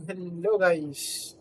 Hello, guys.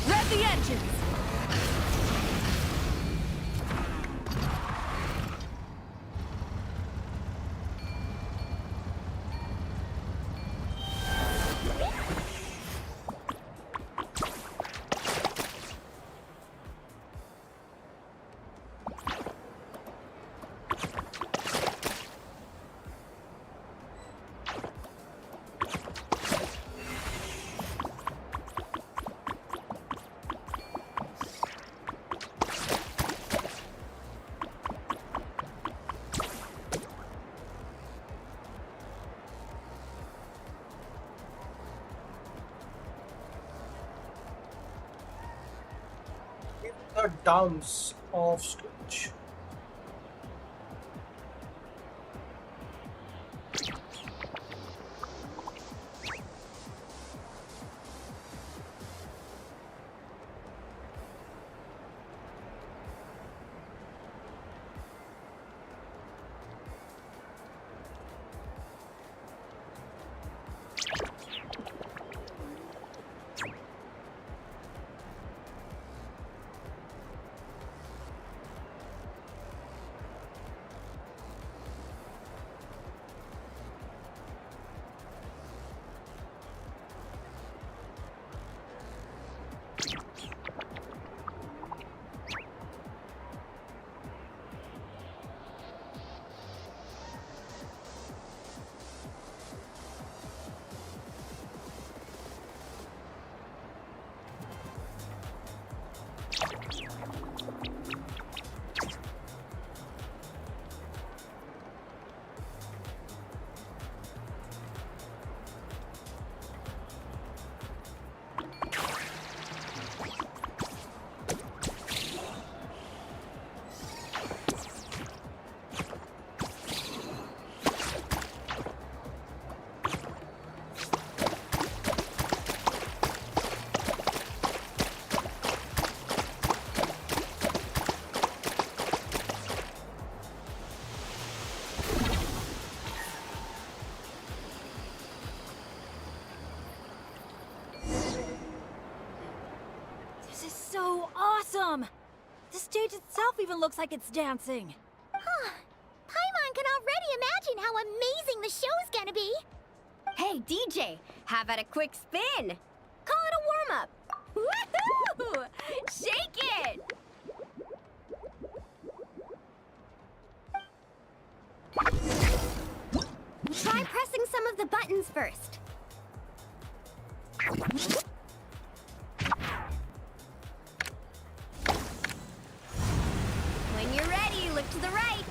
Rev the engines! The downs of storage. This is so awesome! The stage itself even looks like it's dancing. Huh. Paimon can already imagine how amazing the show's gonna be. Hey, DJ, how about a quick spin? Call it a warm-up. Woohoo! Shake it! Try pressing some of the buttons first. When you're ready, look to the right.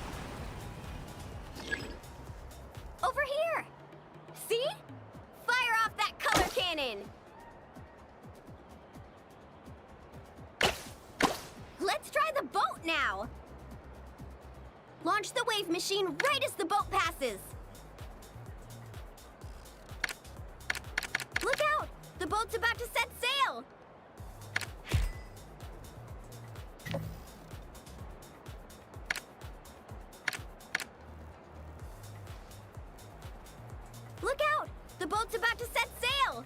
Over here. See? Fire off that color cannon. Let's try the boat now. Launch the wave machine right as the boat passes. Look out! The boat's about to set sail. Look out! The boat's about to set sail!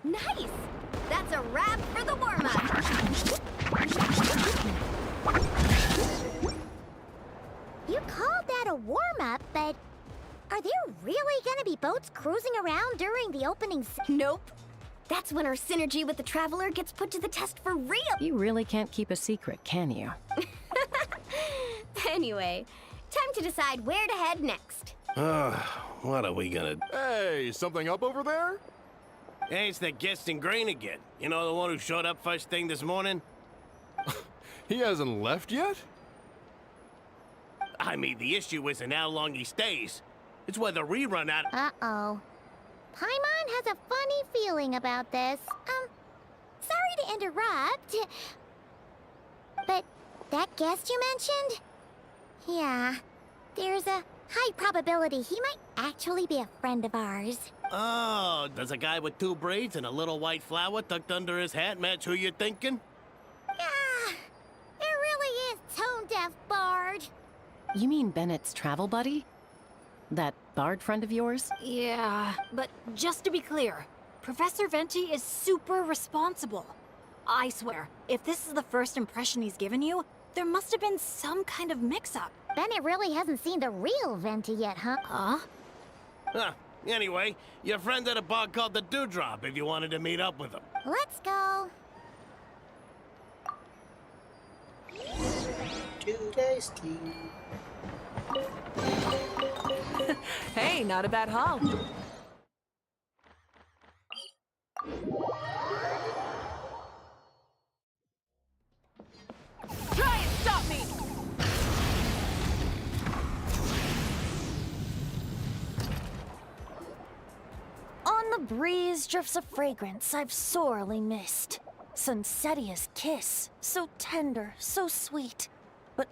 Nice! That's a wrap for the warm-up! really gonna be boats cruising around during the opening Nope. That's when our synergy with the Traveler gets put to the test for real. You really can't keep a secret, can you? Anyway, time to decide where to head next. What are we gonna... Hey, something up over there? Hey, it's that Genshin Green again. You know, the one who showed up first thing this morning? He hasn't left yet? I mean, the issue isn't how long he stays. It's whether we run out... Uh-oh. Paimon has a funny feeling about this. Sorry to interrupt. But that guest you mentioned? Yeah, there's a high probability he might actually be a friend of ours. Oh, does a guy with 2 braids and a little white flower tucked under his hat match who you're thinking? Ah, it really is tone-deaf, Bard. You mean Bennett's travel buddy? That bard friend of yours? Yeah, but just to be clear, Professor Venti is super responsible. I swear, if this is the first impression he's given you, there must have been some kind of mix-up. Bennett really hasn't seen the real Venti yet, huh? Huh? Huh. Anyway, your friend at a bar called the Dewdrop if you wanted to meet up with him. Let's go. Today's tea. Hey, not a bad haul. Try and stop me! On the breeze drifts a fragrance I've sorely missed. Sunsetia's kiss, so tender, so sweet. But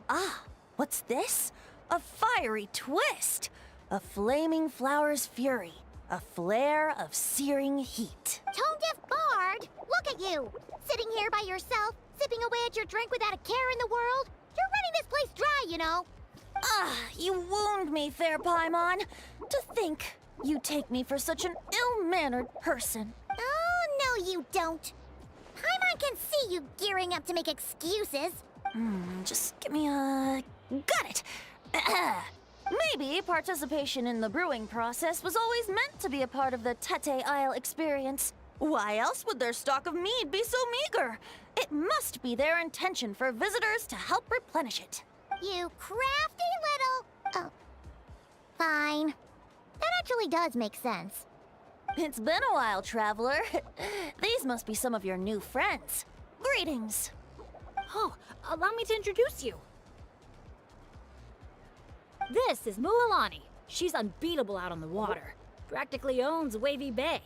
what's this? A fiery twist! A flaming flower's fury. A flare of searing heat. Tone-deaf Bard, look at you. Sitting here by yourself, sipping away at your drink without a care in the world. You're running this place dry, you know. You wound me, fair Paimon. To think you take me for such an ill-mannered person. Oh, no you don't. Paimon can see you gearing up to make excuses. Just give me a... Got it! Maybe participation in the brewing process was always meant to be a part of the Tete Isle experience. Why else would their stock of mead be so meager? It must be their intention for visitors to help replenish it. You crafty little... Oh. Fine. That actually does make sense. It's been a while, traveler. These must be some of your new friends. Greetings. Oh, allow me to introduce you. This is Mualani. She's unbeatable out on the water. Practically owns Wavy Bay.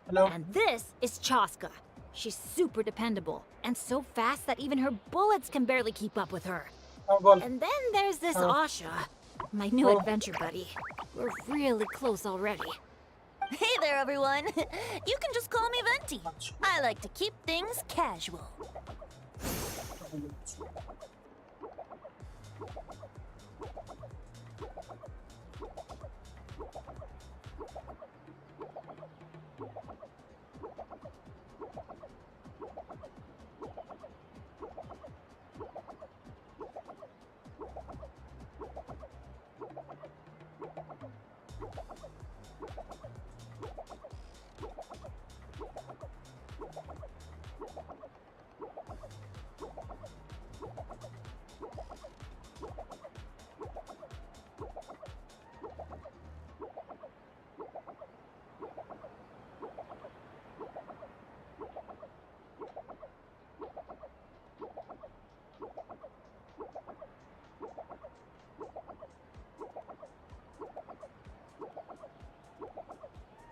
Hello. And this is Chaska. She's super dependable, and so fast that even her bullets can barely keep up with her. Well, And then there's this Asha, my new adventure buddy. We're really close already. Hey there, everyone. You can just call me Venti. I like to keep things casual.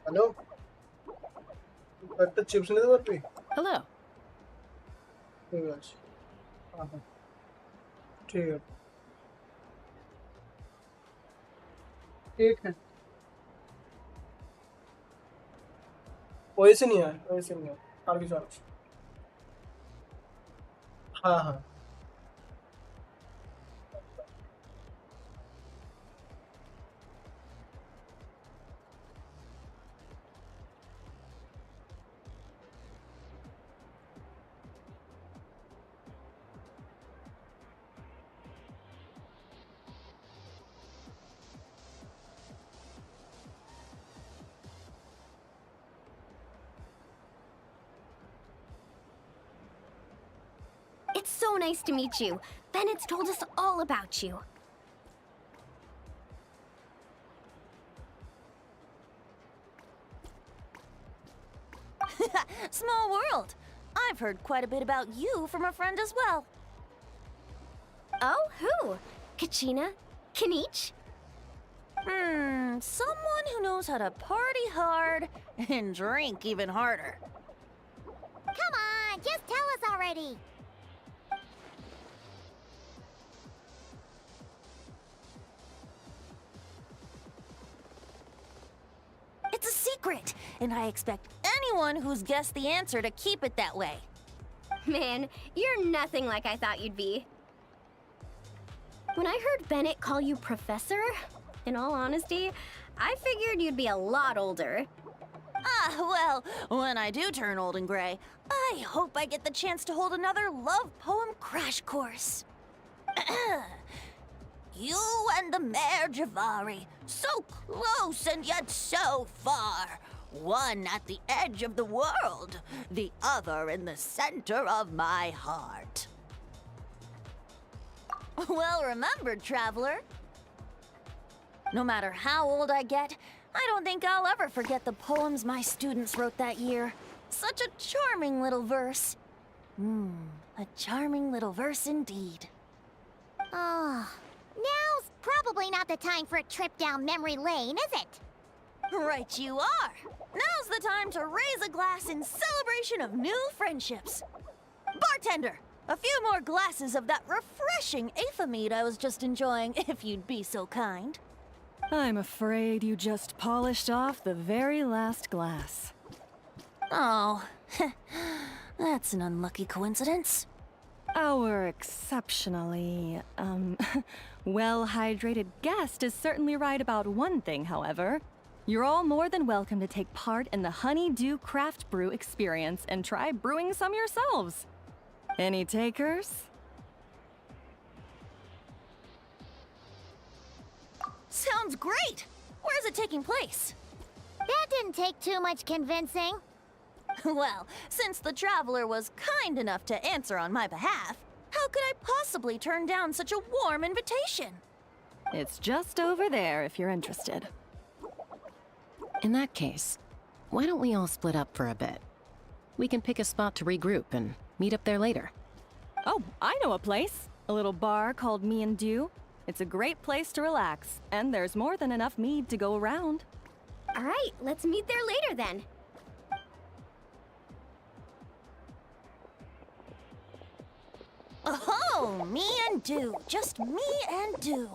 hello. একটা chips নিতে পারবি? Hello. ঠিক আছে। ঠিক আছে। ठीक है। वैसे नहीं है, वैसे नहीं है। आगे चलो। हाँ हाँ। nice to meet you. Bennett's told us all about you. Small world. I've heard quite a bit about you from a friend as well. Oh, who? Kachina? Kanich? Someone who knows how to party hard and drink even harder. Come on, just tell us already. It's a secret, and I expect anyone who's guessed the answer to keep it that way. Man, you're nothing like I thought you'd be. When I heard Bennett call you Professor, in all honesty, I figured you'd be a lot older. Well, when I do turn old and gray, I hope I get the chance to hold another love poem crash course. You and the Mare Javari, so close and yet so far. One at the edge of the world, the other in the center of my heart. Well remembered, traveler. No matter how old I get, I don't think I'll ever forget the poems my students wrote that year. Such a charming little verse. A charming little verse indeed. Oh, now's probably not the time for a trip down memory lane, is it? Right you are. Now's the time to raise a glass in celebration of new friendships. Bartender, a few more glasses of that refreshing Aethamide I was just enjoying, if you'd be so kind. I'm afraid you just polished off the very last glass. Oh, that's an unlucky coincidence. Our exceptionally, well-hydrated guest is certainly right about one thing, however. You're all more than welcome to take part in the Honeydew Craft Brew experience and try brewing some yourselves. Any takers? Sounds great! Where's it taking place? That didn't take too much convincing. Well, since the traveler was kind enough to answer on my behalf, how could I possibly turn down such a warm invitation? It's just over there if you're interested. In that case, why don't we all split up for a bit? We can pick a spot to regroup and meet up there later. Oh, I know a place. A little bar called Me and Dew. It's a great place to relax, and there's more than enough mead to go around. All right, let's meet there later then. Oh, Me and Dew. Just Me and Dew.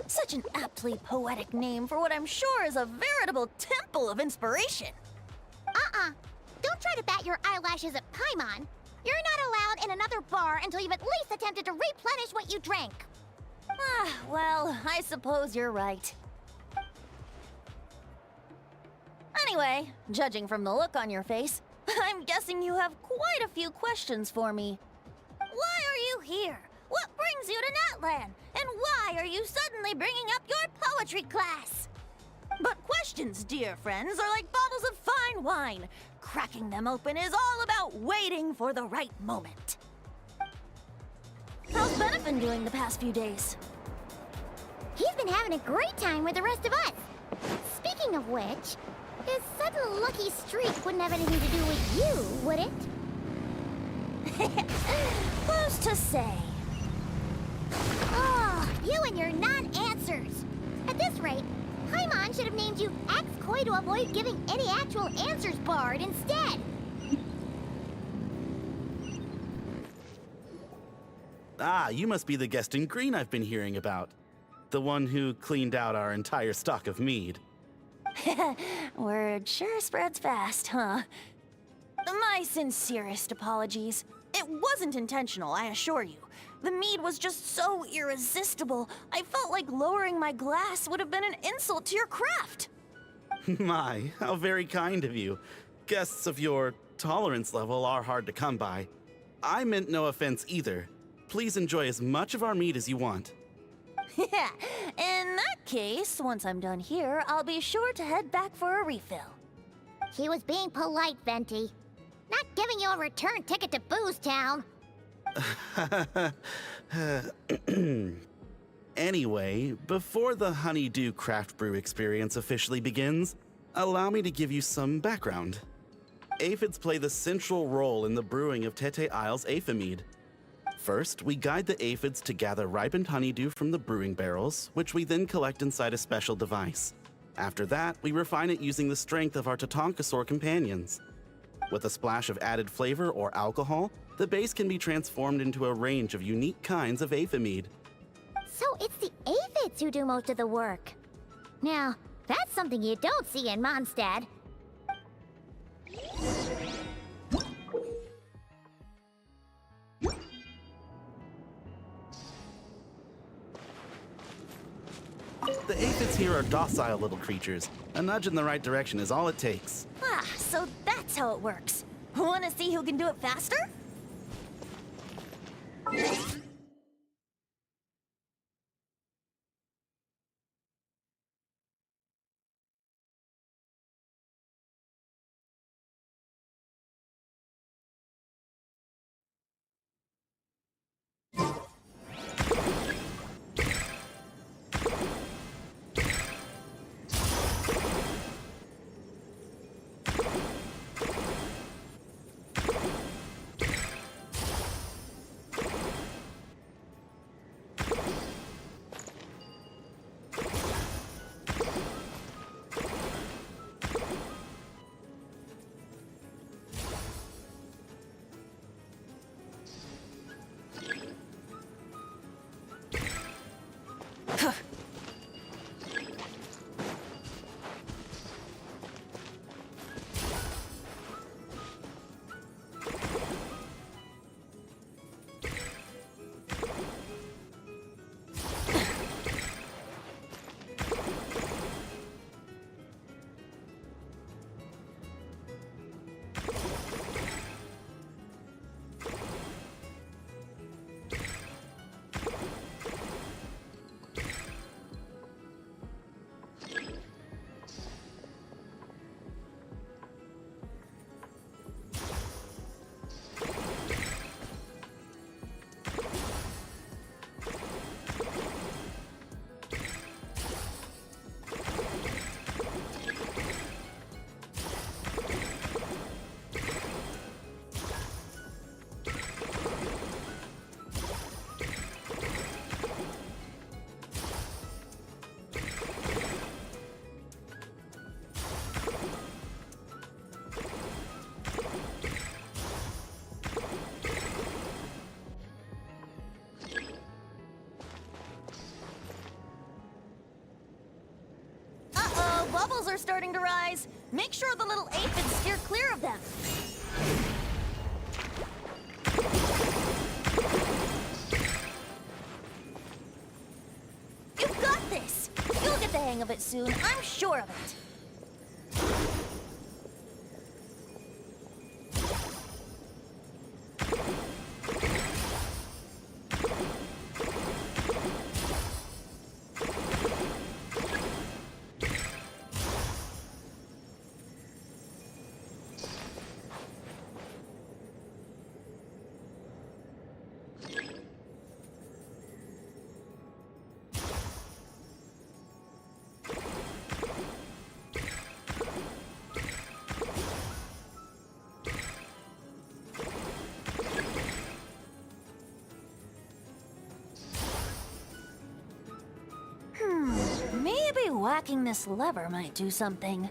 Such an aptly poetic name for what I'm sure is a veritable temple of inspiration. Don't try to bat your eyelashes at Paimon. You're not allowed in another bar until you've at least attempted to replenish what you drank. Well, I suppose you're right. Anyway, judging from the look on your face, I'm guessing you have quite a few questions for me. Why are you here? What brings you to Natlan? And why are you suddenly bringing up your poetry class? But questions, dear friends, are like bottles of fine wine. Cracking them open is all about waiting for the right moment. How's Bennett been doing the past few days? He's been having a great time with the rest of us. Speaking of which, his sudden lucky streak wouldn't have anything to do with you, would it? Who's to say? Oh, you and your non-answers. At this rate, Paimon should have named you Axe-Koi to avoid giving any actual answers barred instead. Ah, you must be the guest in green I've been hearing about. The one who cleaned out our entire stock of mead. Word sure spreads fast, huh? My sincerest apologies. It wasn't intentional, I assure you. The mead was just so irresistible, I felt like lowering my glass would have been an insult to your craft. My, how very kind of you. Guests of your tolerance level are hard to come by. I meant no offense either. Please enjoy as much of our mead as you want. Yeah, in that case, once I'm done here, I'll be sure to head back for a refill. He was being polite, Venti. Not giving you a return ticket to Booze Town. Anyway, before the Honeydew Craft Brew experience officially begins, allow me to give you some background. Aphids play the central role in the brewing of Tete Isle's Aphimede. First, we guide the aphids to gather ripened honeydew from the brewing barrels, which we then collect inside a special device. After that, we refine it using the strength of our Tatankasaur companions. With a splash of added flavor or alcohol, the base can be transformed into a range of unique kinds of Aphimede. So it's the aphids who do most of the work. Now, that's something you don't see in Mondstadt. The aphids here are docile little creatures. A nudge in the right direction is all it takes. Ah, so that's how it works. Wanna see who can do it faster? Uh-oh, bubbles are starting to rise. Make sure the little aphids steer clear of them. You've got this. You'll get the hang of it soon, I'm sure of it. Maybe whacking this lever might do something.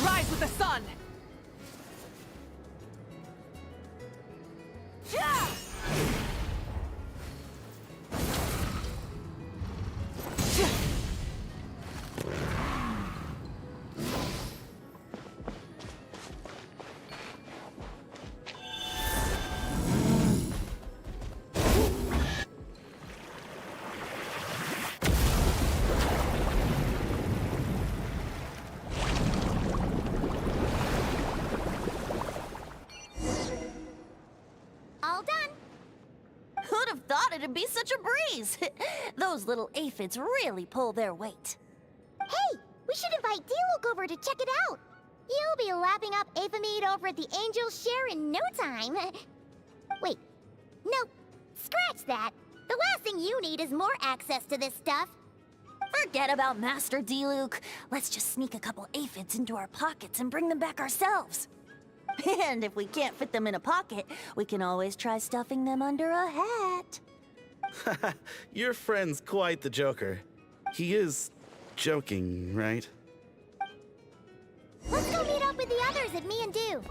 Rise with the sun! have thought it'd be such a breeze. Those little aphids really pull their weight. Hey, we should invite Diluc over to check it out. He'll be lapping up Aphamid over at the Angel's Share in no time. Wait, no, scratch that. The last thing you need is more access to this stuff. Forget about Master Diluc. Let's just sneak a couple aphids into our pockets and bring them back ourselves. And if we can't fit them in a pocket, we can always try stuffing them under a hat. Your friend's quite the joker. He is joking, right? Let's go meet up with the others at Me and Do.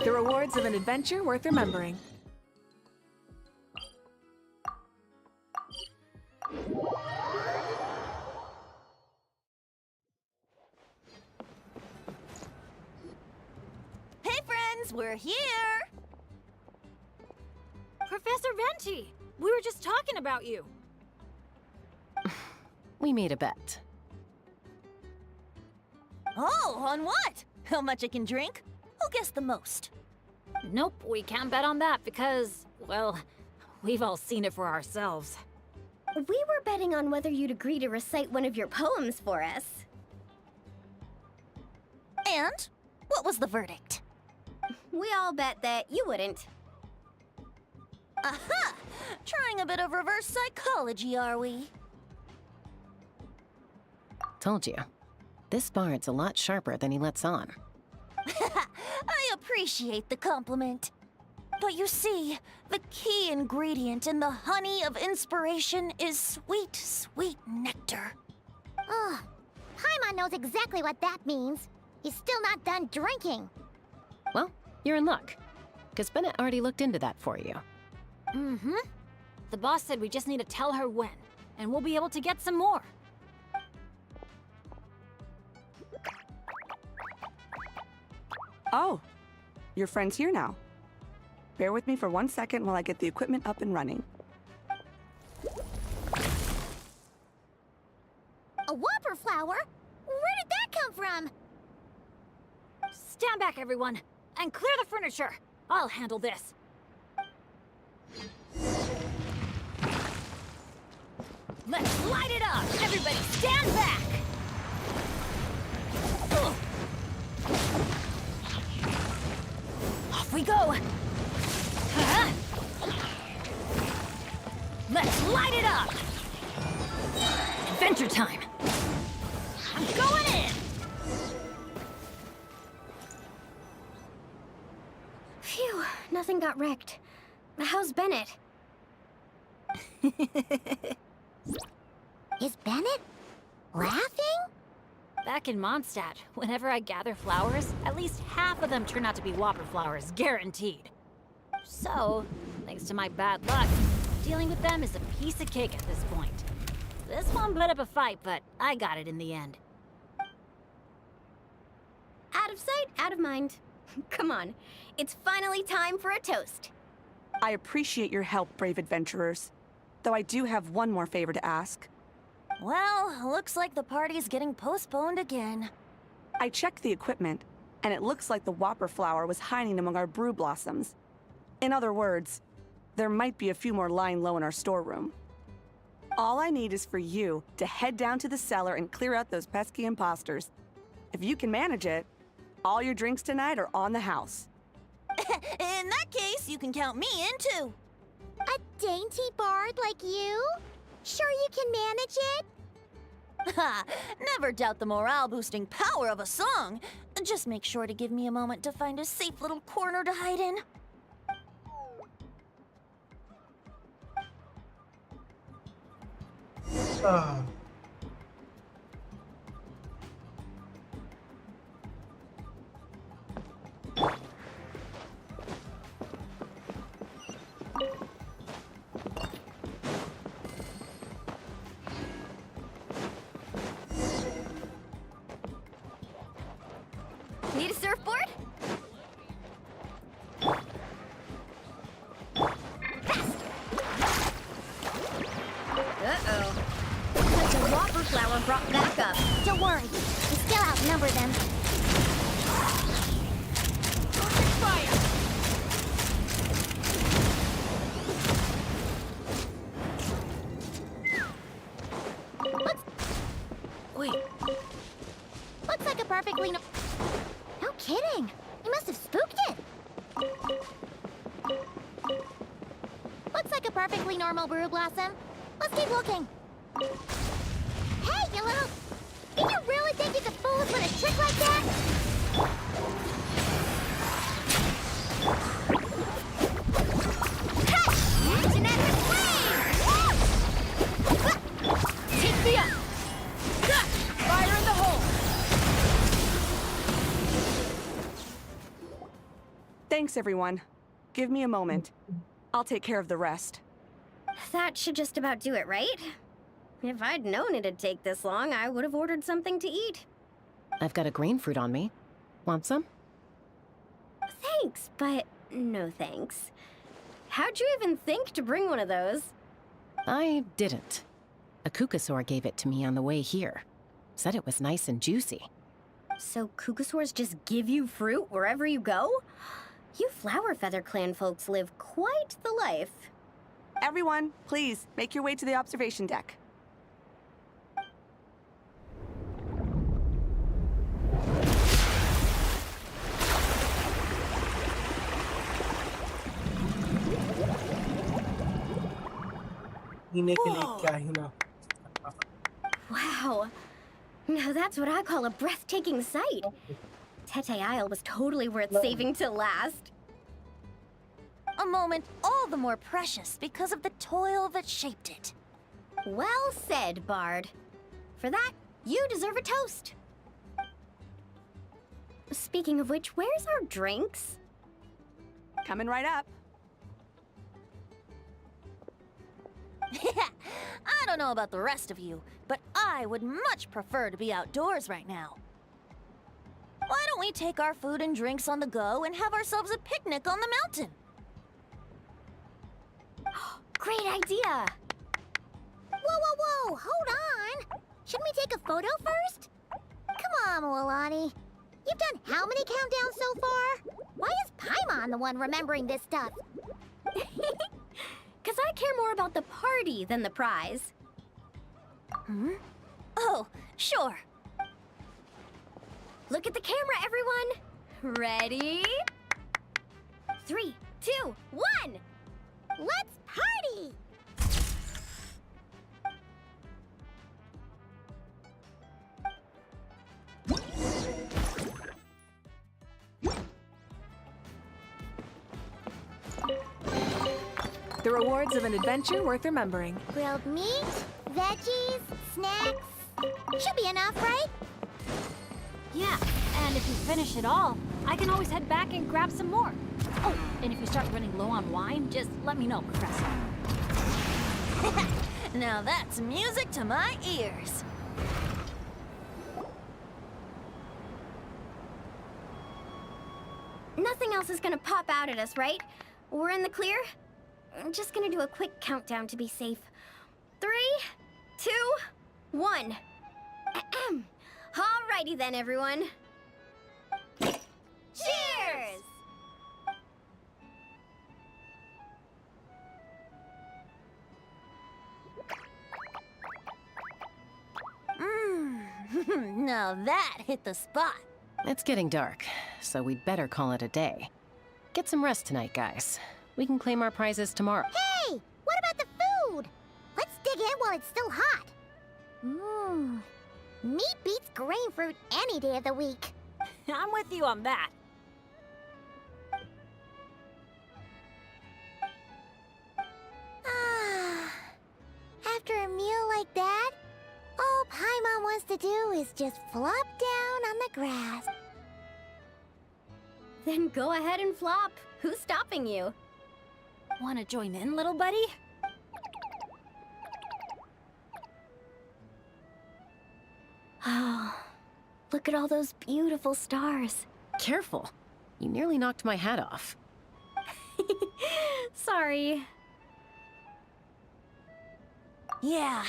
The rewards of an adventure worth remembering. Hey friends, we're here! Professor Venti, we were just talking about you. We made a bet. Oh, on what? How much I can drink? Who guessed the most? Nope, we can't bet on that because, well, we've all seen it for ourselves. We were betting on whether you'd agree to recite one of your poems for us. And what was the verdict? We all bet that you wouldn't. Aha! Trying a bit of reverse psychology, are we? Told you. This bard's a lot sharper than he lets on. I appreciate the compliment. But you see, the key ingredient in the honey of inspiration is sweet, sweet nectar. Ugh, Paimon knows exactly what that means. He's still not done drinking. Well, you're in luck. Because Bennett already looked into that for you. Mm-hmm. The boss said we just need to tell her when, and we'll be able to get some more. Oh, your friend's here now. Bear with me for 1 second while I get the equipment up and running. A whopper flower? Where did that come from? Stand back, everyone, and clear the furniture. I'll handle this. Let's light it up! Everybody stand back! Ugh. Off we go! Let's light it up! Adventure time! I'm going in! Phew, nothing got wrecked. How's Bennett? Is Bennett laughing? Back in Mondstadt, whenever I gather flowers, at least half of them turn out to be whopper flowers, guaranteed. So, thanks to my bad luck, dealing with them is a piece of cake at this point. This one put up a fight, but I got it in the end. Out of sight, out of mind. Come on, it's finally time for a toast. I appreciate your help, brave adventurers. Though I do have one more favor to ask. Well, looks like the party's getting postponed again. I checked the equipment, and it looks like the whopper flower was hiding among our brew blossoms. In other words, there might be a few more lying low in our storeroom. All I need is for you to head down to the cellar and clear out those pesky imposters. If you can manage it, all your drinks tonight are on the house. In that case, you can count me in too. A dainty bard like you? Sure you can manage it? Ha! Never doubt the morale-boosting power of a song. Just make sure to give me a moment to find a safe little corner to hide in. Ah. Need a surfboard? Uh-oh. Looks like the whopper flower brought back up. Don't worry, we still outnumber them. Wait, Looks like a perfectly no kidding. You must have spooked it. Looks like a perfectly normal brew blossom. Let's keep looking. Hey, you little... Do you really think you could fool us with a trick like that? take me up! Fire in the hole! Thanks, everyone. Give me a moment. I'll take care of the rest. That should just about do it, right? If I'd known it'd take this long, I would have ordered something to eat. I've got a green fruit on me. Want some? Thanks, but no thanks. How'd you even think to bring one of those? I didn't. A Kukasaur gave it to me on the way here. Said it was nice and juicy. So Kukasaurs just give you fruit wherever you go? You Flower Feather Clan folks live quite the life. Everyone, please, make your way to the observation deck. पीने के लिए क्या ही ना Wow. Now that's what I call a breathtaking sight. Tete Isle was totally worth saving till last. A moment all the more precious because of the toil that shaped it. Well said, Bard. For that, you deserve a toast. Speaking of which, where's our drinks? Coming right up. I don't know about the rest of you, but I would much prefer to be outdoors right now. Why don't we take our food and drinks on the go and have ourselves a picnic on the mountain? Great idea! Whoa, whoa, whoa! Hold on! Shouldn't we take a photo first? Come on, Milani. You've done how many countdowns so far? Why is Paimon the one remembering this stuff? Because I care more about the party than the prize. Oh, sure. Look at the camera, everyone! Ready? 3, 2, 1! Let's party! The rewards of an adventure worth remembering. Grilled meat, veggies, snacks. Should be enough, right? Yeah, and if you finish it all, I can always head back and grab some more. Oh, and if you start running low on wine, just let me know, Professor. Now that's music to my ears. Nothing else is gonna pop out at us, right? We're in the clear? I'm just gonna do a quick countdown to be safe. 3, 2, 1. Ahem. Alrighty then, everyone. Cheers! Now that hit the spot. It's getting dark, so we'd better call it a day. Get some rest tonight, guys. We can claim our prizes tomorrow. Hey, what about the food? Let's dig in while it's still hot. Meat beats grain fruit any day of the week. I'm with you on that. After a meal like that, all Paimon wants to do is just flop down on the grass. Then go ahead and flop. Who's stopping you? Wanna join in, little buddy? Oh, look at all those beautiful stars. Careful. You nearly knocked my hat off. Sorry. Yeah.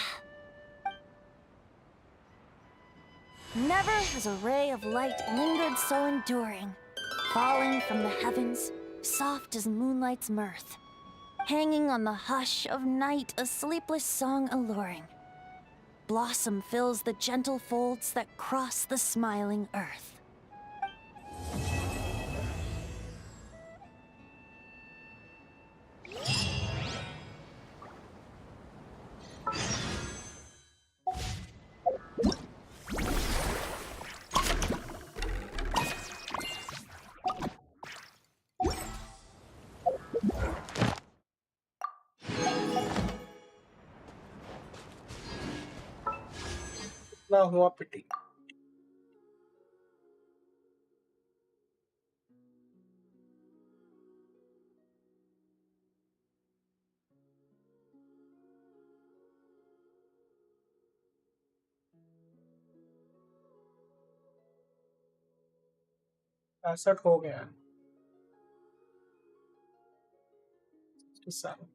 Never has a ray of light lingered so enduring. falling from the heavens, soft as moonlight's mirth. Hanging on the hush of night, a sleepless song alluring. Blossom fills the gentle folds that cross the smiling earth. ना हुआ पिटी। पैंसठ हो गया है। 67।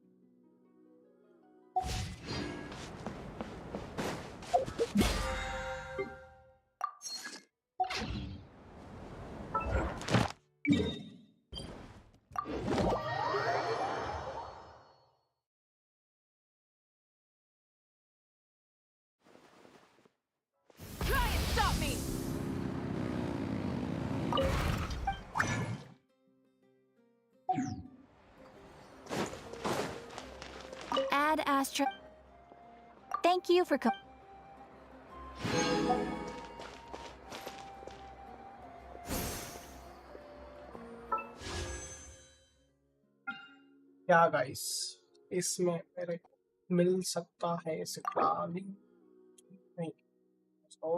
Try and stop me! Add Astra. Thank you for क्या guys, इसमें मेरे को मिल सकता है इसका भी नहीं। let's go।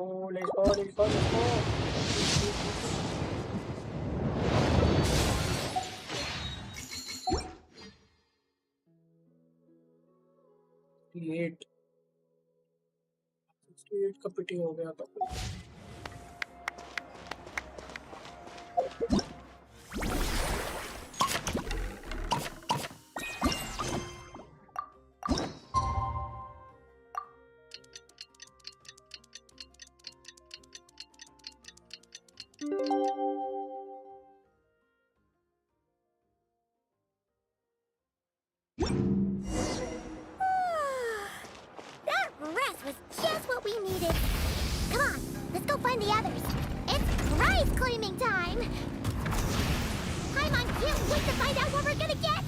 68 का पिटी हो गया तो That rest was just what we needed. Come on, let's go find the others. It's prize claiming time. Paimon can't wait to find out what we're gonna get.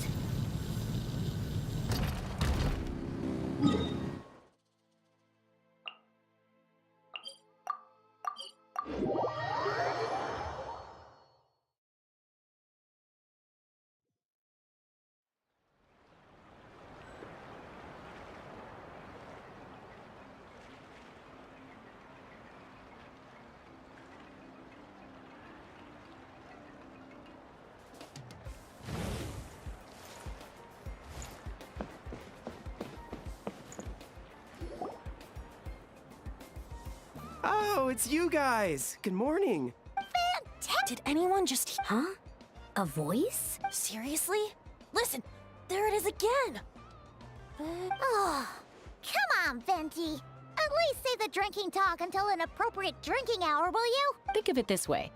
Oh, it's you guys. Good morning. Did anyone just... Huh? A voice? Seriously? Listen, there it is again. Oh, come on, Venti. At least say the drinking talk until an appropriate drinking hour, will you? Think of it this way.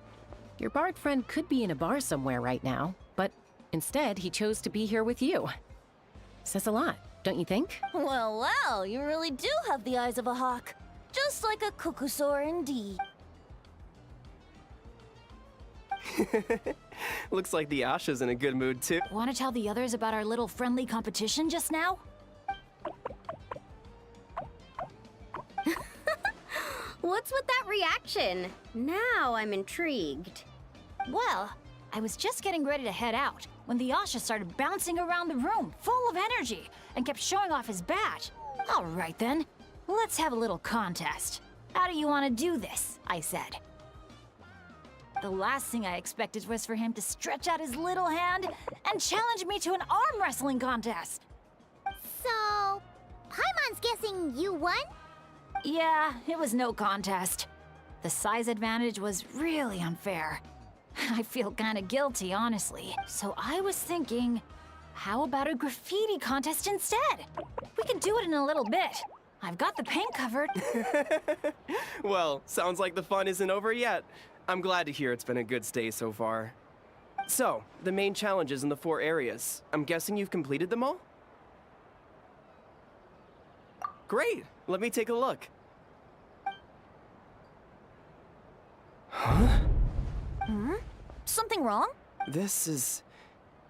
Your bard friend could be in a bar somewhere right now, but instead he chose to be here with you. Says a lot, don't you think? Well, well, you really do have the eyes of a hawk. Just like a cuckoosaur indeed. Looks like the Asha's in a good mood too. Want to tell the others about our little friendly competition just now? What's with that reaction? Now I'm intrigued. Well, I was just getting ready to head out when the Asha started bouncing around the room, full of energy, and kept showing off his badge. All right then, let's have a little contest. How do you want to do this? I said. The last thing I expected was for him to stretch out his little hand and challenge me to an arm wrestling contest. So, Paimon's guessing you won? Yeah, it was no contest. The size advantage was really unfair. I feel kinda guilty, honestly. So I was thinking, how about a graffiti contest instead? We can do it in a little bit. I've got the paint covered. Well, sounds like the fun isn't over yet. I'm glad to hear it's been a good stay so far. So, the main challenges in the 4 areas. I'm guessing you've completed them all? Great! Let me take a look. Huh? Hmm? Something wrong? This is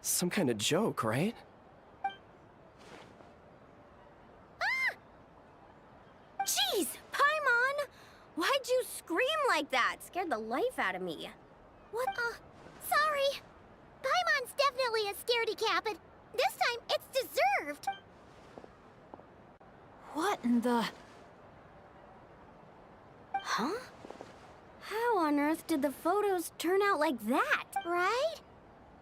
some kind of joke, right? Jeez, Paimon! Why'd you scream like that? Scared the life out of me. What? Sorry. Paimon's definitely a scaredy cat, but this time it's deserved. What in the... Huh? How on earth did the photos turn out like that? Right?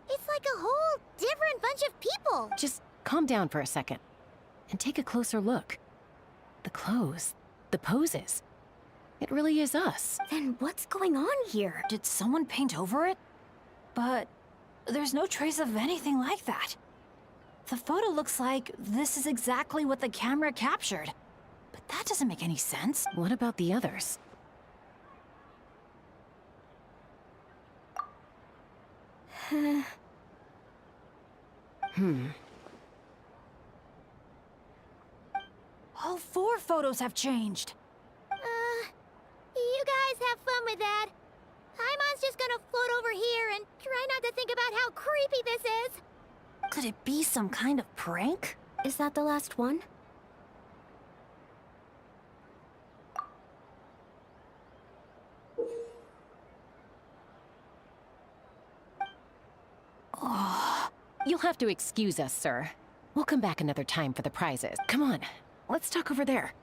It's like a whole different bunch of people. Just calm down for a second and take a closer look. The clothes, the poses. It really is us. Then what's going on here? Did someone paint over it? But there's no trace of anything like that. The photo looks like this is exactly what the camera captured. But that doesn't make any sense. What about the others? All 4 photos have changed. You guys have fun with that. Paimon's just gonna float over here and try not to think about how creepy this is. Could it be some kind of prank? Is that the last one? Oh, you'll have to excuse us, sir. We'll come back another time for the prizes. Come on, let's talk over there.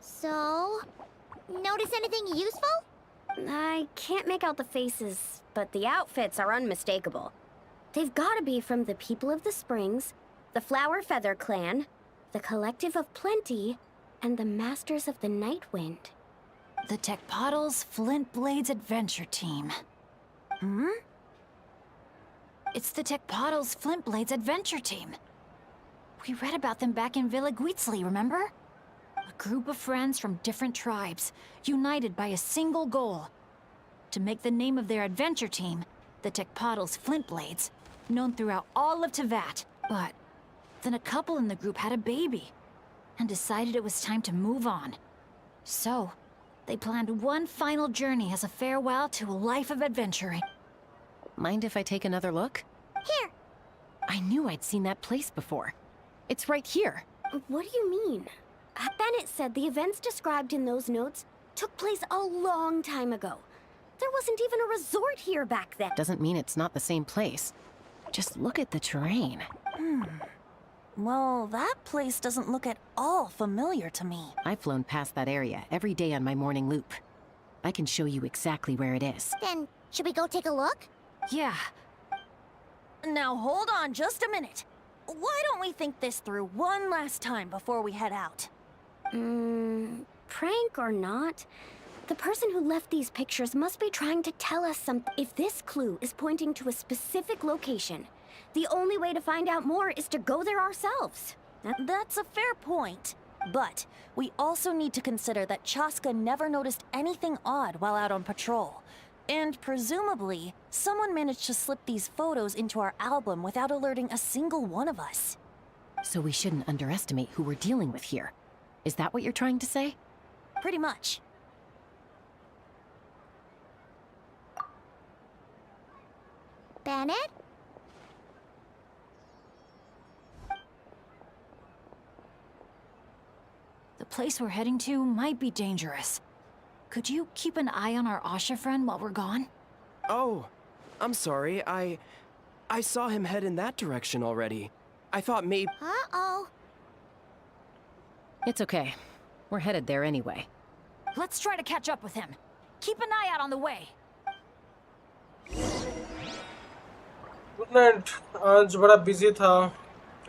So, notice anything useful? I can't make out the faces, but the outfits are unmistakable. They've gotta be from the People of the Springs, the Flower Feather Clan, the Collective of Plenty, and the Masters of the Night Wind. The Tecpotals Flint Blades Adventure Team. Hmm? It's the Tecpotals Flint Blades Adventure Team. We read about them back in Villa Guitzli, remember? A group of friends from different tribes, united by a single goal. To make the name of their adventure team, the Tecpotals Flint Blades, known throughout all of Teyvat. But then a couple in the group had a baby, and decided it was time to move on. So, they planned one final journey as a farewell to a life of adventuring. Mind if I take another look? Here. I knew I'd seen that place before. It's right here. What do you mean? Bennett said the events described in those notes took place a long time ago. There wasn't even a resort here back then. Doesn't mean it's not the same place. Just look at the terrain. Well, that place doesn't look at all familiar to me. I've flown past that area every day on my morning loop. I can show you exactly where it is. Then, should we go take a look? Yeah. Now hold on just a minute. Why don't we think this through one last time before we head out? Prank or not, the person who left these pictures must be trying to tell us something. If this clue is pointing to a specific location, the only way to find out more is to go there ourselves. That's a fair point. But we also need to consider that Chaska never noticed anything odd while out on patrol. And presumably, someone managed to slip these photos into our album without alerting a single one of us. So we shouldn't underestimate who we're dealing with here. Is that what you're trying to say? Pretty much. Bennett? The place we're heading to might be dangerous. Could you keep an eye on our Asha friend while we're gone? Oh, I'm sorry. I saw him head in that direction already. I thought maybe... Uh-oh. It's okay. We're headed there anyway. Let's try to catch up with him. Keep an eye out on the way. Good night. आज बड़ा busy था।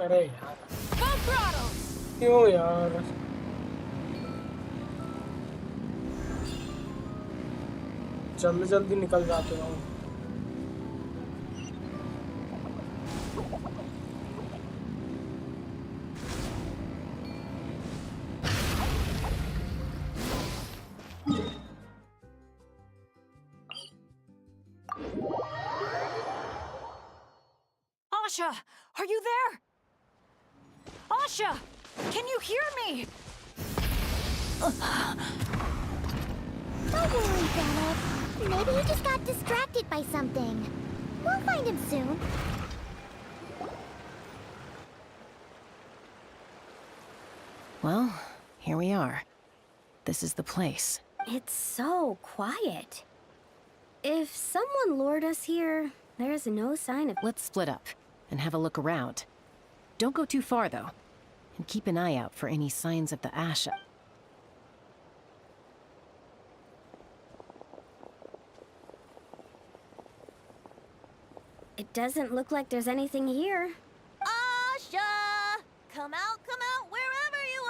अरे यार क्यों यार? जल्दी जल्दी निकल जाते हो। Asha, are you there? Asha, can you hear me? Don't worry, Bennett. Maybe he just got distracted by something. We'll find him soon. Well, here we are. This is the place. It's so quiet. If someone lured us here, there's no sign of... Let's split up and have a look around. Don't go too far, though. And keep an eye out for any signs of the Asha. It doesn't look like there's anything here. Asha! Come out, wherever you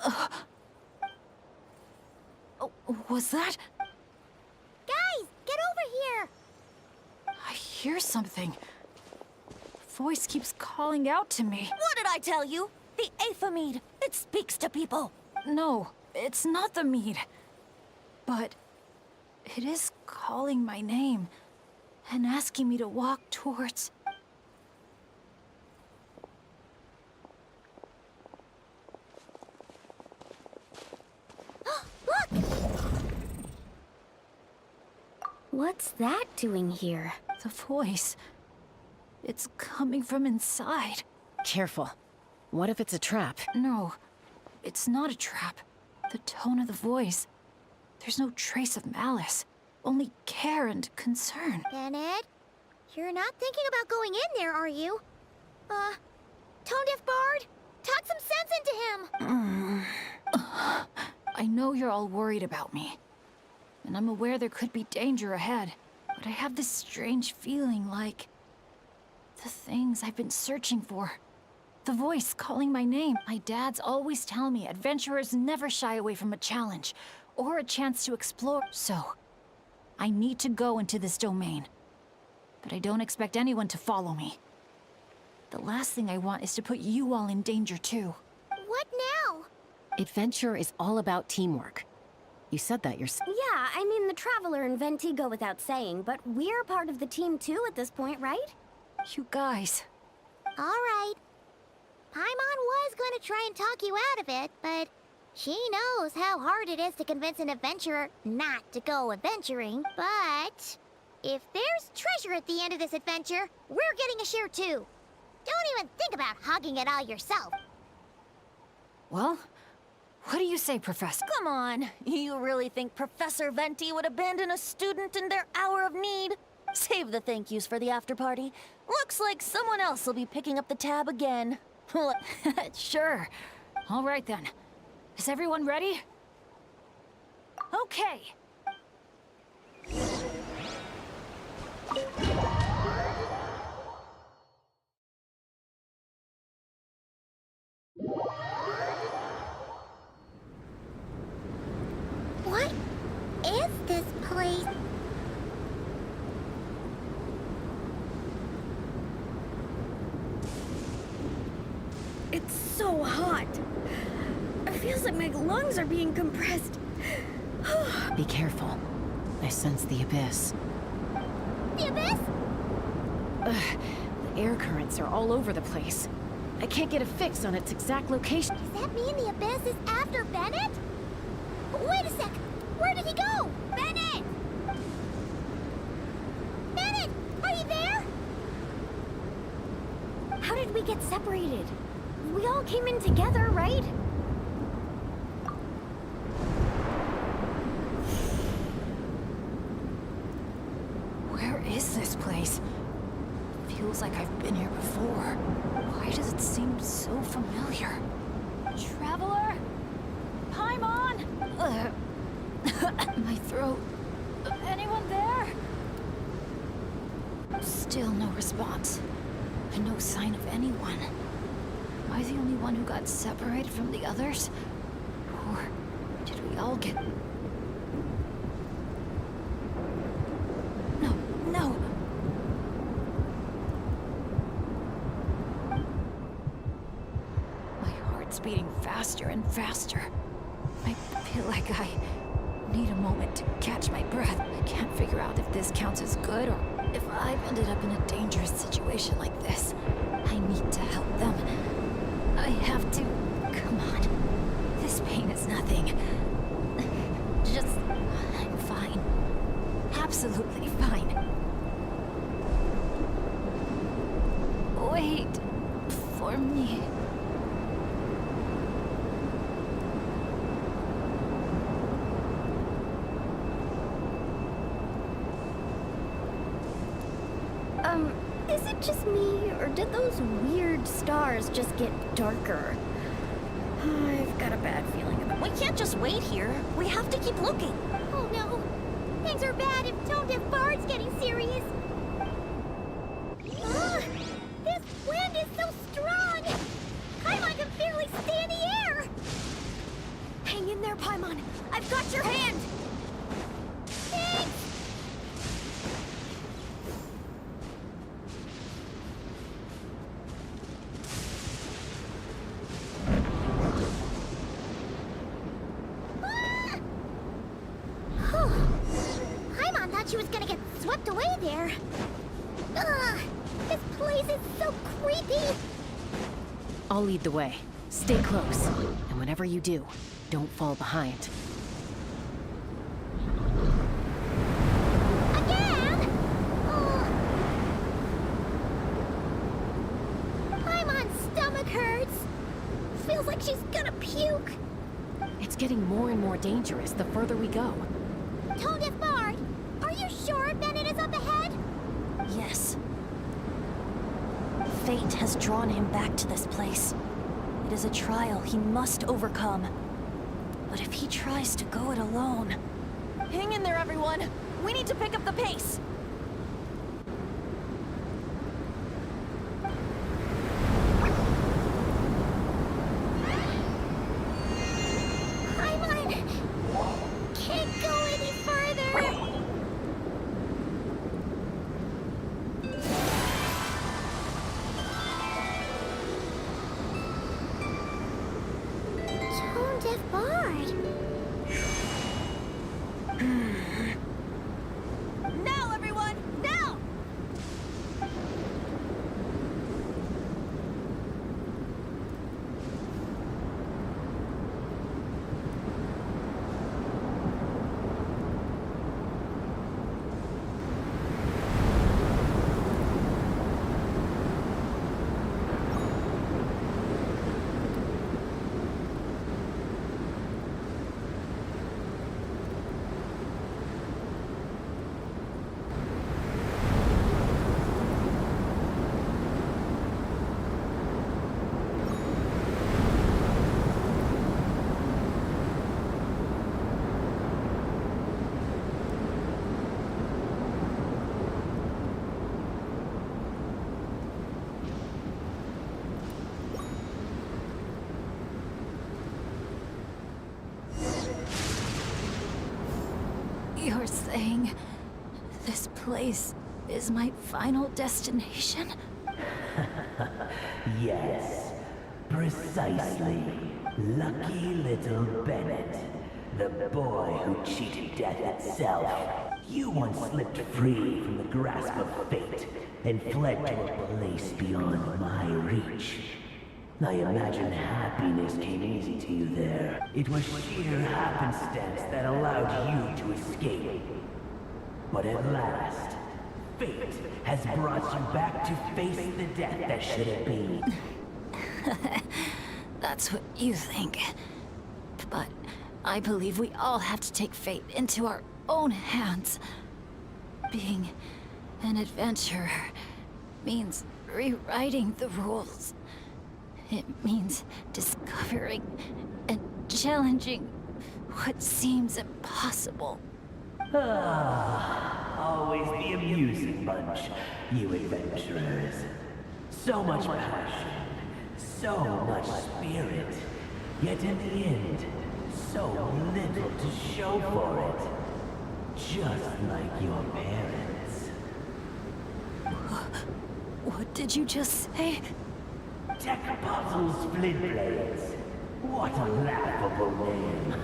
are! Oh, was that? Guys, get over here! I hear something. Voice keeps calling out to me. What did I tell you? The Aether. It speaks to people. No, it's not the mead. But it is calling my name and asking me to walk towards... Look! What's that doing here? The voice. It's coming from inside. Careful. What if it's a trap? No, it's not a trap. The tone of the voice. There's no trace of malice. Only care and concern. Bennett, you're not thinking about going in there, are you? Tone-deaf Bard? Talk some sense into him! I know you're all worried about me. And I'm aware there could be danger ahead. But I have this strange feeling like... the things I've been searching for. The voice calling my name. My dad's always tell me adventurers never shy away from a challenge. Or a chance to explore. So, I need to go into this domain. But I don't expect anyone to follow me. The last thing I want is to put you all in danger too. What now? Adventure is all about teamwork. You said that yourself. Yeah, I mean, the Traveler and Venti go without saying, but we're part of the team too at this point, right? You guys. Alright. Paimon was going to try and talk you out of it, but she knows how hard it is to convince an adventurer not to go adventuring. But if there's treasure at the end of this adventure, we're getting a share too. Don't even think about hogging it all yourself. Well, what do you say, Professor? Come on. You really think Professor Venti would abandon a student in their hour of need? Save the thank yous for the after party. Looks like someone else will be picking up the tab again. Sure. All right then. Is everyone ready? Okay. What is this place? It's so hot. It feels like my lungs are being compressed. Be careful. I sense the abyss. The abyss? The air currents are all over the place. I can't get a fix on its exact location. Does that mean the abyss is after Bennett? Wait a sec! Where did he go? Bennett! Bennett! Are you there? How did we get separated? We all came in together, right? Where is this place? Feels like I've been here before. Why does it seem so familiar? Traveler? Paimon? My throat. Anyone there? Still no response. And no sign of anyone. Am I the only one who got separated from the others? Or did we all get... No, no! My heart's beating faster and faster. I feel like I need a moment to catch my breath. I can't figure out if this counts as good or if I've ended up in a dangerous situation like this. I need to help them. I have to. Come on. This pain is nothing. Just. I'm fine. Absolutely fine. Wait for me. Is it just me, or did those weird stars just get darker? I've got a bad feeling about We can't just wait here. We have to keep looking. Oh no! Things are bad if Tone Deaf Bard's getting serious. Ugh, this wind is so strong! Paimon can barely stay in the air! Hang in there, Paimon. I've got your hand. Thanks! Paimon thought she was gonna get swept away there. Ugh, this place is so creepy. I'll lead the way. Stay close. And whenever you do, don't fall behind. Again? Paimon's stomach hurts. Feels like she's gonna puke. It's getting more and more dangerous the further we go. Tone Deaf Bard, are you sure Bennett is up ahead? Yes. Fate has drawn him back to this place. It is a trial he must overcome. But if he tries to go it alone... Hang in there, everyone! We need to pick up the pace! Paimon can't go any further. Tone Deaf Bard. Now, everyone! Now! You're saying this place is my final destination? Yes, precisely. Lucky little Bennett, the boy who cheated death itself. You once slipped free from the grasp of fate and fled to a place beyond my reach. I imagine happiness came easy to you there. It was sheer happenstance that allowed you to escape. But at last, fate has brought you back to face the death that should have been. That's what you think. But I believe we all have to take fate into our own hands. Being an adventurer means rewriting the rules. It means discovering and challenging what seems impossible. Always the amusing bunch, you adventurers. So much passion, so much spirit, yet in the end, so little to show for it. Just like your parents. What did you just say? Tech Puzzles Flintblades. What a laughable name.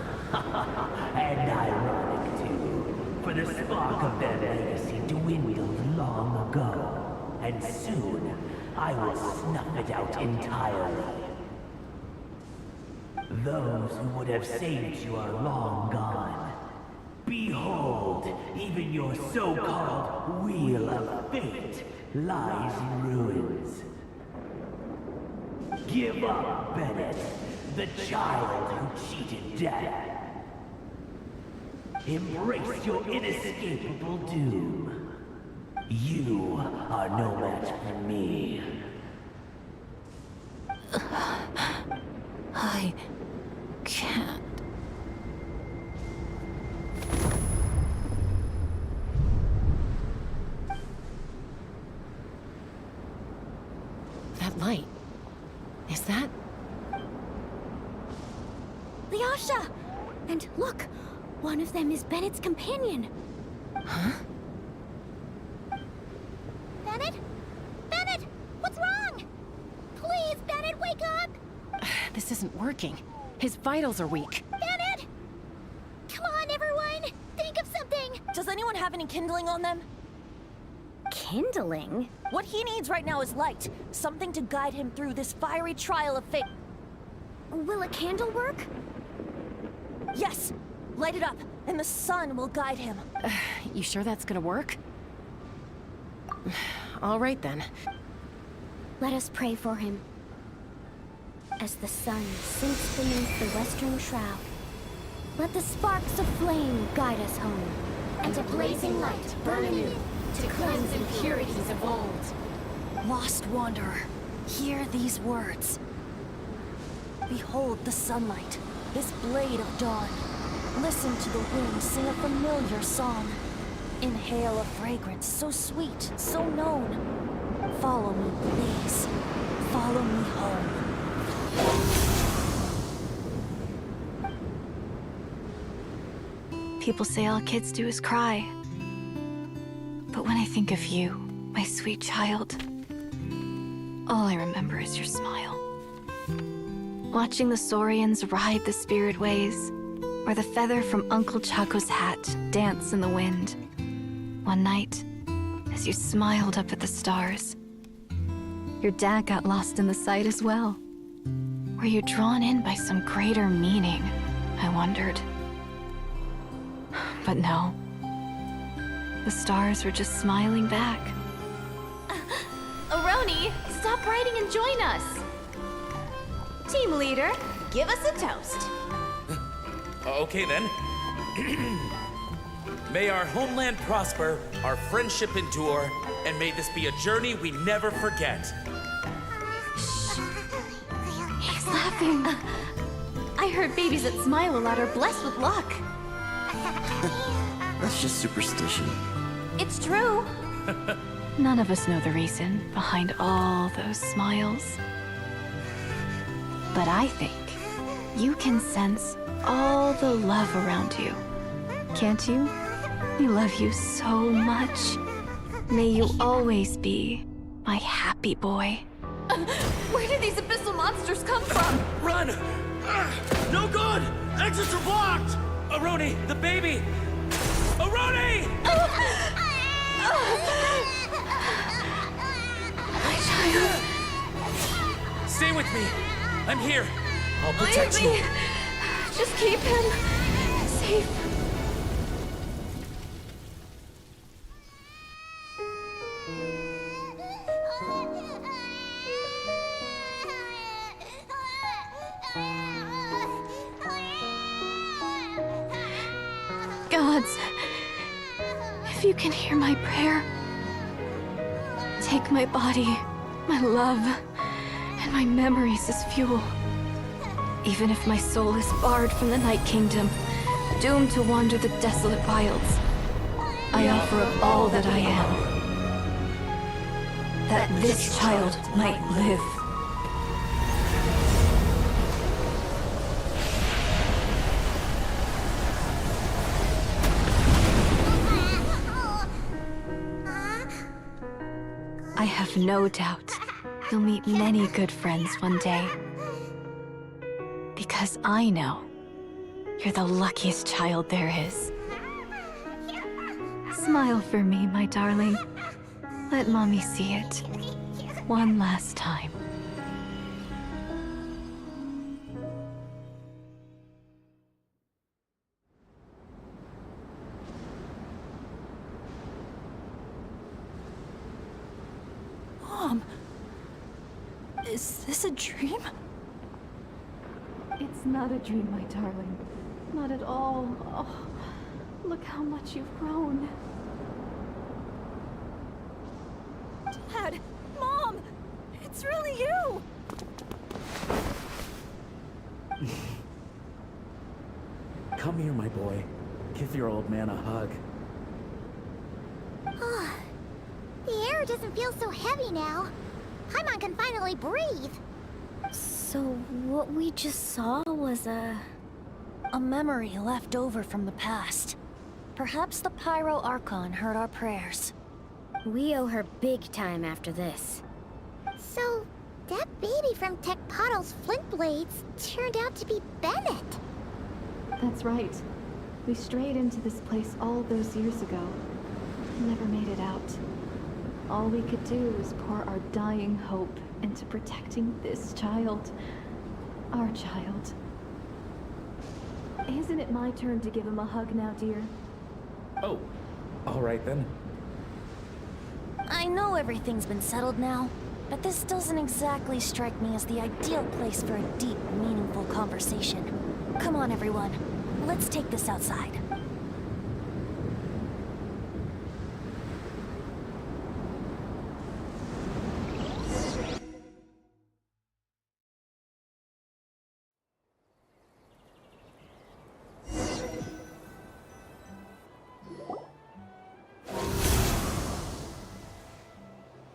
And ironic, too. For the spark of their legacy dwindled long go, and soon I will snuff it out entirely. Those who would have saved you are long gone. Behold, even your so-called Wheel of Fate lies in ruins. Give up, Bennett, the child who cheated death. Embrace your inescapable doom. You are no match for me. I can't. That light. Is that? Lyasha! And look, one of them is Bennett's companion. Huh? Bennett? Bennett! What's wrong? Please, Bennett, wake up! This isn't working. His vitals are weak. Bennett! Come on, everyone! Think of something! Does anyone have any kindling on them? Kindling? What he needs right now is light. Something to guide him through this fiery trial of fate. Will a candle work? Yes! Light it up, and the sun will guide him. You sure that's gonna work? All right then. Let us pray for him. As the sun sinks beneath the western shroud, let the sparks of flame guide us home, and a blazing light burn anew to cleanse impurities of old. Lost wanderer, hear these words. Behold the sunlight, this blade of dawn. Listen to the wind sing a familiar song. Inhale a fragrance so sweet, so known. Follow me, please. Follow me home. People say all kids do is cry. But when I think of you, my sweet child, all I remember is your smile. Watching the Saurians ride the spirit ways, or the feather from Uncle Chaco's hat dance in the wind. One night, as you smiled up at the stars, your dad got lost in the sight as well. Were you drawn in by some greater meaning, I wondered. But no. The stars were just smiling back. Aroni, stop writing and join us! Team leader, give us a toast. Okay then. May our homeland prosper, our friendship endure, and may this be a journey we never forget. He's laughing. I heard babies that smile a lot are blessed with luck. That's just superstition. It's true. None of us know the reason behind all those smiles. But I think you can sense all the love around you. Can't you? I love you so much. May you always be my happy boy. Where did these abyssal monsters come from? Run! No good! Exits are blocked! Aroni, the baby! Aroni! My child. Stay with me. I'm here. I'll protect you. Just keep him safe. Gods, if you can hear my prayer, take my body, my love, and my memories as fuel. Even if my soul is barred from the Night Kingdom, doomed to wander the desolate wilds, I offer up all that I am, that this child might live. I have no doubt you'll meet many good friends one day. Because I know you're the luckiest child there is. Smile for me, my darling. Let Mommy see it. One last time. Mom! Is this a dream? It's not a dream, my darling. Not at all. Oh, look how much you've grown. Dad! Mom! It's really you! Come here, my boy. Give your old man a hug. The air doesn't feel so heavy now. Paimon can finally breathe. So, what we just saw was A memory left over from the past. Perhaps the Pyro Archon heard our prayers. We owe her big time after this. So, that baby from Tecpato's Flint Blades turned out to be Bennett. That's right. We strayed into this place all those years ago. Never made it out. All we could do was pour our dying hope into protecting this child. Our child. Isn't it my turn to give him a hug now, dear? Oh, all right then. I know everything's been settled now, but this doesn't exactly strike me as the ideal place for a deep, meaningful conversation. Come on, everyone. Let's take this outside.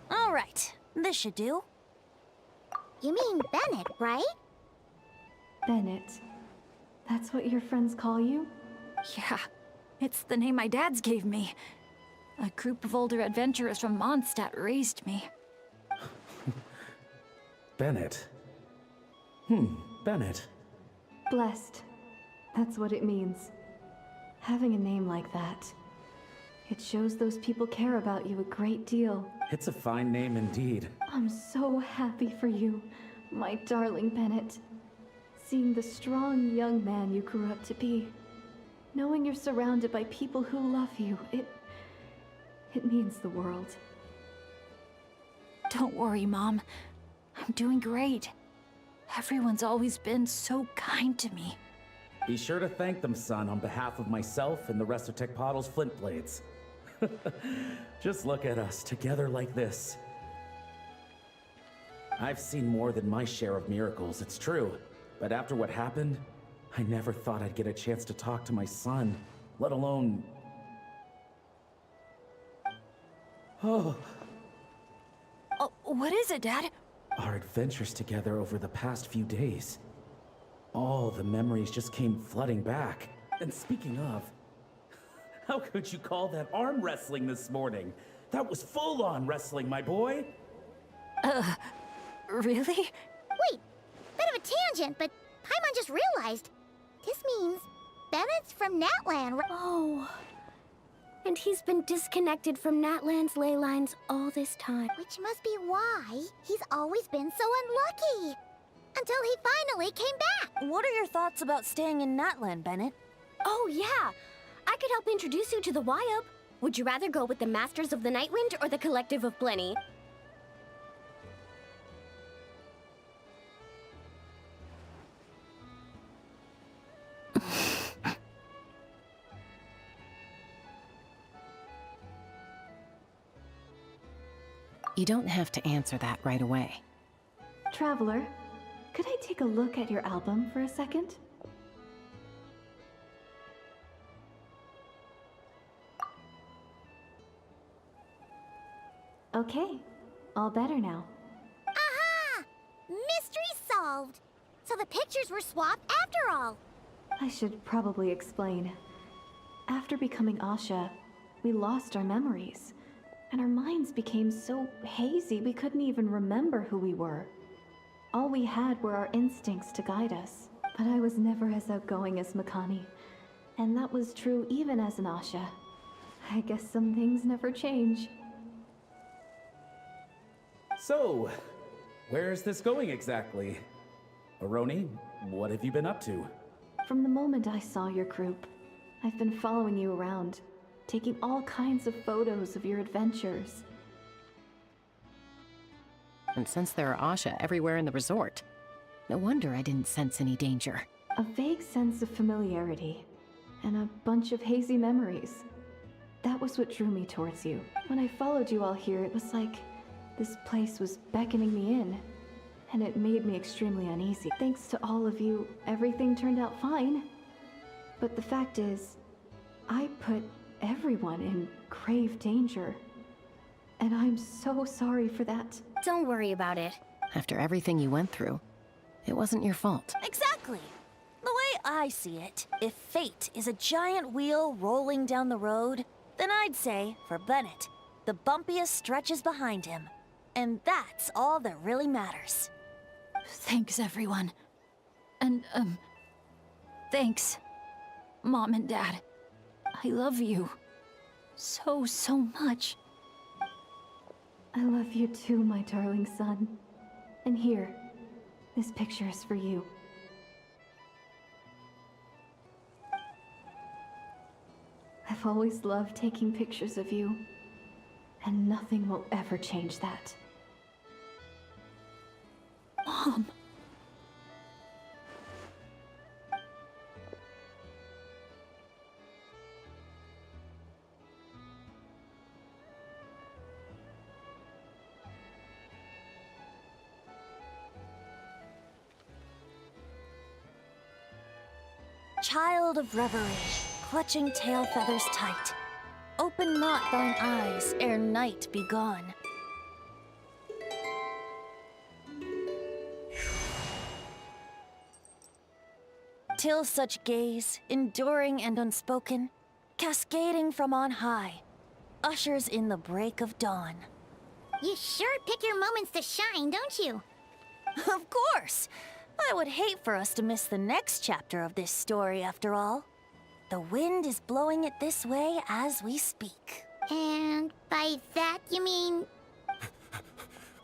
All right, this should do. You mean Bennett, right? Bennett. That's what your friends call you? Yeah, it's the name my dad's gave me. A group of older adventurers from Mondstadt raised me. Bennett. Bennett. Blessed. That's what it means. Having a name like that. It shows those people care about you a great deal. It's a fine name indeed. I'm so happy for you, my darling Bennett. Seeing the strong young man you grew up to be. Knowing you're surrounded by people who love you, it means the world. Don't worry, Mom. I'm doing great. Everyone's always been so kind to me. Be sure to thank them, son, on behalf of myself and the rest of Tecpato's Flint Blades. Just look at us, together like this. I've seen more than my share of miracles, it's true. But after what happened, I never thought I'd get a chance to talk to my son, let alone... Oh, what is it, Dad? our adventures together over the past few days. All the memories just came flooding back. And speaking of, how could you call that arm wrestling this morning? That was full-on wrestling, my boy. Really? Wait, bit of a tangent, but Paimon just realized. This means Bennett's from Natlan, right? Oh. And he's been disconnected from Natlan's ley lines all this time. Which must be why he's always been so unlucky. Until he finally came back. What are your thoughts about staying in Natlan, Bennett? Oh, yeah. I could help introduce you to the Wyup. Would you rather go with the Masters of the Nightwind or the Collective of Plenty? You don't have to answer that right away. Traveler, could I take a look at your album for a second? Okay, all better now. Aha! Mystery solved! So the pictures were swapped after all. I should probably explain. After becoming Asha, we lost our memories, and our minds became so hazy we couldn't even remember who we were. All we had were our instincts to guide us. But I was never as outgoing as Makani, and that was true even as an Asha. I guess some things never change. So, where's this going exactly? Aroni, what have you been up to? From the moment I saw your group, I've been following you around, taking all kinds of photos of your adventures. And since there are Asha everywhere in the resort, no wonder I didn't sense any danger. A vague sense of familiarity, and a bunch of hazy memories. That was what drew me towards you. When I followed you all here, it was like this place was beckoning me in, and it made me extremely uneasy. Thanks to all of you, everything turned out fine. But the fact is, I put everyone in grave danger. And I'm so sorry for that. Don't worry about it. After everything you went through, it wasn't your fault. Exactly. The way I see it, if fate is a giant wheel rolling down the road, then I'd say, for Bennett, the bumpiest stretches behind him. And that's all that really matters. Thanks, everyone. And, thanks, Mom and Dad. I love you so, so much. I love you too, my darling son. And here, this picture is for you. I've always loved taking pictures of you, and nothing will ever change that. Mom. Child of reverie, clutching tail feathers tight, open not thine eyes ere night be gone. Till such gaze, enduring and unspoken, cascading from on high, ushers in the break of dawn. You sure pick your moments to shine, don't you? Of course! I would hate for us to miss the next chapter of this story, after all. The wind is blowing it this way as we speak. And by that you mean...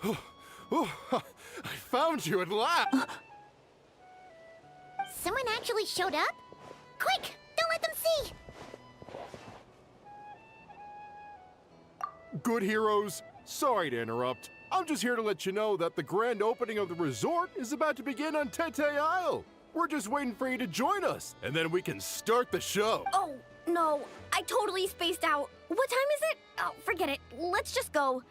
I found you at last! Someone actually showed up? Quick! Don't let them see! Good heroes, sorry to interrupt. I'm just here to let you know that the grand opening of the resort is about to begin on Tete Isle. We're just waiting for you to join us, and then we can start the show. Oh, no. I totally spaced out. What time is it? Oh, forget it. Let's just go.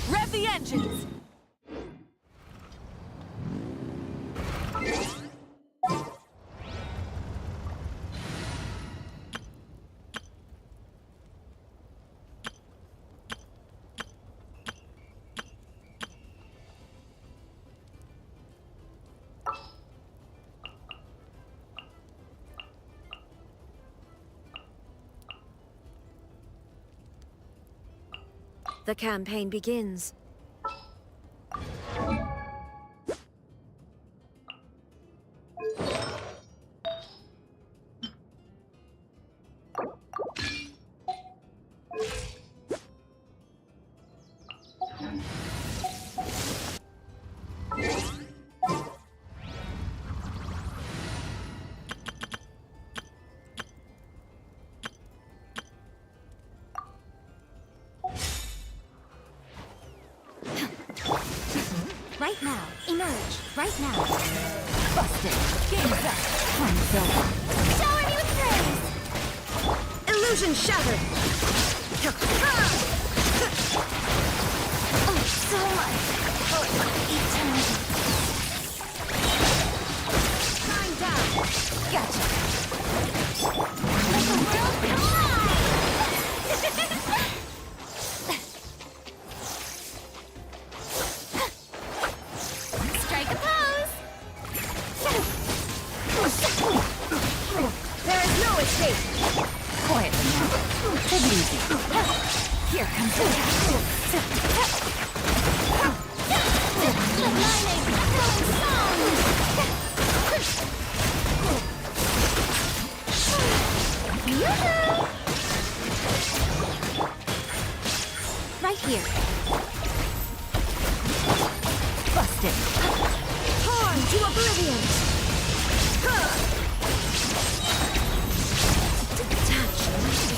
Rev the engines! The campaign begins. Right now. Emerge. Right now. Busted. Game's up. Time's over. Shower me with praise! Illusion shattered! Oh, so much! Oh, eternity. Time down! Gotcha! Let the world collide! Strike a pose! There is no escape! Quietly now. Take it easy. Here comes the cat. right here. Busted. Torn to oblivion! Detached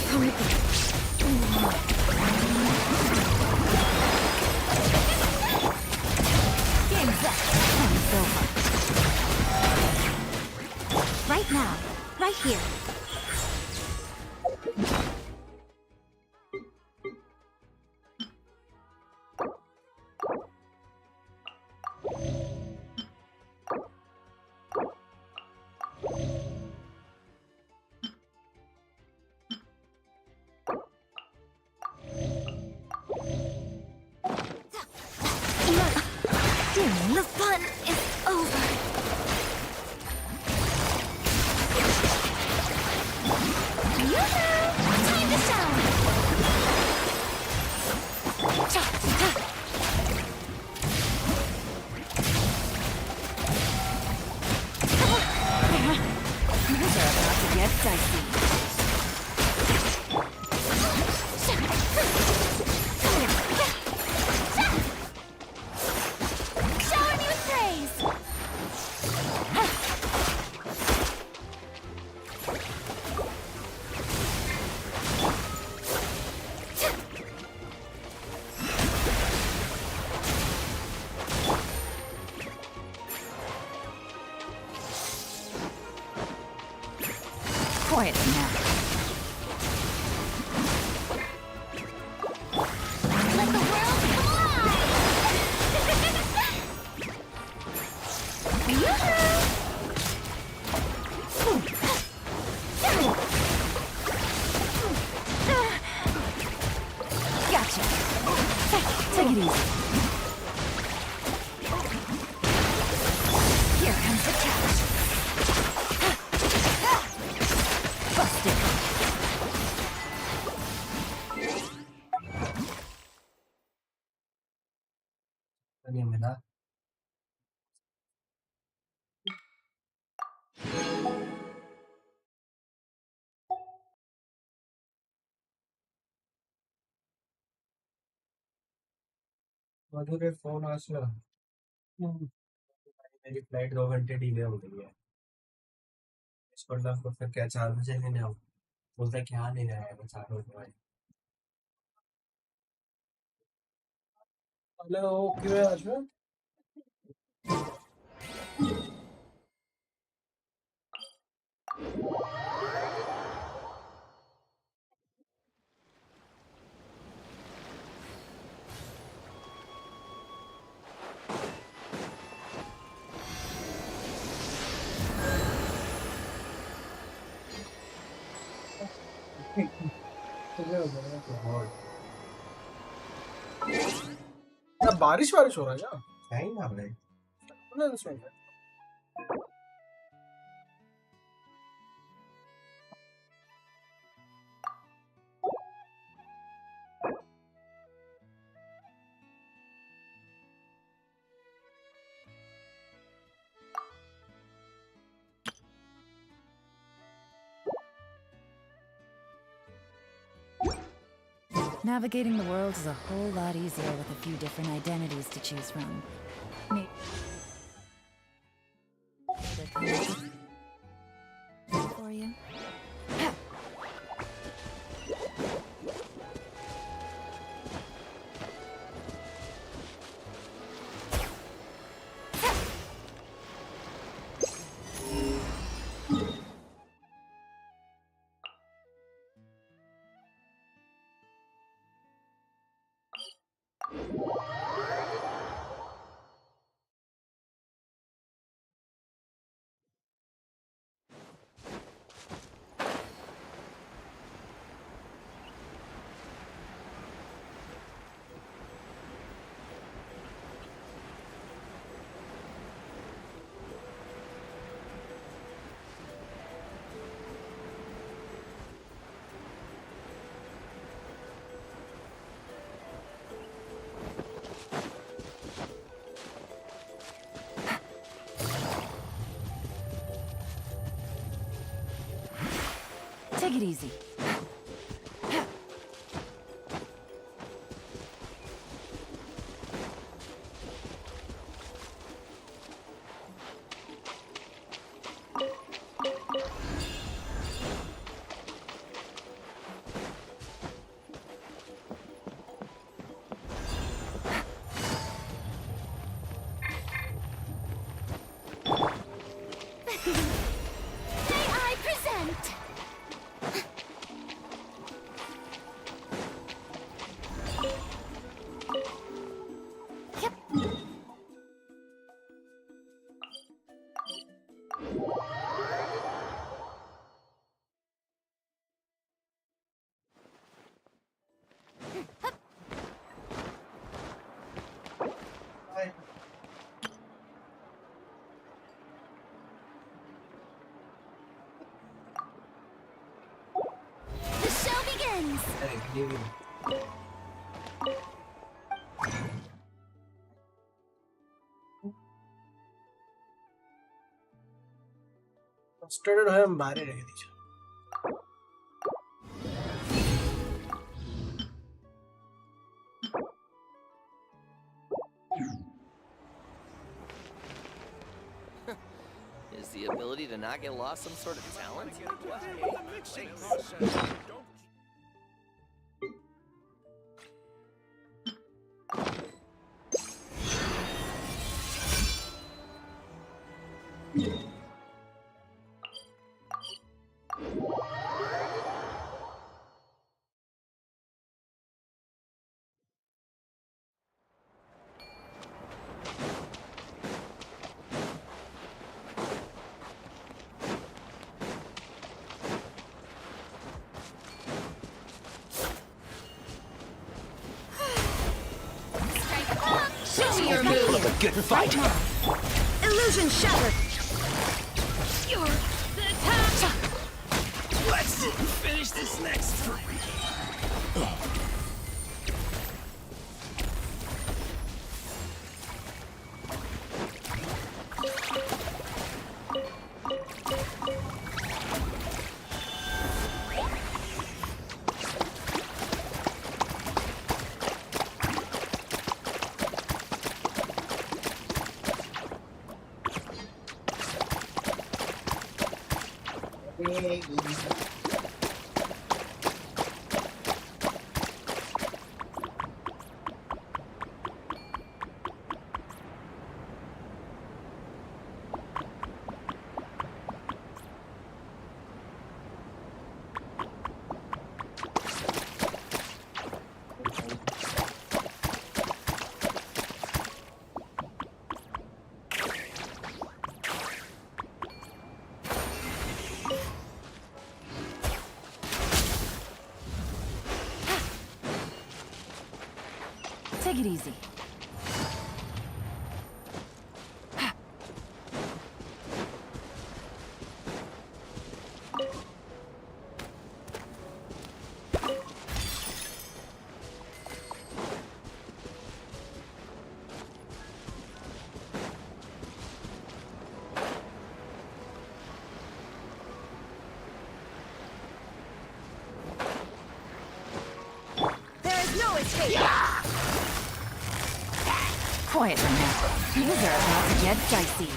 from the... Game's up. Time's over. Right now. Right here. The fun is over. Yoo-hoo! Time to shine! Things are about to get dicey. Shower me with praise! Quietly now. Let the world fly! Yoo-hoo! Gotcha. Take it easy. Here comes the catch. Busted. नहीं मिला मधुरे phone आसला मेरी flight 2 घंटे delay हो गई है इस पर तो फिर क्या 4 बजे लेने आओ बोलता क्या लेने आया मैं 4 बजे हेलो क्यों है आज में क्या बारिश बारिश हो रहा है क्या नहीं ना भाई नहीं सुन रहा Navigating the world is a whole lot easier with a few different identities to choose from. For you. Take it easy. game. Frustrated हम बाहर रह दी. Is the ability to not get lost some sort of talent? Full of a good fight. Illusion shattered. You're the top. Let's finish this next. Take it easy. There is no escape. Quiet now. Things are about to get dicey.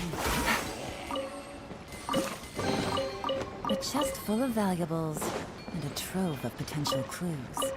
A chest full of valuables and a trove of potential clues.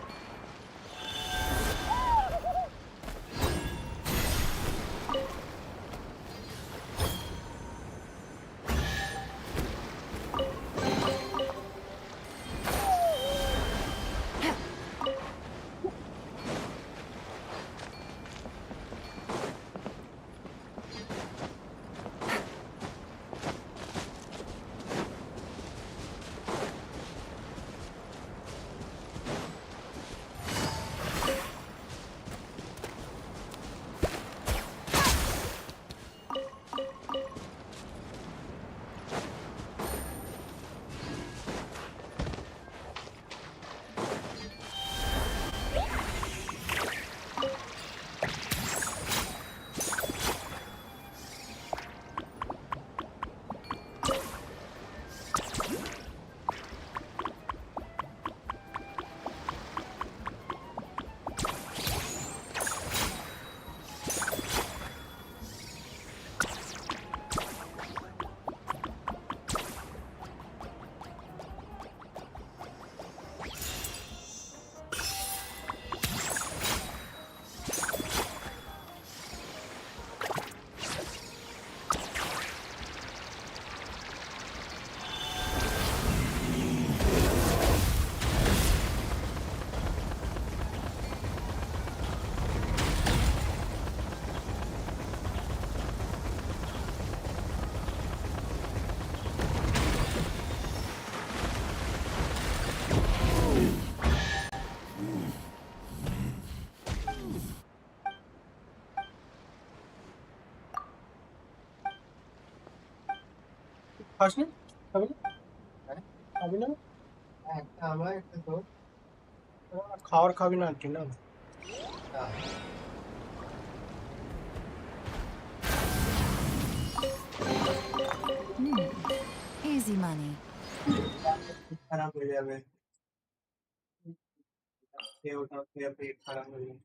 Hasn't? Haven't? Haven't? খাওয়ার খাবি না কি না? Easy money. খারাপ হয়ে যাবে। খেয়ে ওটা খেয়ে পেট খারাপ হয়ে যাবে।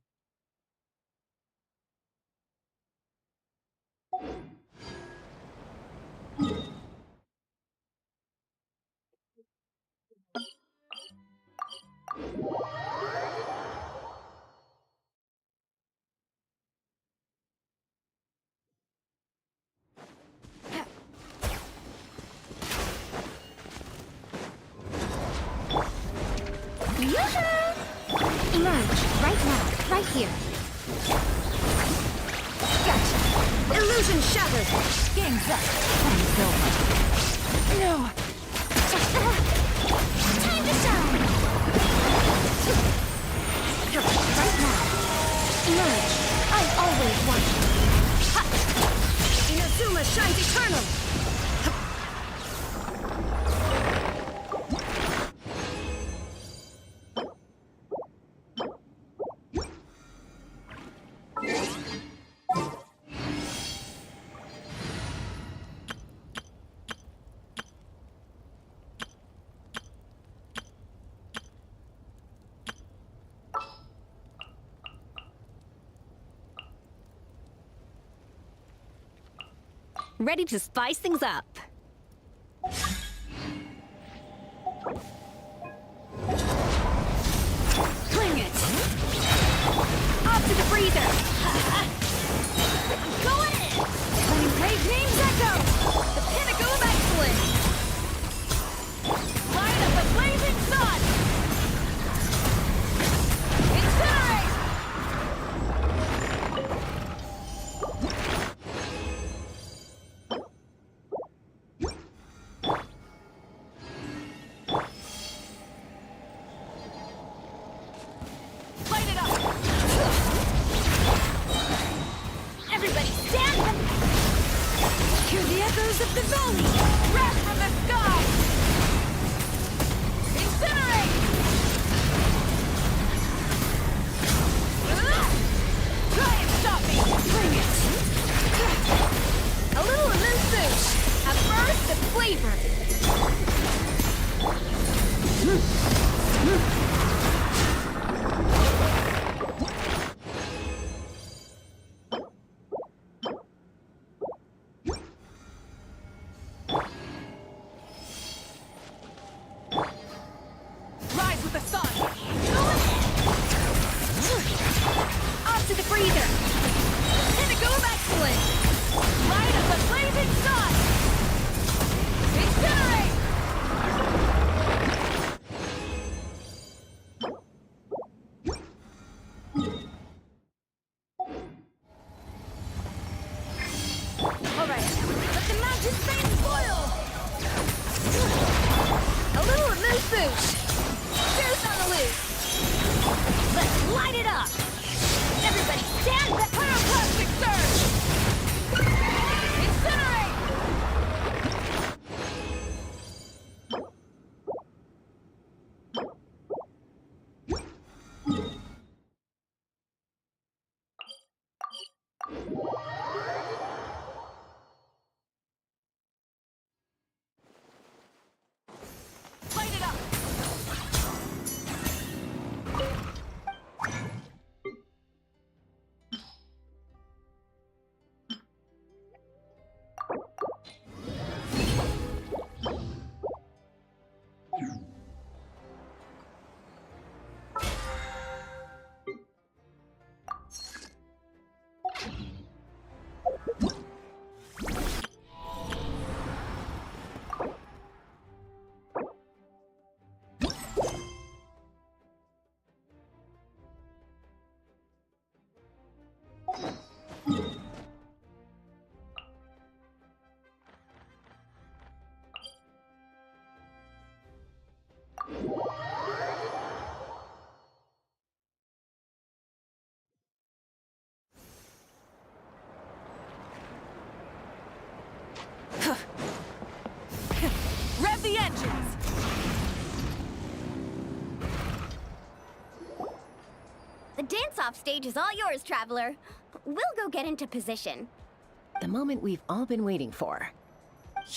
Emerge, right now, right here. Gotcha. Illusion shattered. Game's up. Time's over. No. Time to shine. Right now. Emerge. I always watching. Ha! Inazuma shines eternal. Ready to spice things up. Bring it. Up to the freezer. Going in. Letting great names echo. The pinnacle of excellence. Light up a blazing sun. Incinerate. Light it up. Everybody stand up. Hear the echoes of the valley. Wrath from the sky. Incinerate. Try and stop me. Bring it. A little illusion. A burst of flavor. Rise with the sun. Up to the freezer. Pinnacle of excellence. Light up a blazing sun. Incinerate. All right, let the mountain flames boil. A little illusion. Juice on the loose. Let's light it up. Everybody stand back. Pyroclastic surge. Incinerate. Light it up. stage is all yours, Traveler. We'll go get into position. The moment we've all been waiting for.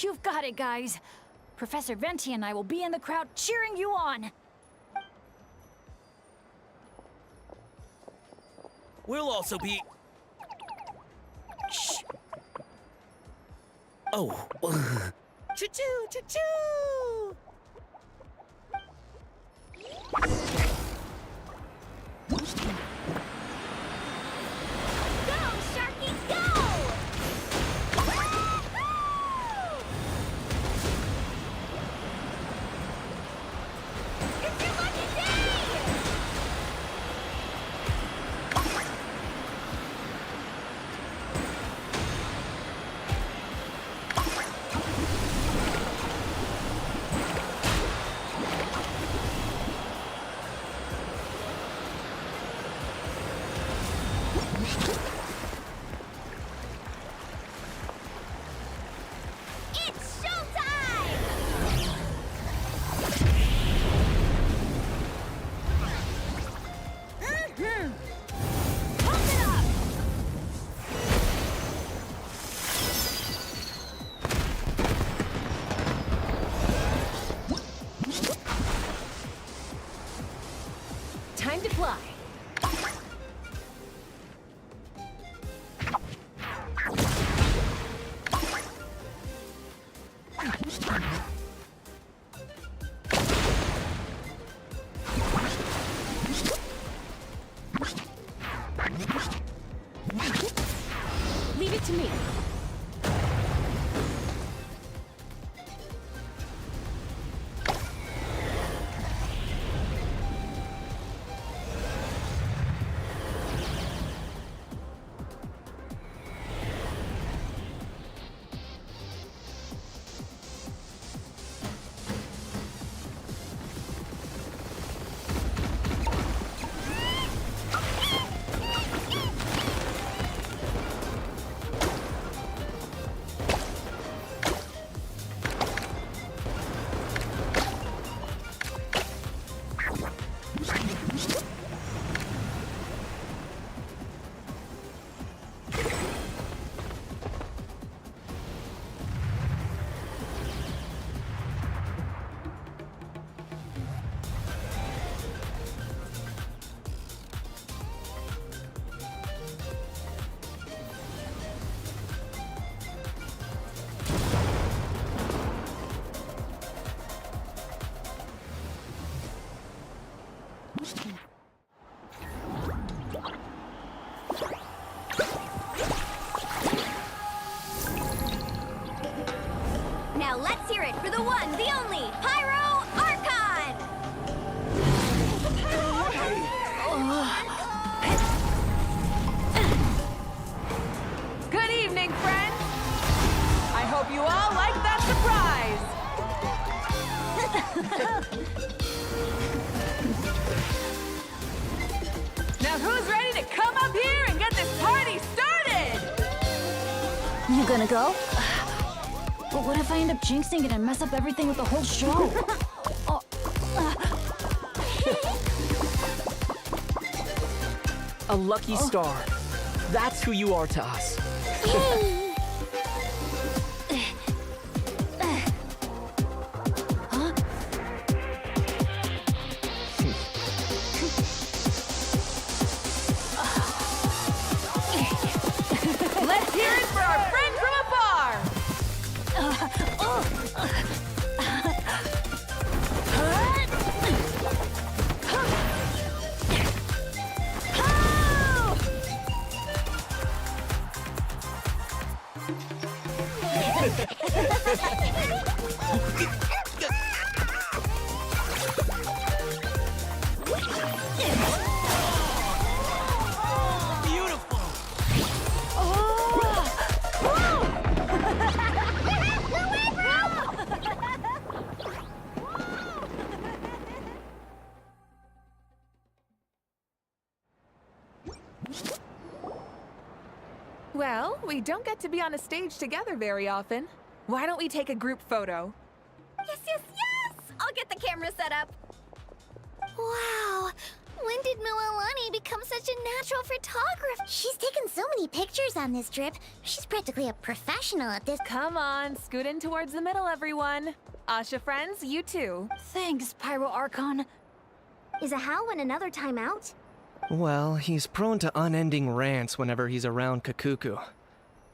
You've got it, guys. Professor Venti and I will be in the crowd cheering you on. We'll also be... Shh. Oh. Choo-choo, choo-choo! Go, Sharky, go! It's your lucky day! It's showtime! Pump it up! Time to fly. Leave it to me. Now let's hear it for the one, the only, Pyro Archon! Good evening, friends. I hope you all like that surprise. Now who's ready to come up here and get this party started? You gonna go? But what if I end up jinxing it and mess up everything with the whole show? A lucky star. That's who you are to us. Let's hear it for our friend from afar. Well, we don't get to be on a stage together very often. Why don't we take a group photo? Yes, yes, yes! I'll get the camera set up. Wow, When did Mililani become such a natural photographer? She's taken so many pictures on this trip. She's practically a professional at this. Come on, scoot in towards the middle, everyone. Asha friends, you too. Thanks, Pyro Archon. Is a Howlin another timeout? Well, he's prone to unending rants whenever he's around Kakuku.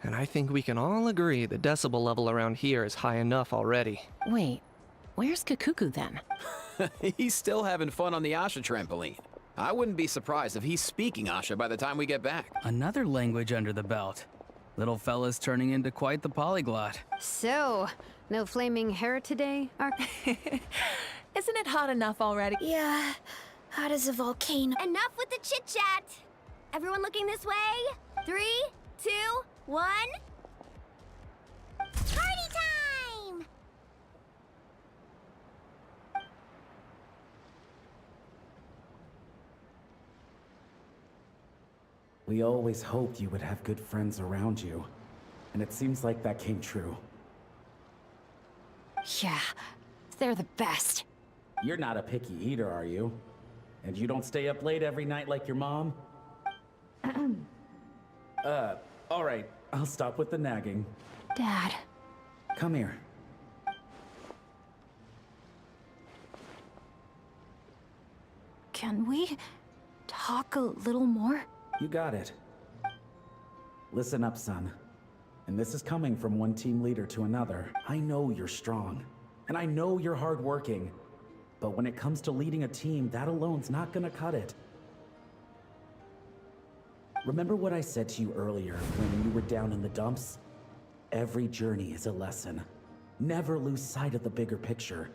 And I think we can all agree the decibel level around here is high enough already. Wait, where's Kakuku then? He's still having fun on the Asha trampoline. I wouldn't be surprised if he's speaking Asha by the time we get back. Another language under the belt. Little fella's turning into quite the polyglot. So, no flaming hair today, Isn't it hot enough already? Yeah, hot as a volcano. Enough with the chit-chat! Everyone looking this way? 3, 2, 1... Party time! We always hoped you would have good friends around you, and it seems like that came true. Yeah, they're the best. You're not a picky eater, are you? And you don't stay up late every night like your mom? Alright, I'll stop with the nagging. Dad. Come here. Can we talk a little more? You got it. Listen up, son. And this is coming from one team leader to another. I know you're strong, and I know you're hardworking. But when it comes to leading a team, that alone's not gonna cut it. Remember what I said to you earlier when you were down in the dumps? Every journey is a lesson. Never lose sight of the bigger picture.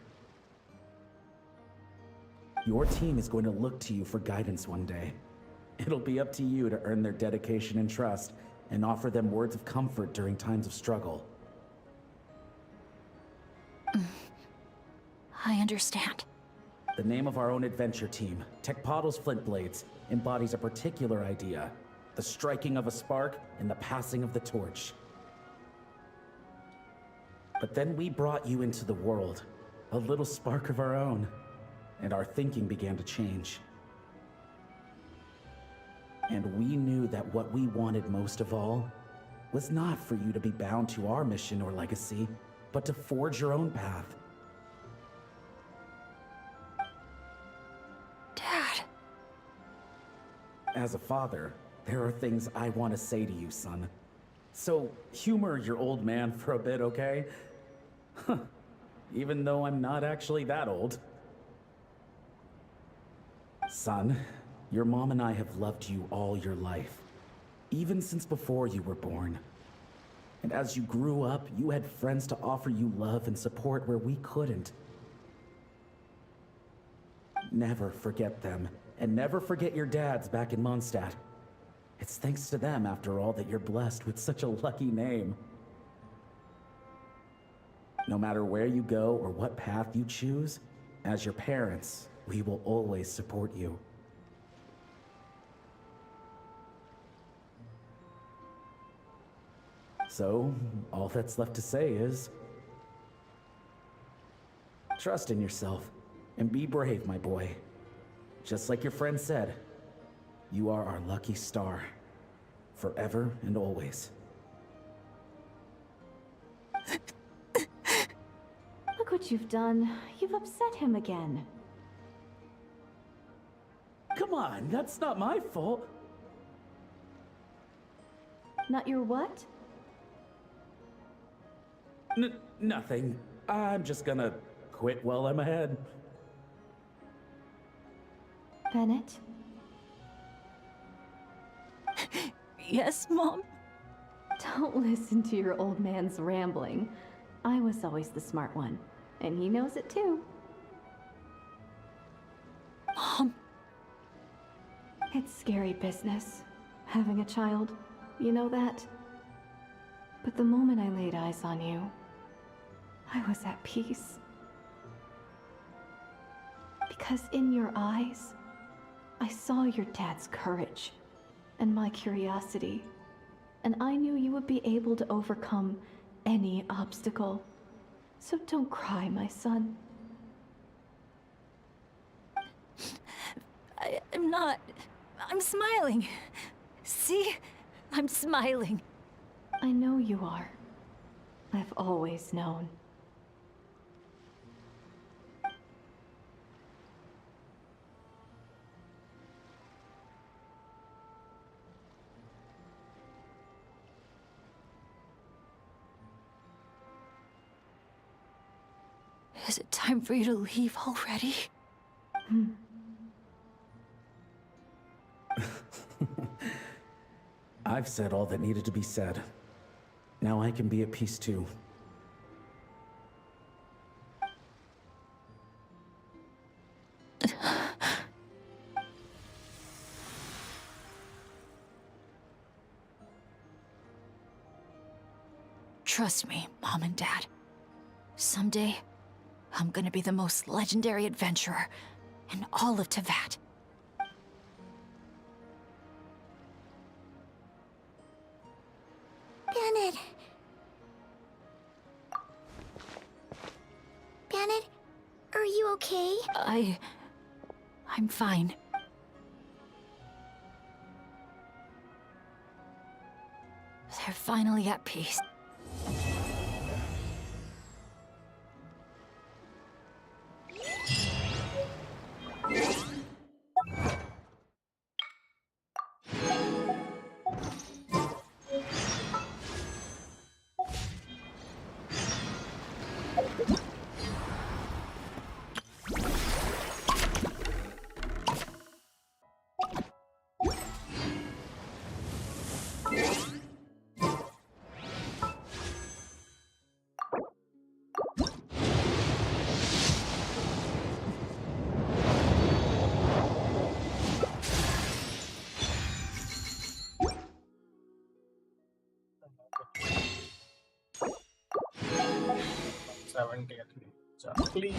Your team is going to look to you for guidance one day. It'll be up to you to earn their dedication and trust, and offer them words of comfort during times of struggle. I understand. The name of our own adventure team, Tecpato's Flint Blades, embodies a particular idea: the striking of a spark and the passing of the torch. But then we brought you into the world, a little spark of our own, and our thinking began to change. And we knew that what we wanted most of all was not for you to be bound to our mission or legacy, but to forge your own path. Dad. As a father, there are things I want to say to you, son. So humor your old man for a bit, okay? Even though I'm not actually that old. Son, your mom and I have loved you all your life, even since before you were born. And as you grew up, you had friends to offer you love and support where we couldn't. Never forget them, and never forget your dads back in Mondstadt. It's thanks to them, after all, that you're blessed with such a lucky name. No matter where you go or what path you choose, as your parents, we will always support you. So, all that's left to say is... trust in yourself, and be brave, my boy. Just like your friend said, you are our lucky star, forever and always. Look what you've done. You've upset him again. Come on, that's not my fault. Not your what? Nothing. I'm just gonna quit while I'm ahead. Bennett? Yes, Mom? Don't listen to your old man's rambling. I was always the smart one, and he knows it too. Mom. It's scary business, having a child. You know that? But the moment I laid eyes on you, I was at peace. Because in your eyes, I saw your dad's courage and my curiosity, and I knew you would be able to overcome any obstacle. So don't cry, my son. I I'm not. I'm smiling. See? I'm smiling. I know you are. I've always known. Is it time for you to leave already? I've said all that needed to be said. Now I can be at peace too. Trust me, Mom and Dad. Someday, I'm gonna be the most legendary adventurer in all of Teyvat. Bennett. Bennett, are you okay? I'm fine. They're finally at peace. Please.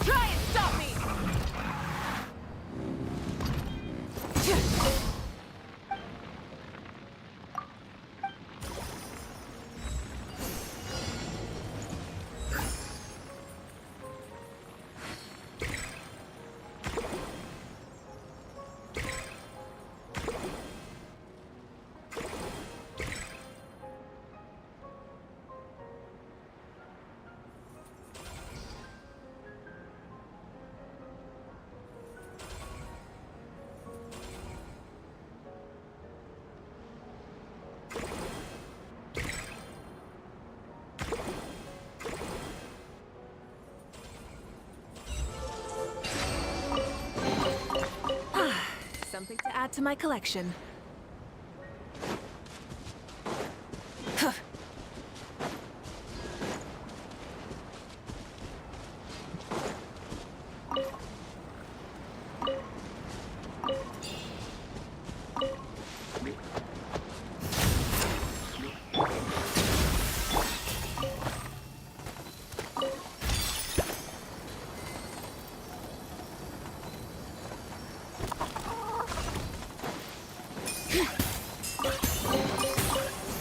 Try and stop me! Something to add to my collection.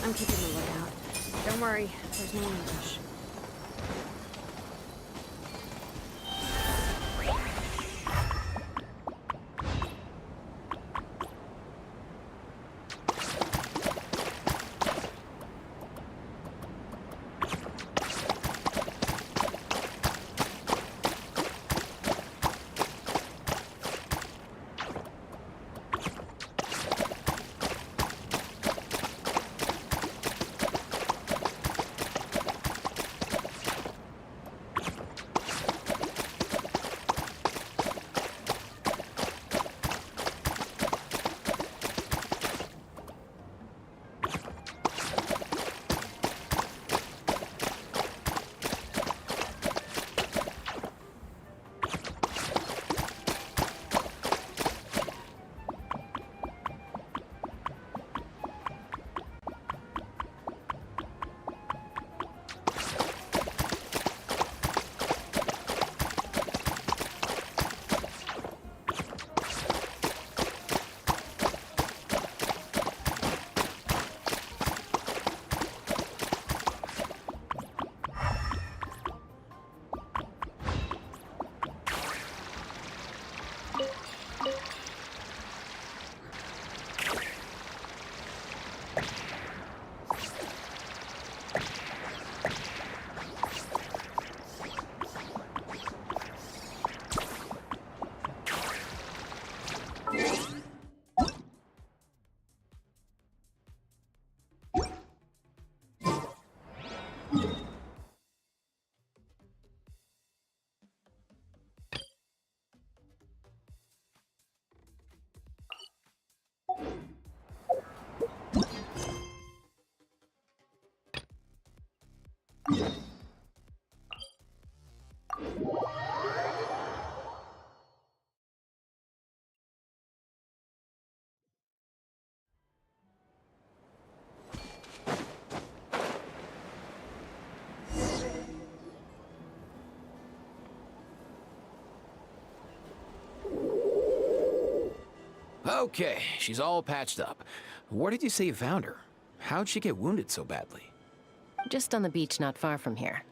I'm keeping the lookout. Don't worry, there's no ambush. Okay, she's all patched up. Where did you say you found her? How'd she get wounded so badly? Just on the beach not far from here.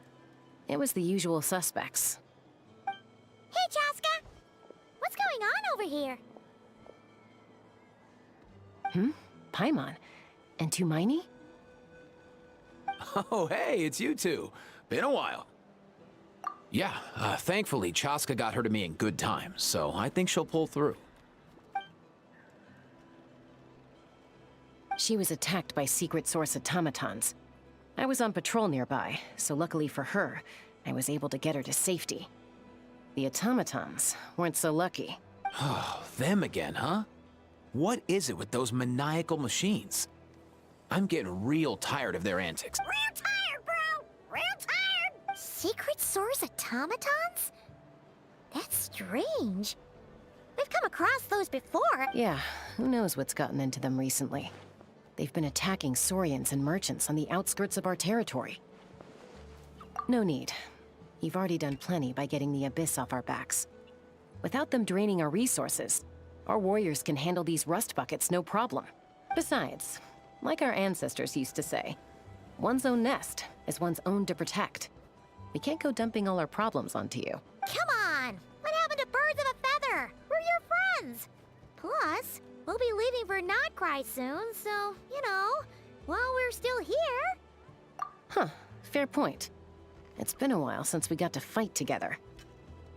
It was the usual suspects. Hey, Chaska! What's going on over here? Paimon. And Tumaini? Oh, hey, it's you two. Been a while. Yeah, thankfully, Chaska got her to me in good time, so I think she'll pull through. She was attacked by secret source automatons. I was on patrol nearby, so luckily for her, I was able to get her to safety. The automatons weren't so lucky. Oh, them again, huh? What is it with those maniacal machines? I'm getting real tired of their antics. Real tired, bro! Real tired! Secret source automatons? That's strange. We've come across those before. Yeah, who knows what's gotten into them recently. They've been attacking Saurians and merchants on the outskirts of our territory. No need. You've already done plenty by getting the Abyss off our backs. Without them draining our resources, our warriors can handle these rust buckets no problem. Besides, like our ancestors used to say, one's own nest is one's own to protect. We can't go dumping all our problems onto you. Come on! What happened to birds of a feather? We're your friends! Plus, we'll be leaving for Notcry soon, so, you know, while we're still here... Huh, fair point. It's been a while since we got to fight together.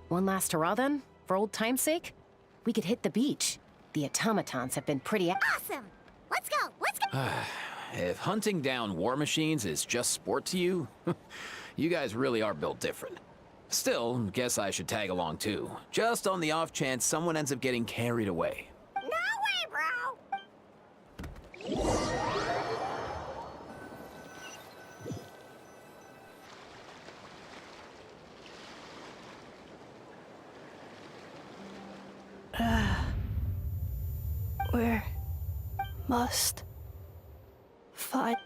One last hurrah then, for old time's sake? We could hit the beach. The automatons have been pretty... Awesome! Let's go! Let's go! If hunting down war machines is just sport to you, you guys really are built different. Still, guess I should tag along too, just on the off chance someone ends up getting carried away. No way, bro! We must find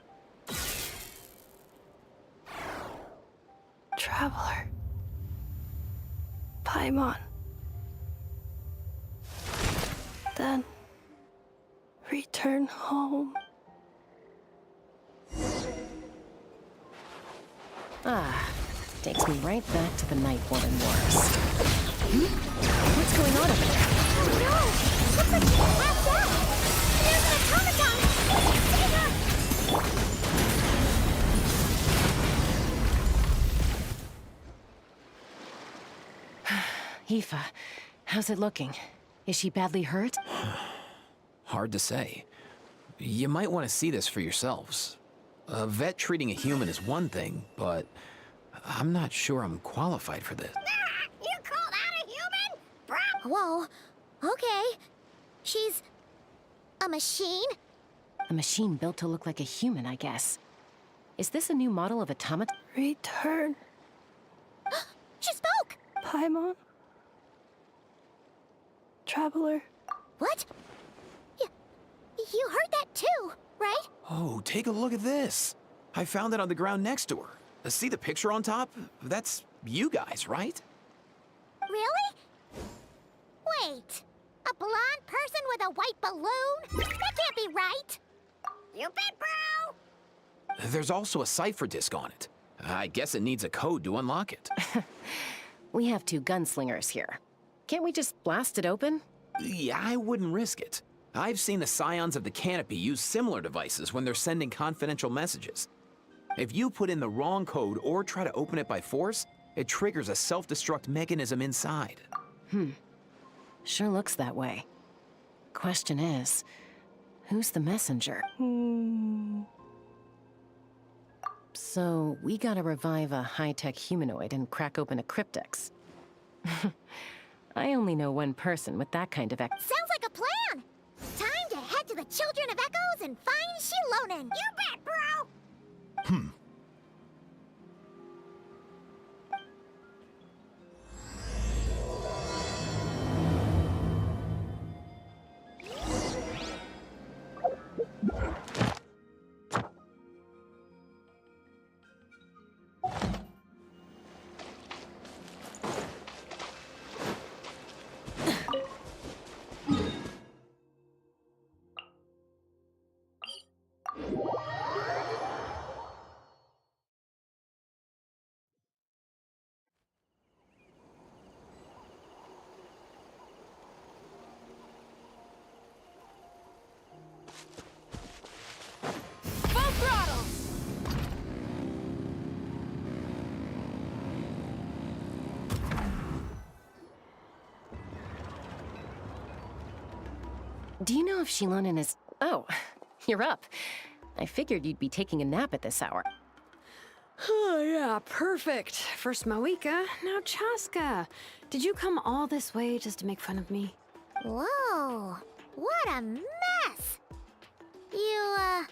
Traveler Paimon. Then return home. Takes me right back to the Night Warden Wars. What's going on over there? Oh no! Looks like she's passed out! There's an automaton! See her! Aoife, how's it looking? Is she badly hurt? Hard to say. You might want to see this for yourselves. A vet treating a human is one thing, but I'm not sure I'm qualified for this. You call that a human? Bro! Whoa. Okay. She's... a machine? A machine built to look like a human, I guess. Is this a new model of automaton? Return. She spoke! Paimon. Traveler. What? You heard that too, right? Oh, take a look at this. I found it on the ground next to her. See the picture on top? That's you guys, right? Really? Wait. A blonde person with a white balloon? That can't be right. You bet, bro! There's also a cipher disk on it. I guess it needs a code to unlock it. We have 2 gunslingers here. Can't we just blast it open? Yeah, I wouldn't risk it. I've seen the Scions of the Canopy use similar devices when they're sending confidential messages. If you put in the wrong code or try to open it by force, it triggers a self-destruct mechanism inside. Sure looks that way. Question is, who's the messenger? So, we gotta revive a high-tech humanoid and crack open a cryptex. I only know one person with that kind of Sounds like a plan! Time to head to the Children of Echoes and find Shilonen! You bet, bro! Full throttle! Do you know if Shilonen is... Oh, you're up. I figured you'd be taking a nap at this hour. Oh, yeah, perfect. First Moika, now Chaska. Did you come all this way just to make fun of me? Whoa, what a mess! You,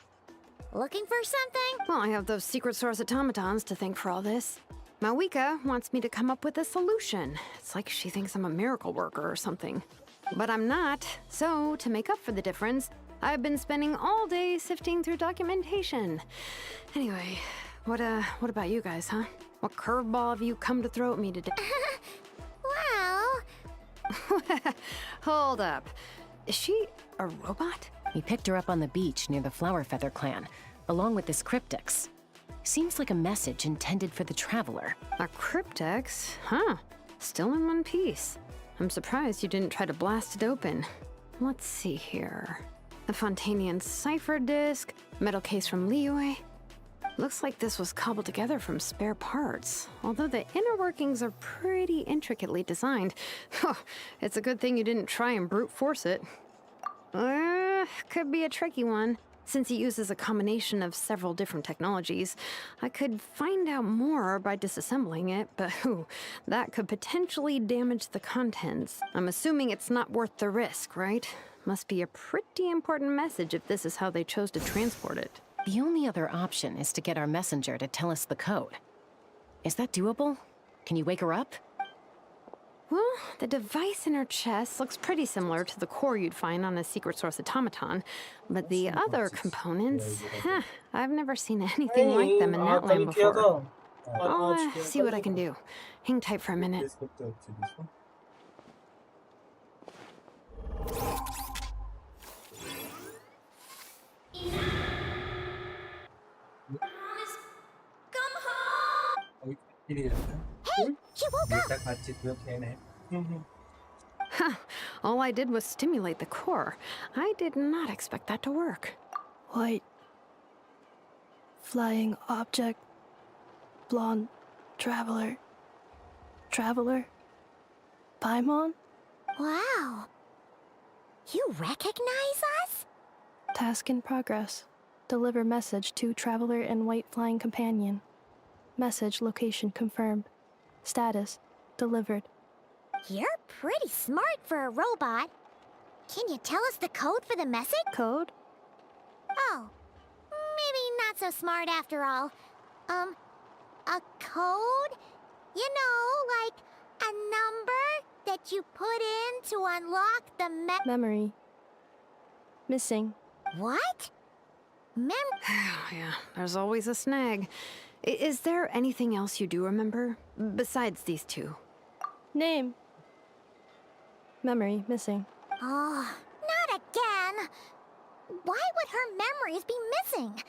looking for something? Well, I have those secret source automatons to thank for all this. Mawika wants me to come up with a solution. It's like she thinks I'm a miracle worker or something. But I'm not, so to make up for the difference, I've been spending all day sifting through documentation. Anyway, what about you guys, huh? What curveball have you come to throw at me today? Well... Hold up. Is she a robot? We picked her up on the beach near the Flower Feather clan, along with this cryptix. Seems like a message intended for the Traveler. A cryptix? Huh. Still in one piece. I'm surprised you didn't try to blast it open. Let's see here. The Fontanian cipher disk, metal case from Liyue. Looks like this was cobbled together from spare parts, although the inner workings are pretty intricately designed. It's a good thing you didn't try and brute force it. Could be a tricky one, since it uses a combination of several different technologies. I could find out more by disassembling it, but that could potentially damage the contents. I'm assuming it's not worth the risk, right? Must be a pretty important message if this is how they chose to transport it. The only other option is to get our messenger to tell us the code. Is that doable? Can you wake her up? Well, the device in her chest looks pretty similar to the core you'd find on a secret source automaton, but the other components, I've never seen anything like them in that land before. I'll see what I can do. Hang tight for a minute. Hey, she woke up! Huh, all I did was stimulate the core. I did not expect that to work. White. Flying object. Blonde. Traveler. Traveler. Paimon? Wow. You recognize us? Task in progress. Deliver message to Traveler and White Flying Companion. Message location confirmed. Status delivered. You're pretty smart for a robot. Can you tell us the code for the message? Code? Oh, maybe not so smart after all. A code? You know, like a number that you put in to unlock the memory. Missing. What? Yeah, there's always a snag. Is there anything else you do remember? Besides these two? Name. Memory missing. Oh, not again! Why would her memories be missing?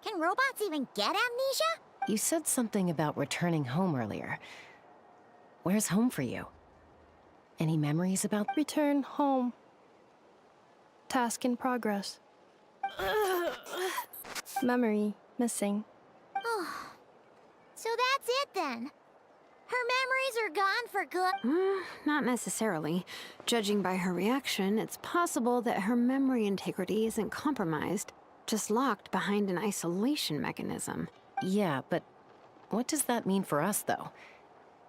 Can robots even get amnesia? You said something about returning home earlier. Where's home for you? Any memories about... Return home. Task in progress. Memory missing. Oh, so that's it then. Her memories are gone for good? Not necessarily. Judging by her reaction, it's possible that her memory integrity isn't compromised, just locked behind an isolation mechanism. Yeah, but what does that mean for us, though?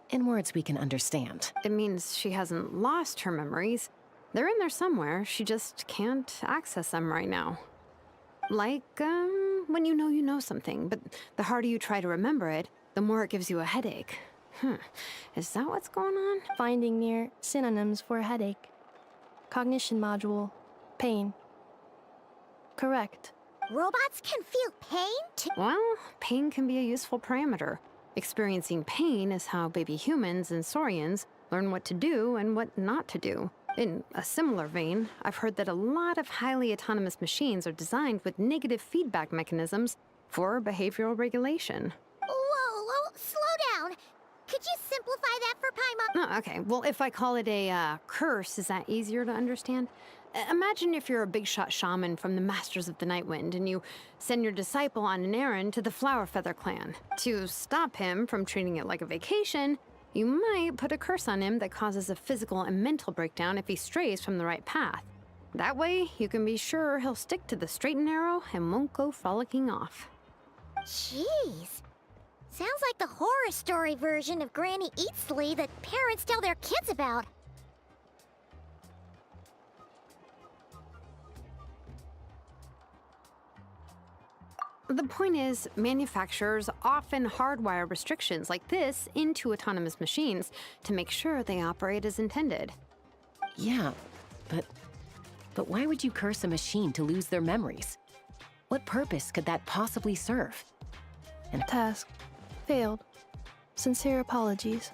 In words we can understand. It means she hasn't lost her memories. They're in there somewhere, she just can't access them right now. Like, when you know something, but the harder you try to remember it, the more it gives you a headache. Is that what's going on? Finding near synonyms for headache. Cognition module. Pain. Correct. Robots can feel pain too? Well, pain can be a useful parameter. Experiencing pain is how baby humans and saurians learn what to do and what not to do. In a similar vein, I've heard that a lot of highly autonomous machines are designed with negative feedback mechanisms for behavioral regulation. Whoa, slow down. Could you simplify that for Paimon? Oh, okay. Well, if I call it a curse, is that easier to understand? Imagine if you're a big shot shaman from the Masters of the Nightwind and you send your disciple on an errand to the Flower Feather clan. To stop him from treating it like a vacation, you might put a curse on him that causes a physical and mental breakdown if he strays from the right path. That way, you can be sure he'll stick to the straight and narrow and won't go frolicking off. Jeez. Sounds like the horror story version of Granny Eatsley that parents tell their kids about. The point is, manufacturers often hardwire restrictions like this into autonomous machines to make sure they operate as intended. Yeah, but why would you curse a machine to lose their memories? What purpose could that possibly serve? Task failed. Sincere apologies.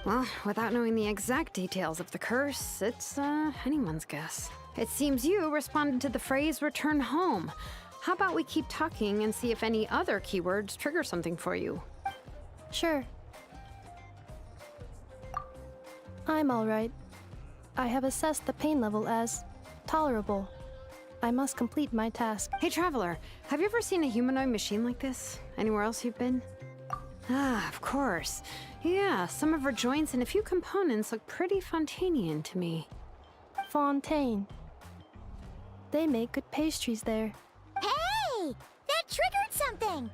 Well, without knowing the exact details of the curse, it's anyone's guess. It seems you responded to the phrase "return home." How about we keep talking and see if any other keywords trigger something for you? Sure. I'm all right. I have assessed the pain level as tolerable. I must complete my task. Hey, Traveler, have you ever seen a humanoid machine like this? Anywhere else you've been? Ah, of course. Yeah, some of her joints and a few components look pretty Fontanian to me. Fontaine. They make good pastries there. Hey! That triggered something!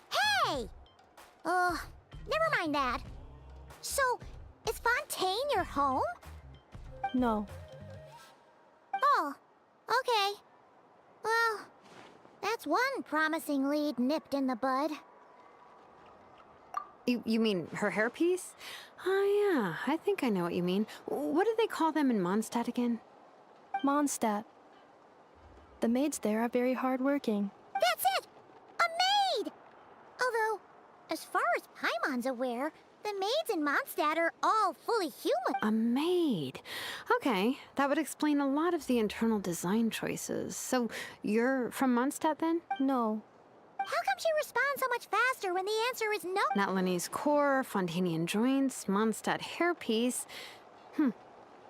Hey! Never mind that. So, is Fontaine your home? No. Oh, okay. Well, that's one promising lead nipped in the bud. You mean her hairpiece? Oh yeah, I think I know what you mean. What do they call them in Mondstadt again? Mondstadt. The maids there are very hardworking. That's it! A maid! Although, as far as Paimon's aware, the maids in Mondstadt are all fully human. A maid. Okay, that would explain a lot of the internal design choices. So, you're from Mondstadt then? No. How come she responds so much faster when the answer is no? Natlanese core, Fontanian joints, Mondstadt hairpiece.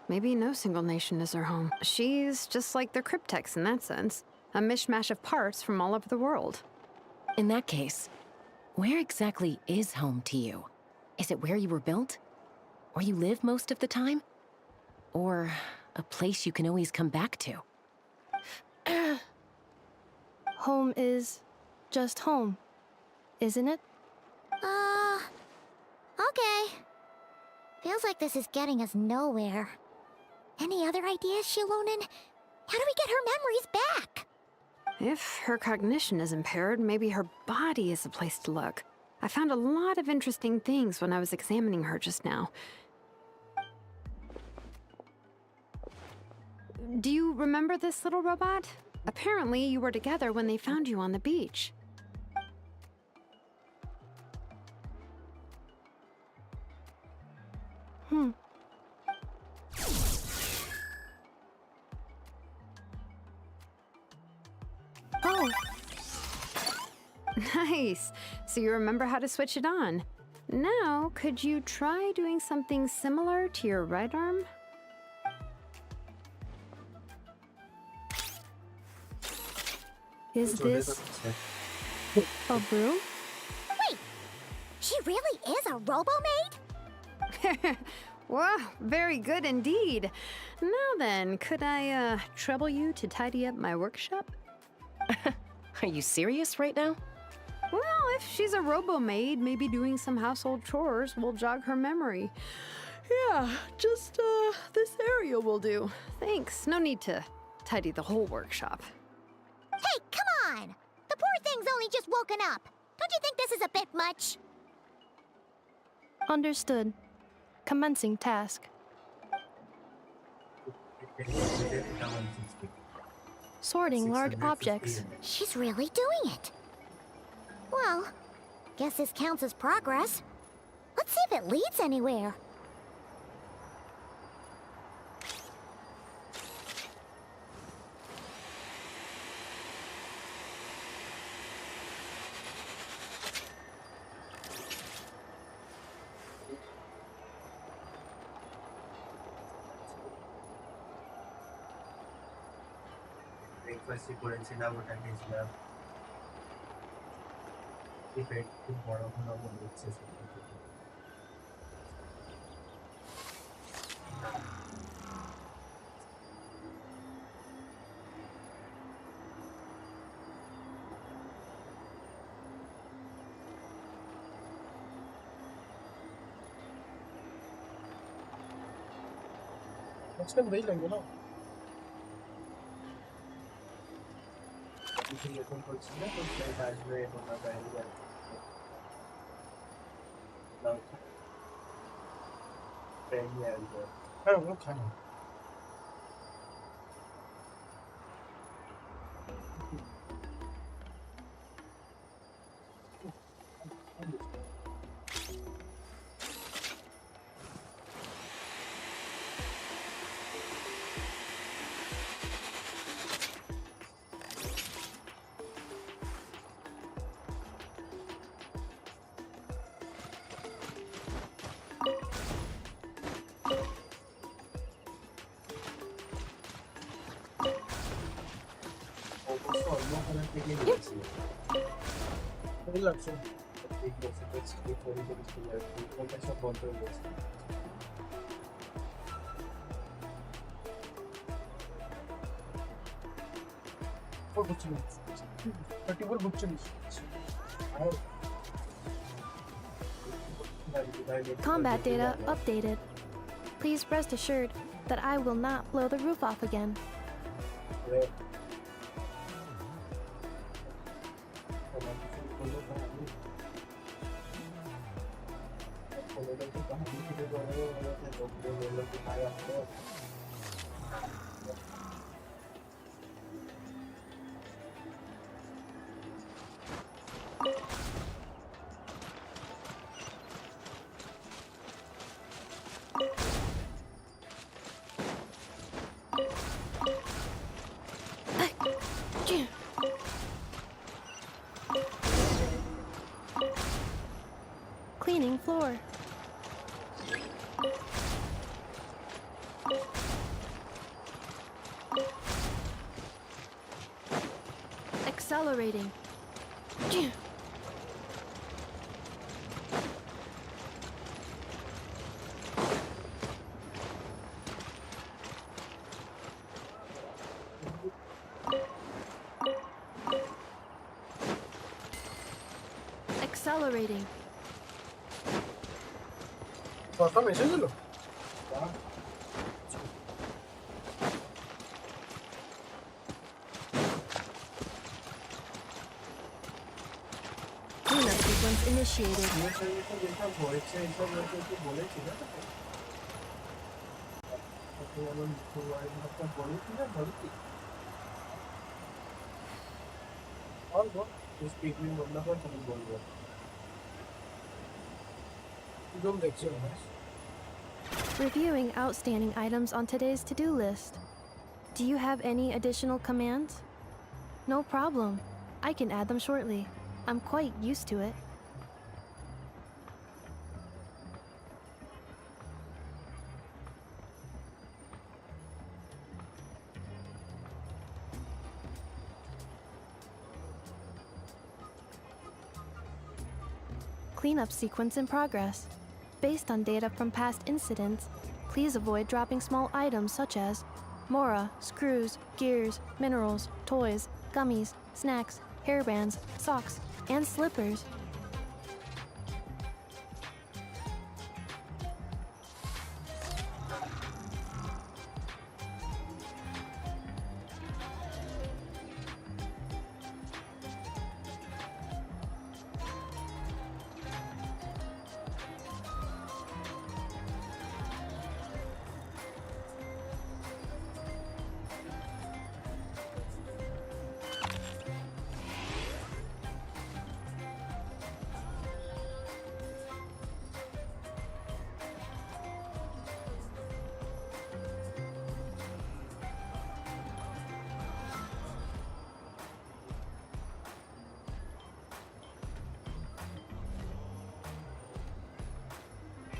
Maybe no single nation is her home. She's just like the Cryptex in that sense. A mishmash of parts from all over the world. In that case, where exactly is home to you? Is it where you were built? Where you live most of the time? Or a place you can always come back to? Home is just home, isn't it? Okay. Feels like this is getting us nowhere. Any other ideas, Shilonen? How do we get her memories back? If her cognition is impaired, maybe her body is a place to look. I found a lot of interesting things when I was examining her just now. Do you remember this little robot? Apparently, you were together when they found you on the beach. Oh! Nice! So you remember how to switch it on. Now, could you try doing something similar to your right arm? Is this a broom? Wait! She really is a robo-maid? Wow, very good indeed. Now then, could I, trouble you to tidy up my workshop? Are you serious right now? Well, if she's a robo-maid, maybe doing some household chores will jog her memory. Yeah, just, this area will do. Thanks, no need to tidy the whole workshop. Hey, come on! The poor thing's only just woken up. Don't you think this is a bit much? Understood. Commencing task. Sorting large objects. She's really doing it. Well, guess this counts as progress. Let's see if it leads anywhere. Breakfast করেছিলাম ওটা খেয়েছিলাম এই পেট খুব বড় বড় মনে হচ্ছে সত্যি কথা। আজকাল वही लगेगा ना अभी से ये করছি না তো ফ্লাইট আসবে ওটা বাইরে যাবে না ট্রেন আসবে হ্যাঁ वो खाना Relaxo. For butchering. 34 butchering. Combat data updated. Please rest assured that I will not blow the roof off again. Yeah. Cleaning floor. Accelerating. Accelerating. Papá, ¿me enséñalo? Cleanup sequence initiated. Reviewing outstanding items on today's to-do list. Do you have any additional commands? No problem. I can add them shortly. I'm quite used to it. Cleanup sequence in progress. Based on data from past incidents, please avoid dropping small items such as mora, screws, gears, minerals, toys, gummies, snacks, hairbands, socks, and slippers.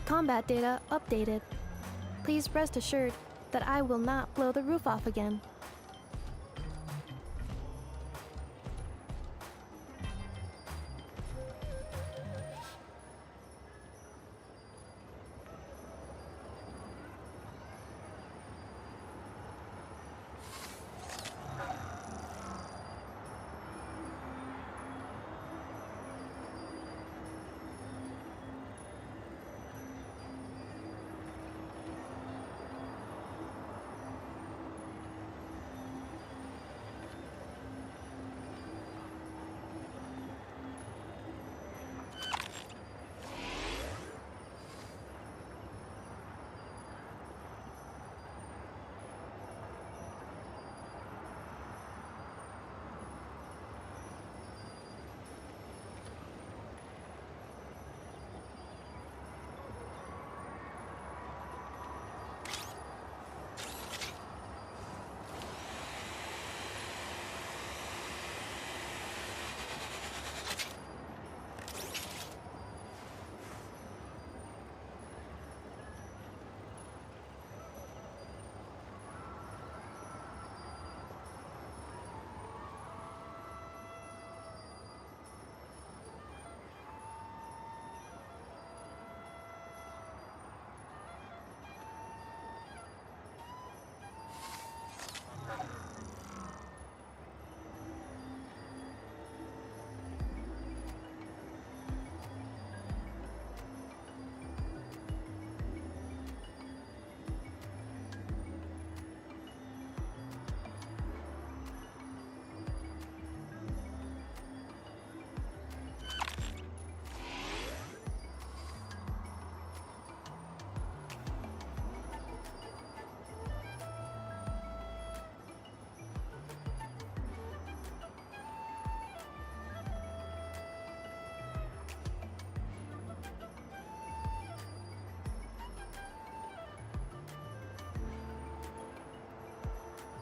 Combat data updated. Please rest assured that I will not blow the roof off again.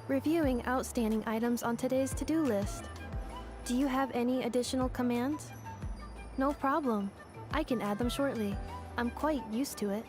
Reviewing outstanding items on today's to-do list. Do you have any additional commands? No problem. I can add them shortly. I'm quite used to it.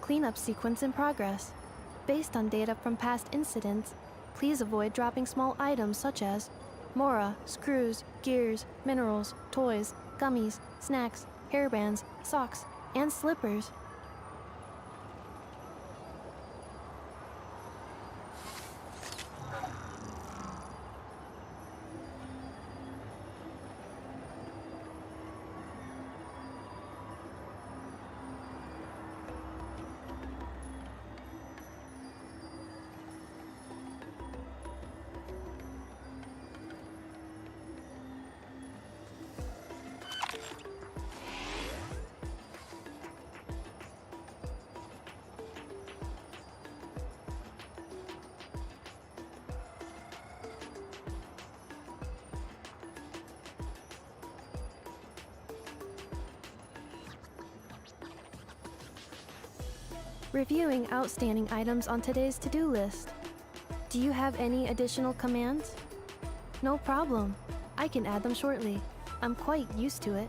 Cleanup sequence in progress. Based on data from past incidents, please avoid dropping small items such as Mora, screws, gears, minerals, toys, gummies, snacks, hairbands, socks, and slippers. Reviewing outstanding items on today's to-do list. Do you have any additional commands? No problem. I can add them shortly. I'm quite used to it.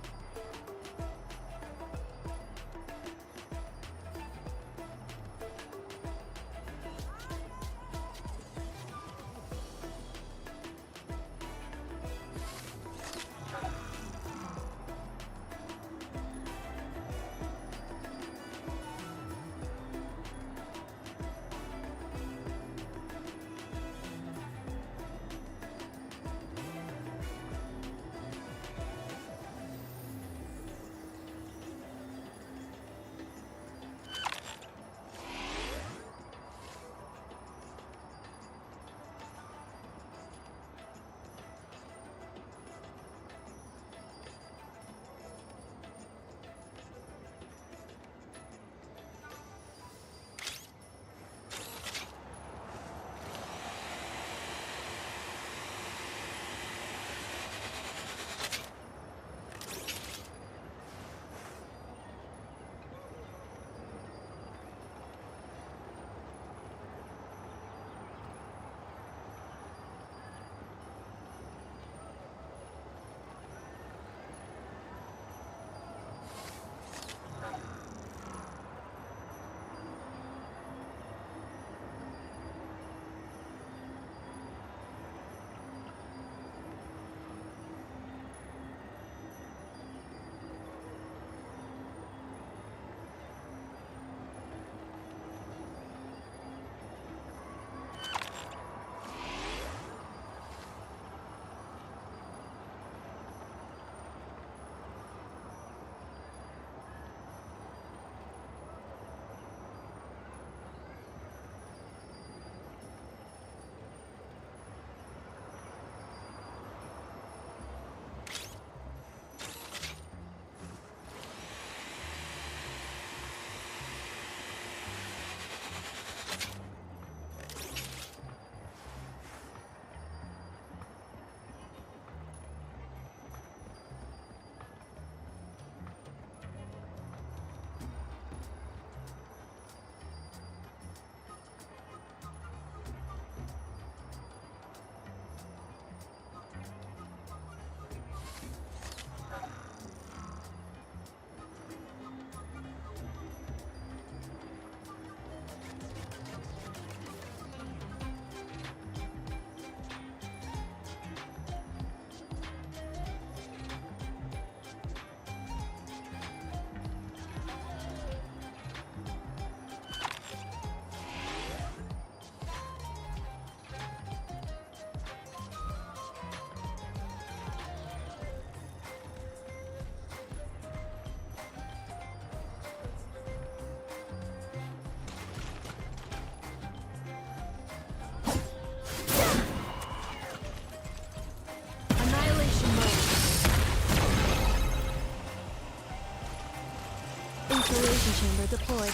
chamber deployed.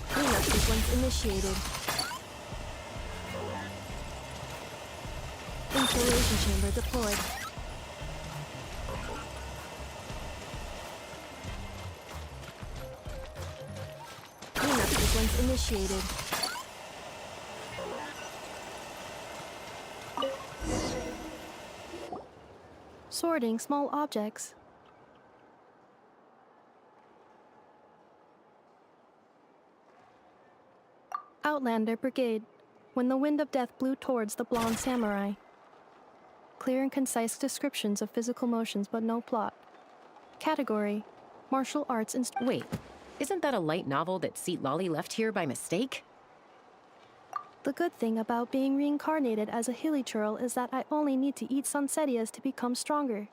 Cleanup sequence initiated. Installation chamber deployed. Cleanup sequence initiated. Sorting small objects. Outlander Brigade. When the wind of death blew towards the blonde samurai. Clear and concise descriptions of physical motions, but no plot. Category: martial arts and... Wait, isn't that a light novel that Seat Lolly left here by mistake? The good thing about being reincarnated as a hilly churl is that I only need to eat sunsettias to become stronger.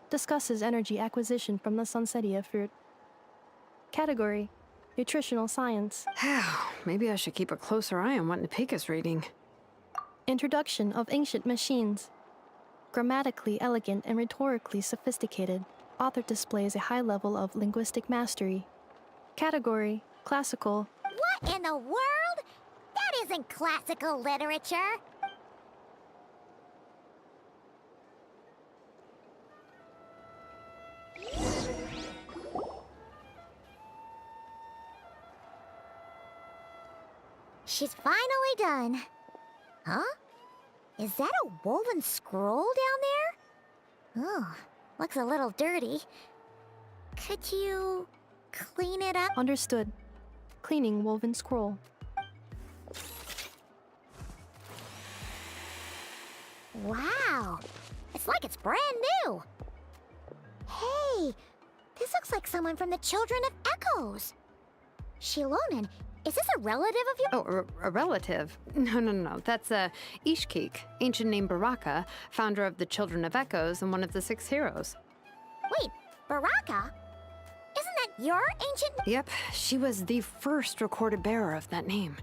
Discusses energy acquisition from the sunsettia fruit. Category: nutritional science. Maybe I should keep a closer eye on what Nipika's reading. Introduction of ancient machines. Grammatically elegant and rhetorically sophisticated, author displays a high level of linguistic mastery. Category: classical. What in the world? That isn't classical literature. She's finally done. Huh? Is that a woven scroll down there? Oh, looks a little dirty. Could you clean it up? Understood. Cleaning woven scroll. Wow, it's like it's brand new. Hey, this looks like someone from the Children of Echoes. Shilonen, is this a relative of yours? Oh, a relative? No. That's Ishkik, ancient name Baraka, founder of the Children of Echoes and one of the 6 heroes. Wait, Baraka? Isn't that your ancient... Yep, she was the first recorded bearer of that name.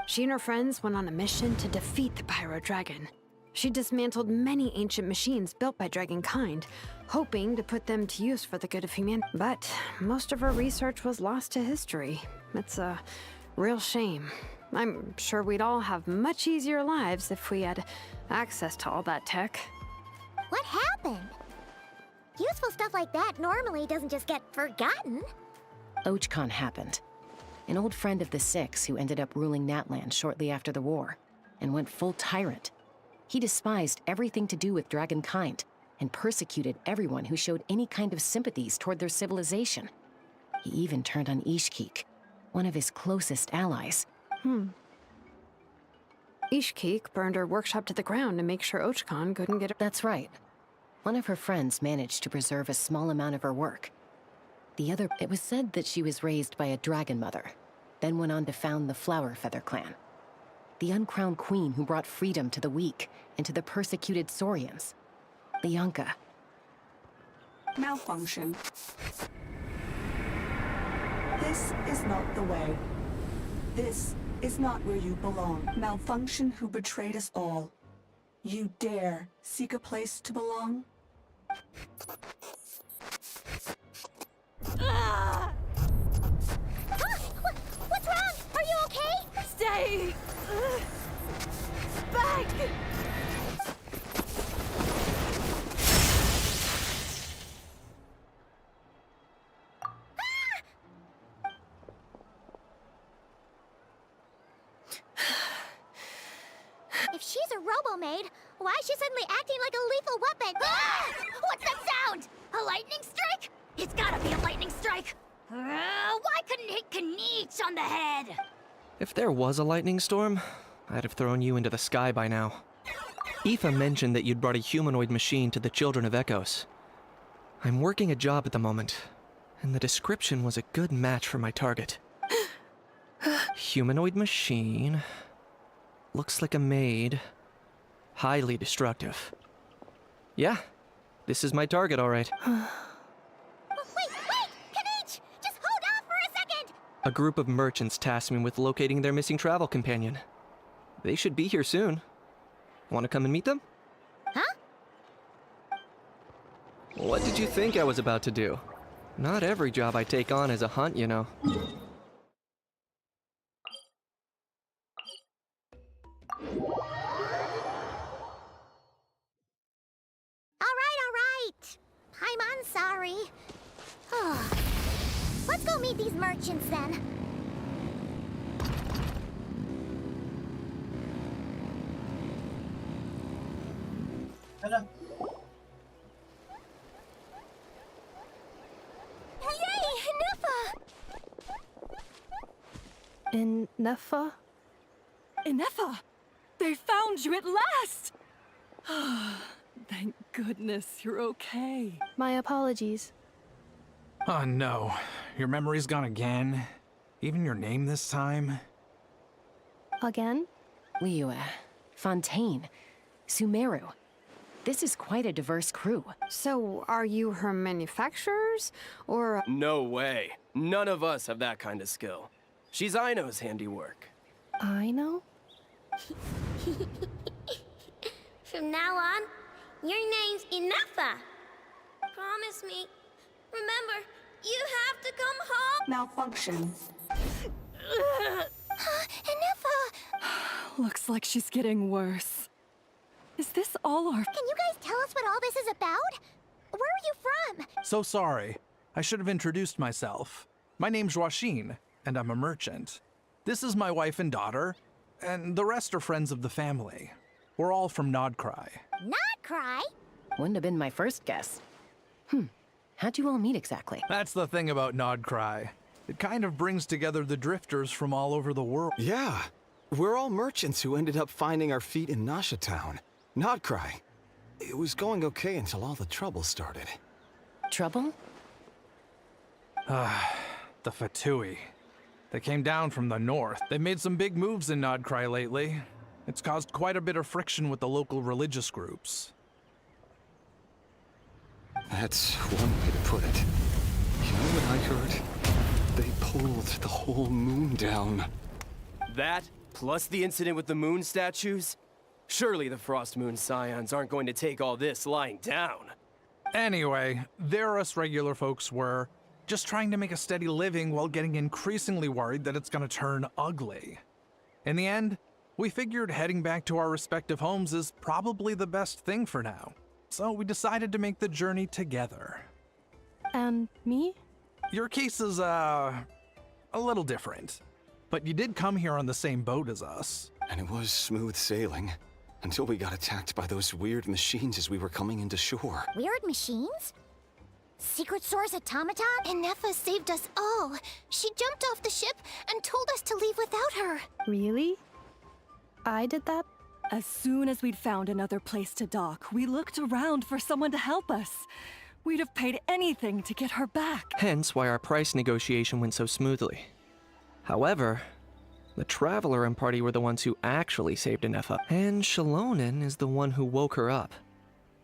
She and her friends went on a mission to defeat the Pyro Dragon. She dismantled many ancient machines built by Dragonkind, hoping to put them to use for the good of humanity. But most of her research was lost to history. It's a real shame. I'm sure we'd all have much easier lives if we had access to all that tech. What happened? Useful stuff like that normally doesn't just get forgotten. Ochkon happened. An old friend of the 6 who ended up ruling Natland shortly after the war, and went full tyrant. He despised everything to do with Dragonkind, and persecuted everyone who showed any kind of sympathies toward their civilization. He even turned on Ishkik, one of his closest allies. Ishkik burned her workshop to the ground to make sure Ochkon couldn't get her. That's right. One of her friends managed to preserve a small amount of her work. The other, it was said that she was raised by a dragon mother, then went on to found the Flower Feather clan. The uncrowned queen who brought freedom to the weak and to the persecuted Saurians. Lianka. Malfunction. This is not the way. This is not where you belong. Malfunction who betrayed us all. You dare seek a place to belong? Ah! What's wrong? Are you okay? Stay back! If she's a robo-maid, why is she suddenly acting like a lethal weapon? Ah! What's that sound? A lightning strike? It's gotta be a lightning strike! Why couldn't it hit Kanich on the head? If there was a lightning storm, I'd have thrown you into the sky by now. Aoife mentioned that you'd brought a humanoid machine to the Children of Echoes. I'm working a job at the moment, and the description was a good match for my target. Humanoid machine. Looks like a maid. Highly destructive. Yeah, this is my target, all right. Wait! Kanich! Just hold off for a second! A group of merchants tasked me with locating their missing travel companion. They should be here soon. Want to come and meet them? Huh? What did you think I was about to do? Not every job I take on is a hunt, you know. All right. I'm sorry. Let's go meet these merchants then. In Neffa? Inefa! They found you at last! Thank goodness you're okay. My apologies. Oh no, your memory's gone again? Even your name this time? Again? Liyue, Fontaine, Sumeru. This is quite a diverse crew. So, are you her manufacturers? Or. No way. None of us have that kind of skill. She's Aino's handiwork. Aino? From now on, your name's Inefa. Promise me. Remember, you have to come home. Malfunction. Inefa! Looks like she's getting worse. Is this all our— Can you guys tell us what all this is about? Where are you from? So sorry. I should have introduced myself. My name's Joachine, and I'm a merchant. This is my wife and daughter, and the rest are friends of the family. We're all from Nodcry. Nodcry? Wouldn't have been my first guess. How'd you all meet exactly? That's the thing about Nodcry. It kind of brings together the drifters from all over the world. Yeah, we're all merchants who ended up finding our feet in Nasha Town. Nodcry. It was going okay until all the trouble started. Trouble? The Fatui. They came down from the north. They've made some big moves in Nodcry lately. It's caused quite a bit of friction with the local religious groups. That's one way to put it. You know what I heard? They pulled the whole moon down. That, plus the incident with the moon statues? Surely the Frost Moon Scions aren't going to take all this lying down. Anyway, there us regular folks were, just trying to make a steady living while getting increasingly worried that it's gonna turn ugly. In the end, we figured heading back to our respective homes is probably the best thing for now. So we decided to make the journey together. And me? Your case is, a little different. But you did come here on the same boat as us. And it was smooth sailing, until we got attacked by those weird machines as we were coming into shore. Weird machines? Secret Source automaton? Inefa saved us all. She jumped off the ship and told us to leave without her. Really? I did that? As soon as we'd found another place to dock, we looked around for someone to help us. We'd have paid anything to get her back. Hence why our price negotiation went so smoothly. However, the Traveler and party were the ones who actually saved Inefa, and Shalonen is the one who woke her up.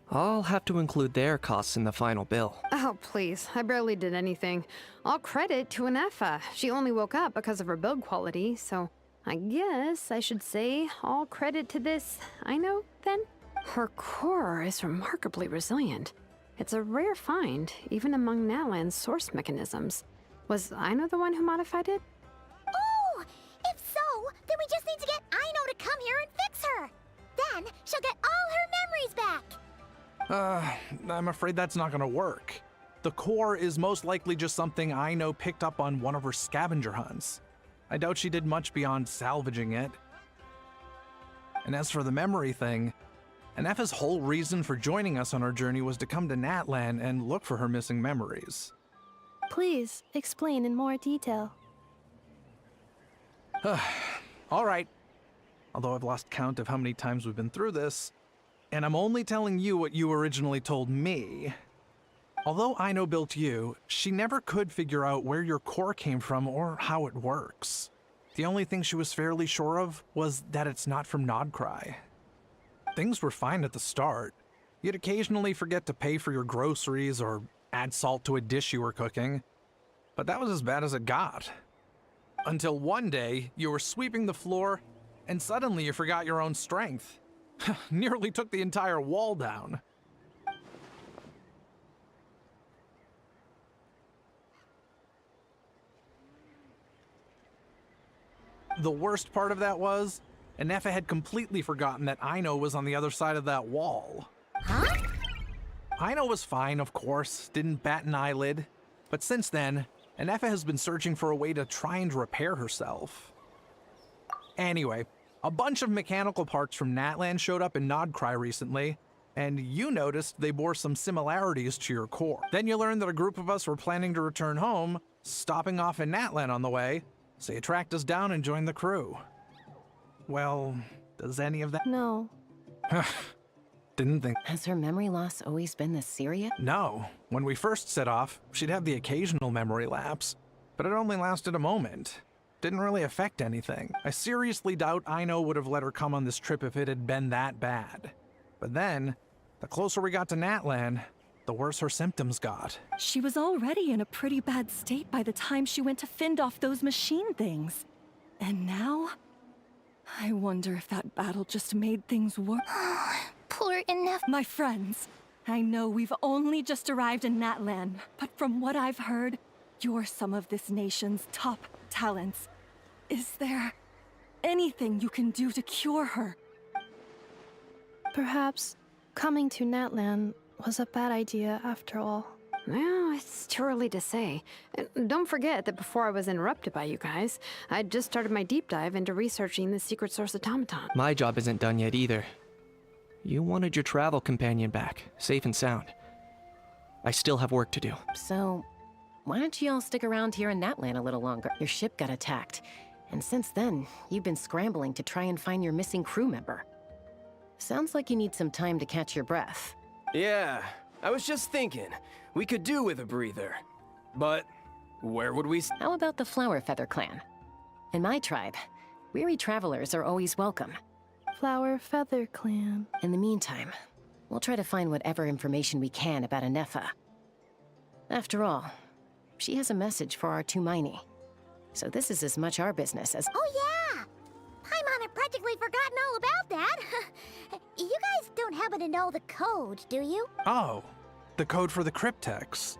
I'll have to include their costs in the final bill. Oh, please. I barely did anything. All credit to Inefa. She only woke up because of her build quality, so I guess I should say all credit to this Aino, then? Her core is remarkably resilient. It's a rare find, even among Natlan's source mechanisms. Was Aino the one who modified it? Oh! If so, then we just need to get Aino to come here and fix her. Then she'll get all her memories back. I'm afraid that's not gonna work. The core is most likely just something Aino picked up on one of her scavenger hunts. I doubt she did much beyond salvaging it. And as for the memory thing, Inefa's whole reason for joining us on our journey was to come to Natlan and look for her missing memories. Please, explain in more detail. All right. Although I've lost count of how many times we've been through this, and I'm only telling you what you originally told me. Although Aino built you, she never could figure out where your core came from or how it works. The only thing she was fairly sure of was that it's not from Nodcry. Things were fine at the start. You'd occasionally forget to pay for your groceries or add salt to a dish you were cooking, but that was as bad as it got. Until one day, you were sweeping the floor, and suddenly you forgot your own strength. Nearly took the entire wall down. The worst part of that was, Anefa had completely forgotten that Aino was on the other side of that wall. Huh? Aino was fine, of course, didn't bat an eyelid. But since then, Anefa has been searching for a way to try and repair herself. Anyway, a bunch of mechanical parts from Natlan showed up in Nodcry recently, and you noticed they bore some similarities to your core. Then you learned that a group of us were planning to return home, stopping off in Natlan on the way, so you tracked us down and joined the crew. Well, does any of that— No. Didn't think— Has her memory loss always been this serious? No. When we first set off, she'd have the occasional memory lapse, but it only lasted a moment. Didn't really affect anything. I seriously doubt Aino would have let her come on this trip if it had been that bad. But then, the closer we got to Natlan, the worse her symptoms got. She was already in a pretty bad state by the time she went to fend off those machine things. And now? I wonder if that battle just made things worse. Poor enough. My friends, I know we've only just arrived in Natlan, but from what I've heard, you're some of this nation's top talents. Is there anything you can do to cure her? Perhaps coming to Natlan was a bad idea after all. Well, it's too early to say. And don't forget that before I was interrupted by you guys, I'd just started my deep dive into researching the secret source automaton. My job isn't done yet either. You wanted your travel companion back, safe and sound. I still have work to do. So, why don't you all stick around here in Natlan a little longer? Your ship got attacked, and since then, you've been scrambling to try and find your missing crew member. Sounds like you need some time to catch your breath. Yeah, I was just thinking, we could do with a breather. But where would we— How about the Flower Feather Clan? In my tribe, weary travelers are always welcome. Flower Feather Clan. In the meantime, we'll try to find whatever information we can about Anefa. After all, she has a message for our Tumaini. So this is as much our business as— Oh yeah! Paimon had practically forgotten all about that. You guys don't happen to know the code, do you? Oh, the code for the cryptex.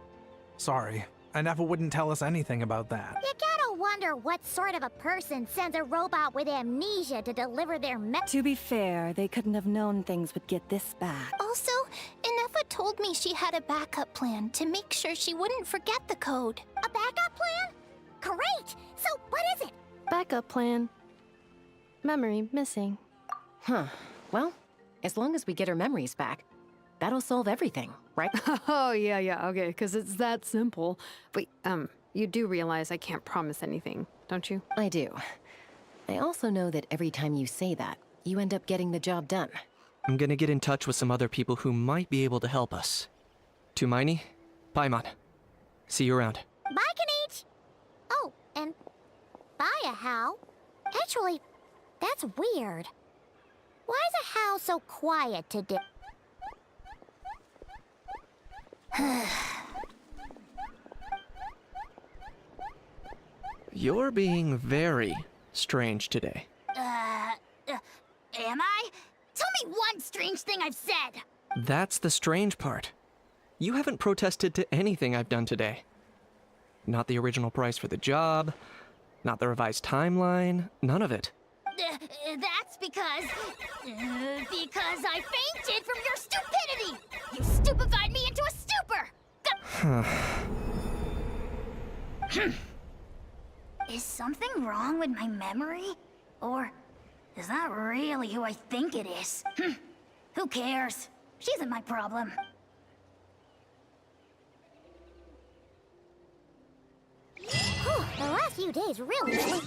Sorry, Anefa wouldn't tell us anything about that. You gotta wonder what sort of a person sends a robot with amnesia to deliver their To be fair, they couldn't have known things would get this bad. Also, Anefa told me she had a backup plan to make sure she wouldn't forget the code. A backup plan? Great! So what is it? Backup plan. Memory missing. Huh. Well, as long as we get her memories back, that'll solve everything, right? Oh, yeah, okay, because it's that simple. Wait, you do realize I can't promise anything, don't you? I do. I also know that every time you say that, you end up getting the job done. I'm gonna get in touch with some other people who might be able to help us. Tumaini, Paimon. See you around. Bye, Kanich! Oh, and bye, a How. Actually, that's weird. Why is a How so quiet today? You're being very strange today. Am I? Tell me one strange thing I've said! That's the strange part. You haven't protested to anything I've done today. Not the original price for the job, not the revised timeline, none of it. That's because I fainted from your stupidity! You stupefied me into a stupor! Is something wrong with my memory? Or is that really who I think it is? Who cares? She isn't my problem. Whew, the last few days really...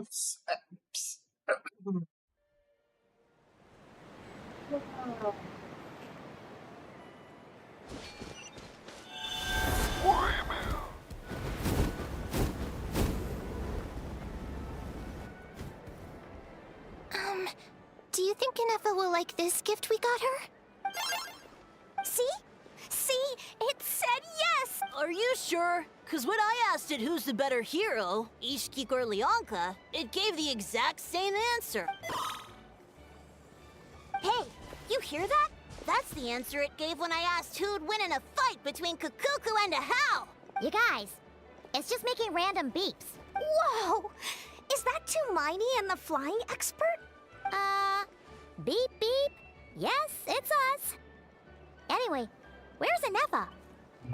Do you think Inefa will like this gift we got her? See? See? It said yes! Are you sure? Because when I asked it who's the better hero, Ishkik or Leonka, it gave the exact same answer. Hey, you hear that? That's the answer it gave when I asked who'd win in a fight between Kukuku and a Hal. You guys, it's just making random beeps. Whoa! Is that Tumaini and the flying expert? Beep beep. Yes, it's us. Anyway, where's Inefa?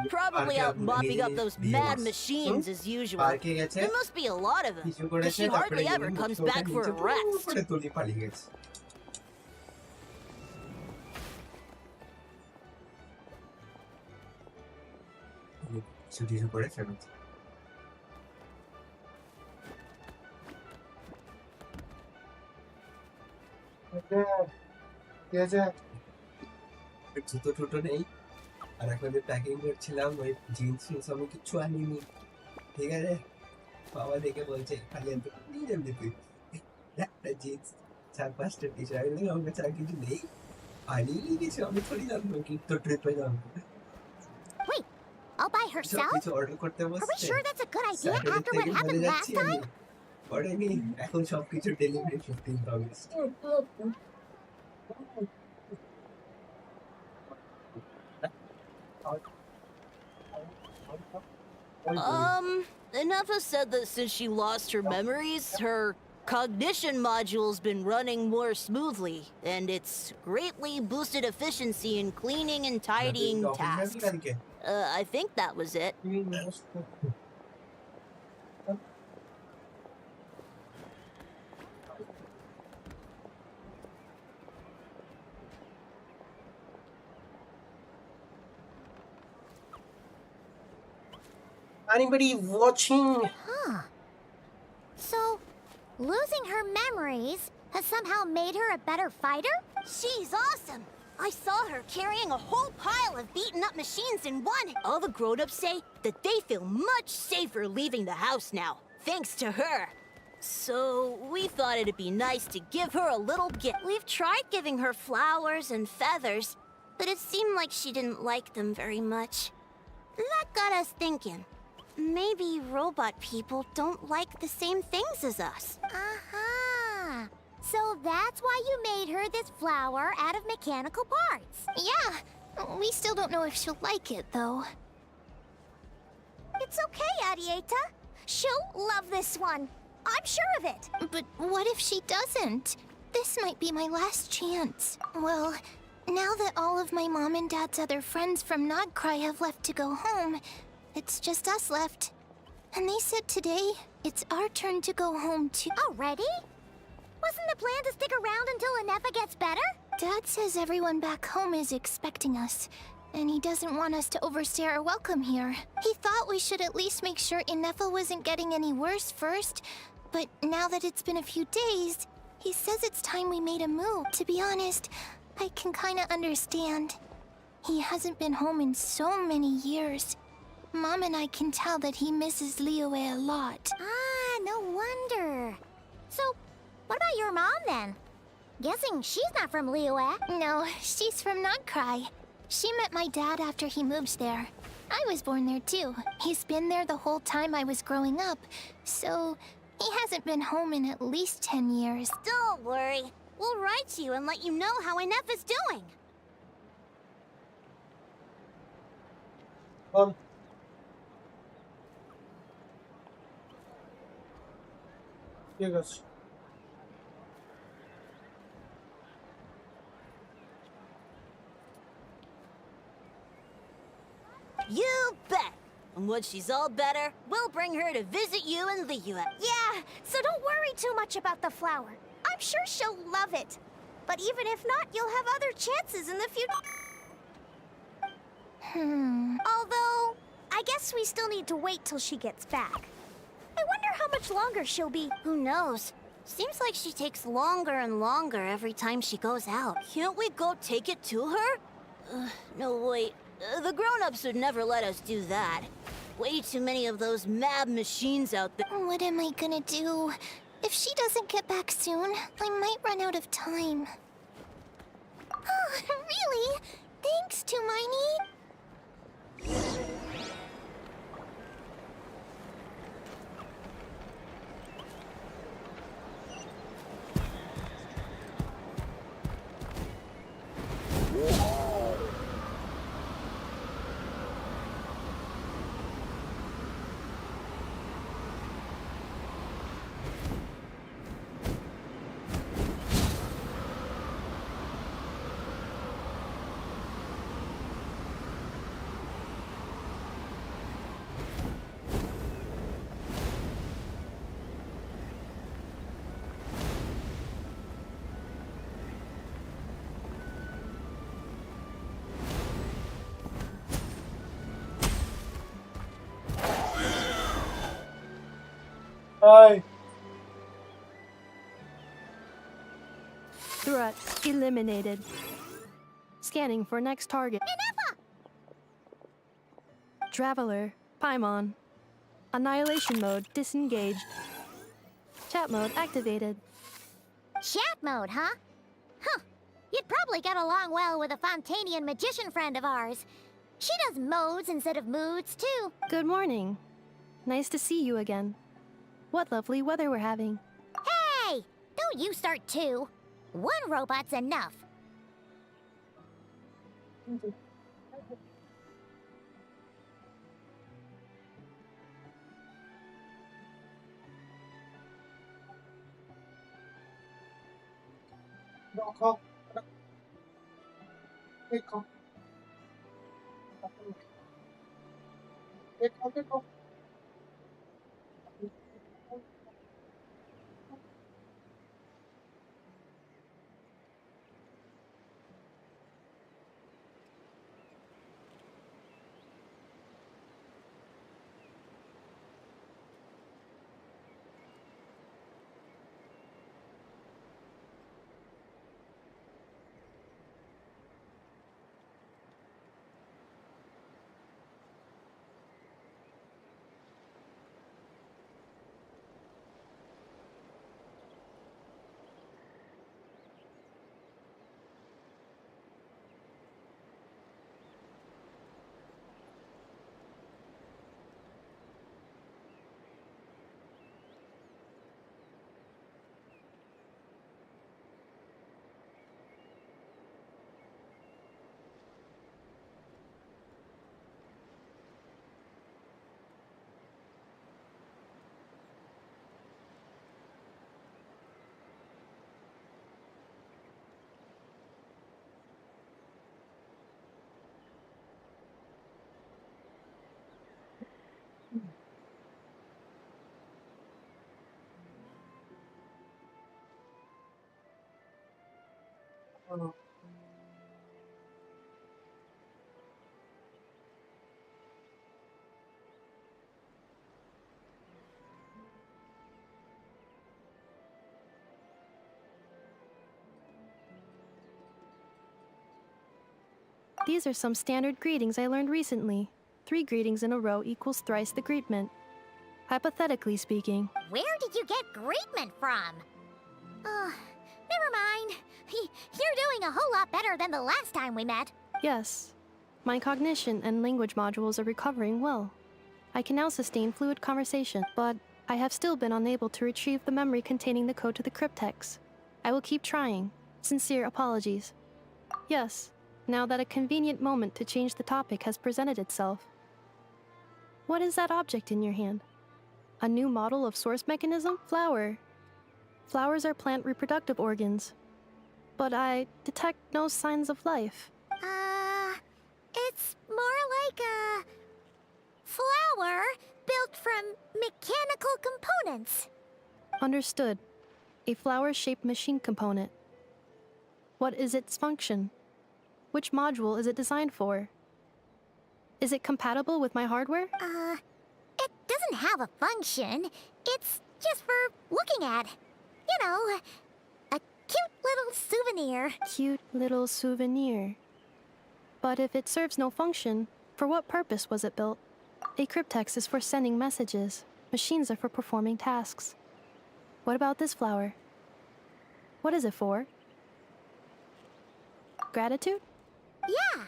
Probably out mopping up those mad machines as usual. There must be a lot of them, because she hardly ever comes back for a rest. জুতো টুটো নেই আর এখন যে packing করছিলাম ওই jeans ফিন্স আমি কিচ্ছু আনিনি ঠিক আছে বাবা দেখে বলছে খালি আনতে নিয়ে যাবি তুই একটা জিন্স 4-5টা টি শার্ট নেই আমার কাছে আর কিছু নেই আনিয়ে কিছু আমি থোড়ি জানবো কি তো ট্রিপে যাবো Wait, all by herself? কিছু অর্ডার করতে বসছে Are we sure that's a good idea after what happened last time? পড়েনি এখন সবকিছু delivery 15th August Inefa said that since she lost her memories, her cognition module's been running more smoothly, and it's greatly boosted efficiency in cleaning and tidying tasks. I think that was it. Anybody watching? Huh. So, losing her memories has somehow made her a better fighter? She's awesome! I saw her carrying a whole pile of beaten-up machines in one. All the grown-ups say that they feel much safer leaving the house now, thanks to her. So, we thought it'd be nice to give her a little gift. We've tried giving her flowers and feathers, but it seemed like she didn't like them very much. That got us thinking. Maybe robot people don't like the same things as us. Aha! So that's why you made her this flower out of mechanical parts. Yeah, we still don't know if she'll like it, though. It's okay, Arieta. She'll love this one. I'm sure of it. But what if she doesn't? This might be my last chance. Well, now that all of my mom and dad's other friends from Nodcry have left to go home, it's just us left. And they said today, it's our turn to go home too. Already? Wasn't the plan to stick around until Inefa gets better? Dad says everyone back home is expecting us, and he doesn't want us to overstay our welcome here. He thought we should at least make sure Inefa wasn't getting any worse first, but now that it's been a few days, he says it's time we made a move. To be honest, I can kinda understand. He hasn't been home in so many years. Mom and I can tell that he misses Liyue a lot. Ah, no wonder. So, what about your mom then? Guessing she's not from Liyue. No, she's from Nodcry. She met my dad after he moved there. I was born there too. He's been there the whole time I was growing up, so he hasn't been home in at least 10 years. Don't worry. We'll write to you and let you know how Inefa's doing. ঠিক আছে You bet. And when she's all better, we'll bring her to visit you in Liyue. Yeah, so don't worry too much about the flower. I'm sure she'll love it. But even if not, you'll have other chances in the future. Although, I guess we still need to wait till she gets back. wonder how much longer she'll be. Who knows? Seems like she takes longer and longer every time she goes out. Can't we go take it to her? No, wait. The grown-ups would never let us do that. Way too many of those mad machines out there. What am I gonna do? If she doesn't get back soon, I might run out of time. Oh, really? Thanks, Hermione. Hi. Threat eliminated. Scanning for next target. Traveler, Paimon. Annihilation mode disengaged. Chat mode activated. Chat mode, huh? Huh. You'd probably get along well with a Fontanian magician friend of ours. She does modes instead of moods, too. Good morning. Nice to see you again. What lovely weather we're having. Hey! Don't you start too. One robot's enough. These are some standard greetings I learned recently. 3 greetings in a row equals thrice the greetment. Hypothetically speaking. Where did you get greetment from? Never mind. You're doing a whole lot better than the last time we met. Yes. My cognition and language modules are recovering well. I can now sustain fluid conversation, but I have still been unable to retrieve the memory containing the code to the cryptex. I will keep trying. Sincere apologies. Yes, now that a convenient moment to change the topic has presented itself. What is that object in your hand? A new model of source mechanism? Flower. Flowers are plant reproductive organs. But I detect no signs of life. It's more like a flower built from mechanical components. Understood. A flower-shaped machine component. What is its function? Which module is it designed for? Is it compatible with my hardware? It doesn't have a function. It's just for looking at. You know, a cute little souvenir. Cute little souvenir. But if it serves no function, for what purpose was it built? A cryptex is for sending messages. Machines are for performing tasks. What about this flower? What is it for? Gratitude? Yeah.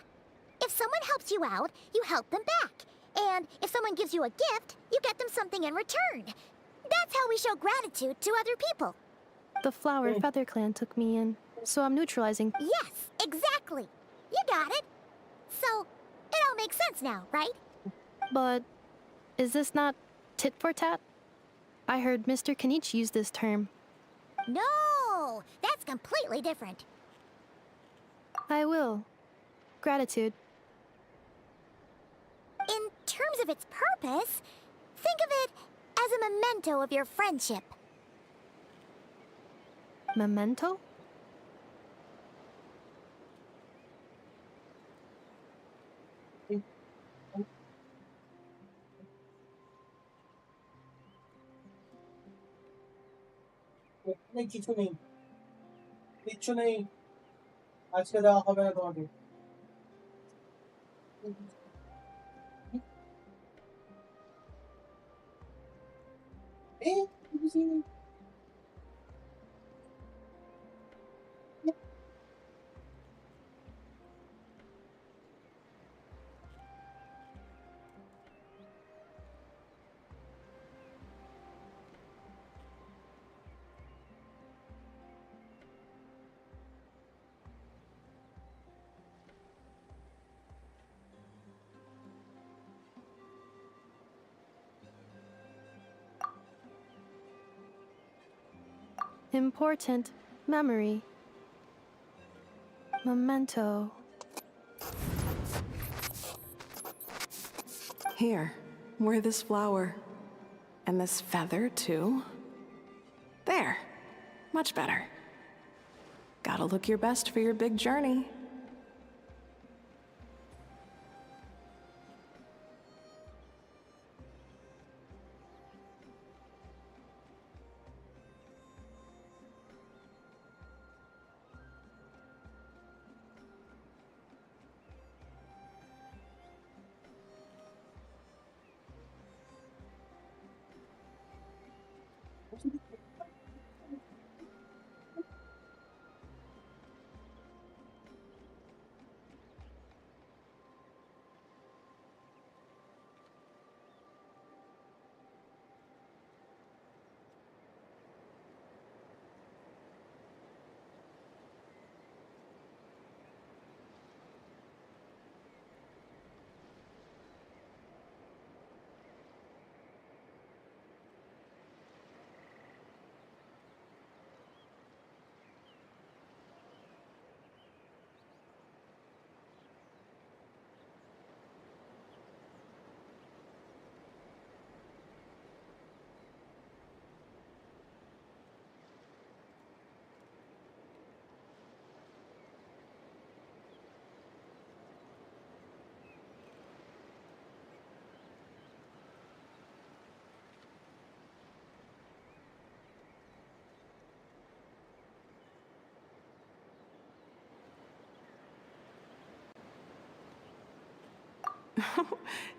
If someone helps you out, you help them back. And if someone gives you a gift, you get them something in return. That's how we show gratitude to other people. The flower Feather Clan took me in, so I'm neutralizing. Yes, exactly. You got it. So, it all makes sense now, right? But is this not tit for tat? I heard Mr. Kenichi use this term. No, that's completely different. I will. Gratitude. In terms of its purpose, think of it as a memento of your friendship. Memento? नहीं কিছু নেই কিচ্ছু নেই আজকে দেওয়া হবে না তোমাকে কিছু নেই Important memory. Memento. Here, wear this flower. And this feather, too. There. Much better. Gotta look your best for your big journey.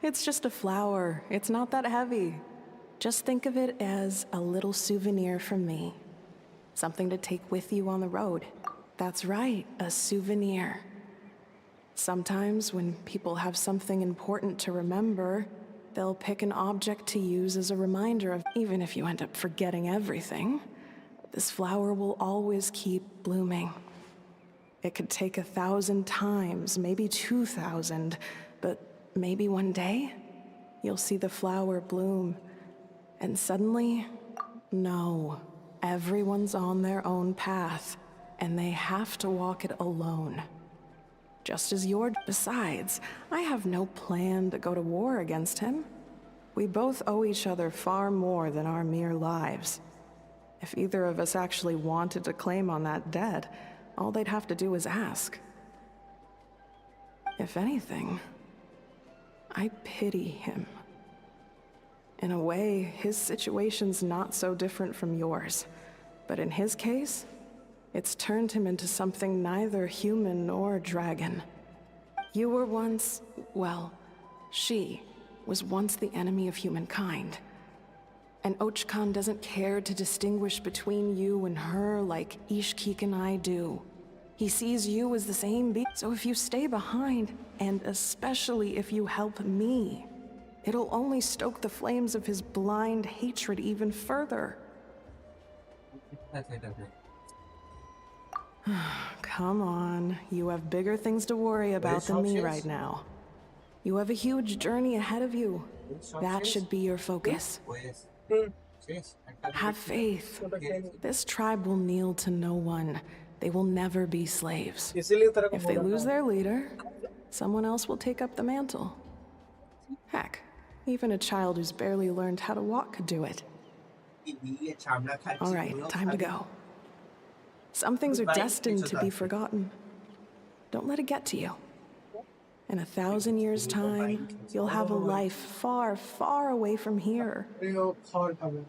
It's just a flower. It's not that heavy. Just think of it as a little souvenir from me. Something to take with you on the road. That's right, a souvenir. Sometimes when people have something important to remember, they'll pick an object to use as a reminder of, even if you end up forgetting everything, this flower will always keep blooming. It could take 1,000 times, maybe 2,000, but maybe one day, you'll see the flower bloom, and suddenly, no, everyone's on their own path, and they have to walk it alone. Just as you're. Besides, I have no plan to go to war against him. We both owe each other far more than our mere lives. If either of us actually wanted to claim on that debt, all they'd have to do is ask. If anything, I pity him. In a way, his situation's not so different from yours. But in his case, it's turned him into something neither human nor dragon. You were once, well, she was once the enemy of humankind. And Ochkan doesn't care to distinguish between you and her like Ishkik and I do. He sees you as the same being. So if you stay behind, and especially if you help me, it'll only stoke the flames of his blind hatred even further. Come on, you have bigger things to worry about than me right now. You have a huge journey ahead of you. That should be your focus. Have faith. This tribe will kneel to no one. They will never be slaves. If they lose their leader, someone else will take up the mantle. Heck, even a child who's barely learned how to walk could do it. All right, time to go. Some things are destined to be forgotten. Don't let it get to you. In 1,000 years' time, you'll have a life far, far away from here.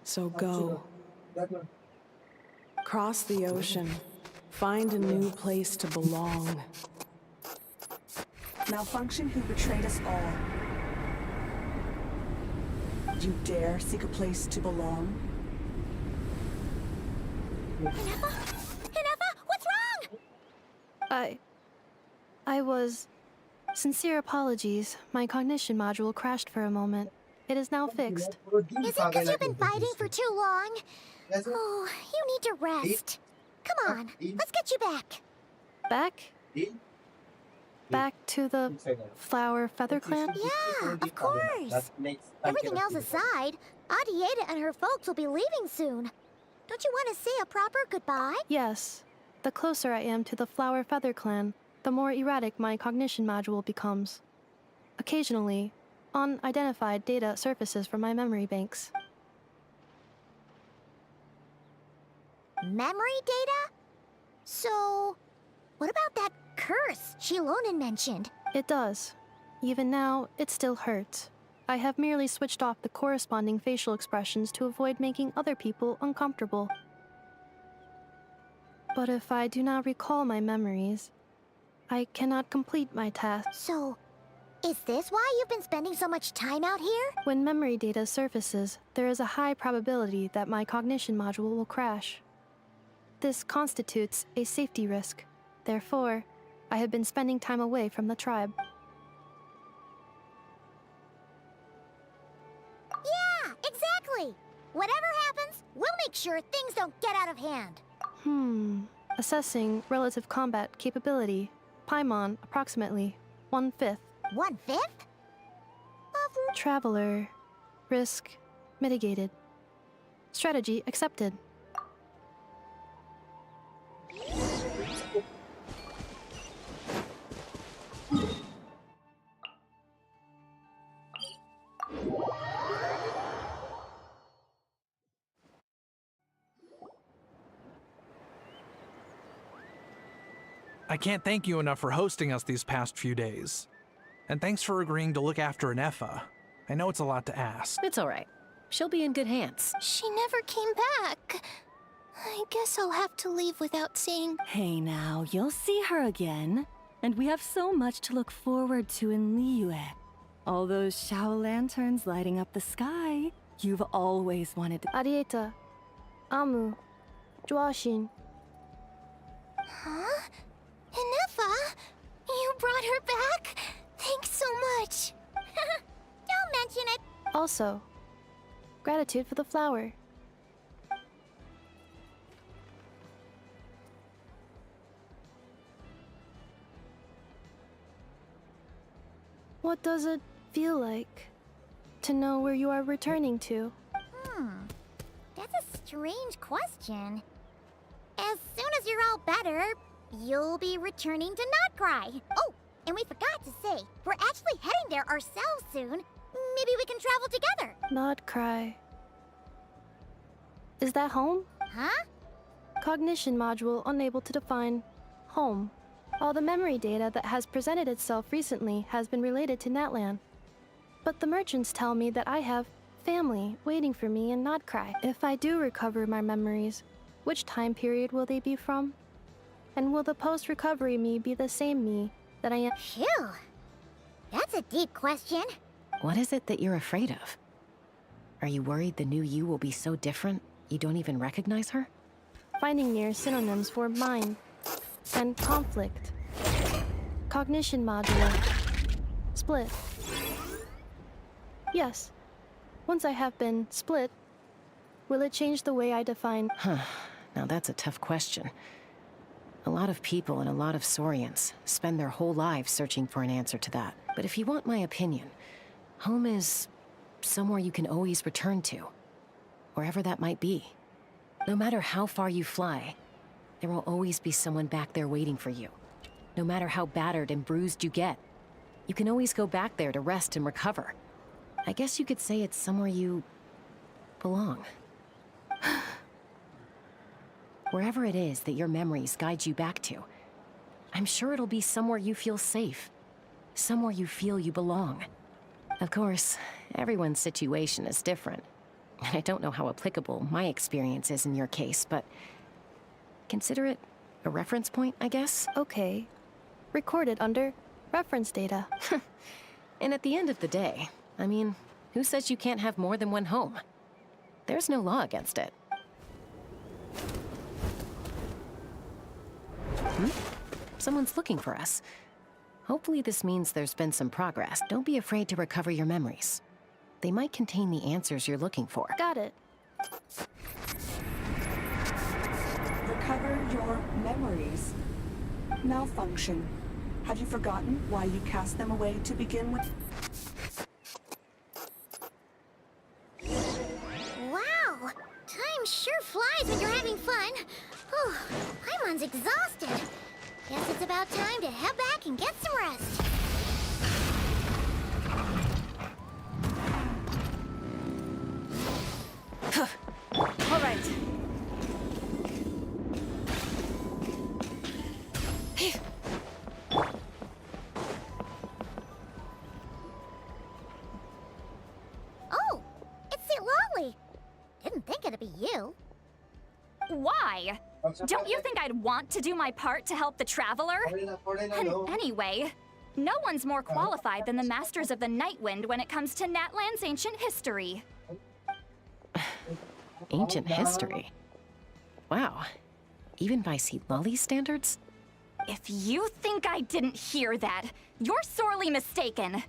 So go. Cross the ocean. Find a new place to belong. Malfunction who betrayed us all. You dare seek a place to belong? Hinefa? Hinefa, what's wrong? I was... Sincere apologies. My cognition module crashed for a moment. It is now fixed. Is it because you've been fighting for too long? Oh, you need to rest. Come on, let's get you back. Back? Back to the Flower Feather Clan? Yeah, of course. Everything else aside, Adieta and her folks will be leaving soon. Don't you want to say a proper goodbye? Yes. The closer I am to the Flower Feather Clan, the more erratic my cognition module becomes. Occasionally, unidentified data surfaces from my memory banks. Memory data? So, what about that curse Shilonen mentioned? It does. Even now, it still hurts. I have merely switched off the corresponding facial expressions to avoid making other people uncomfortable. But if I do not recall my memories, I cannot complete my task. So, is this why you've been spending so much time out here? When memory data surfaces, there is a high probability that my cognition module will crash. This constitutes a safety risk. Therefore, I have been spending time away from the tribe. Yeah, exactly! Whatever happens, we'll make sure things don't get out of hand. Assessing relative combat capability. Paimon, approximately 1/5. 1/5? Traveler. Risk mitigated. Strategy accepted. I can't thank you enough for hosting us these past few days. And thanks for agreeing to look after Anefa. I know it's a lot to ask. It's all right. She'll be in good hands. She never came back. I guess I'll have to leave without seeing... Hey now, you'll see her again. And we have so much to look forward to in Liyue. All those Shao lanterns lighting up the sky. You've always wanted to... Adieta. Amu. Joashin. Huh? Hinefa? You brought her back? Thanks so much. Don't mention it. Also, gratitude for the flower. What does it feel like to know where you are returning to? That's a strange question. As soon as you're all better, you'll be returning to Notcry. Oh, and we forgot to say, we're actually heading there ourselves soon. Maybe we can travel together. Notcry. Is that home? Huh? Cognition module unable to define home. All the memory data that has presented itself recently has been related to Natlan. But the merchants tell me that I have family waiting for me in Notcry. If I do recover my memories, which time period will they be from? And will the post-recovery me be the same me that I am? Phew. That's a deep question. What is it that you're afraid of? Are you worried the new you will be so different you don't even recognize her? Finding near synonyms for mind and conflict. Cognition module. Split. Yes. Once I have been split, will it change the way I define? Huh. Now that's a tough question. A lot of people and a lot of Saurians spend their whole lives searching for an answer to that. But if you want my opinion, home is somewhere you can always return to, wherever that might be. No matter how far you fly, there will always be someone back there waiting for you. No matter how battered and bruised you get, you can always go back there to rest and recover. I guess you could say it's somewhere you belong. Wherever it is that your memories guide you back to, I'm sure it'll be somewhere you feel safe. Somewhere you feel you belong. Of course, everyone's situation is different. And I don't know how applicable my experience is in your case, but consider it a reference point, I guess? Okay. Recorded under reference data. And at the end of the day, I mean, who says you can't have more than one home? There's no law against it. Someone's looking for us. Hopefully this means there's been some progress. Don't be afraid to recover your memories. They might contain the answers you're looking for. Got it. Recover your memories. Malfunction. Have you forgotten why you cast them away to begin with? Wow! Time sure flies when you're having fun. Whew, Paimon's exhausted. Guess it's about time to head back and get some rest. All right. Oh, it's St. Lolly. Didn't think it'd be you. Why? Don't you think I'd want to do my part to help the traveler? And anyway, no one's more qualified than the Masters of the Nightwind when it comes to Natlan's ancient history. Ancient history? Wow. Even by St. Lolly's standards? If you think I didn't hear that, you're sorely mistaken.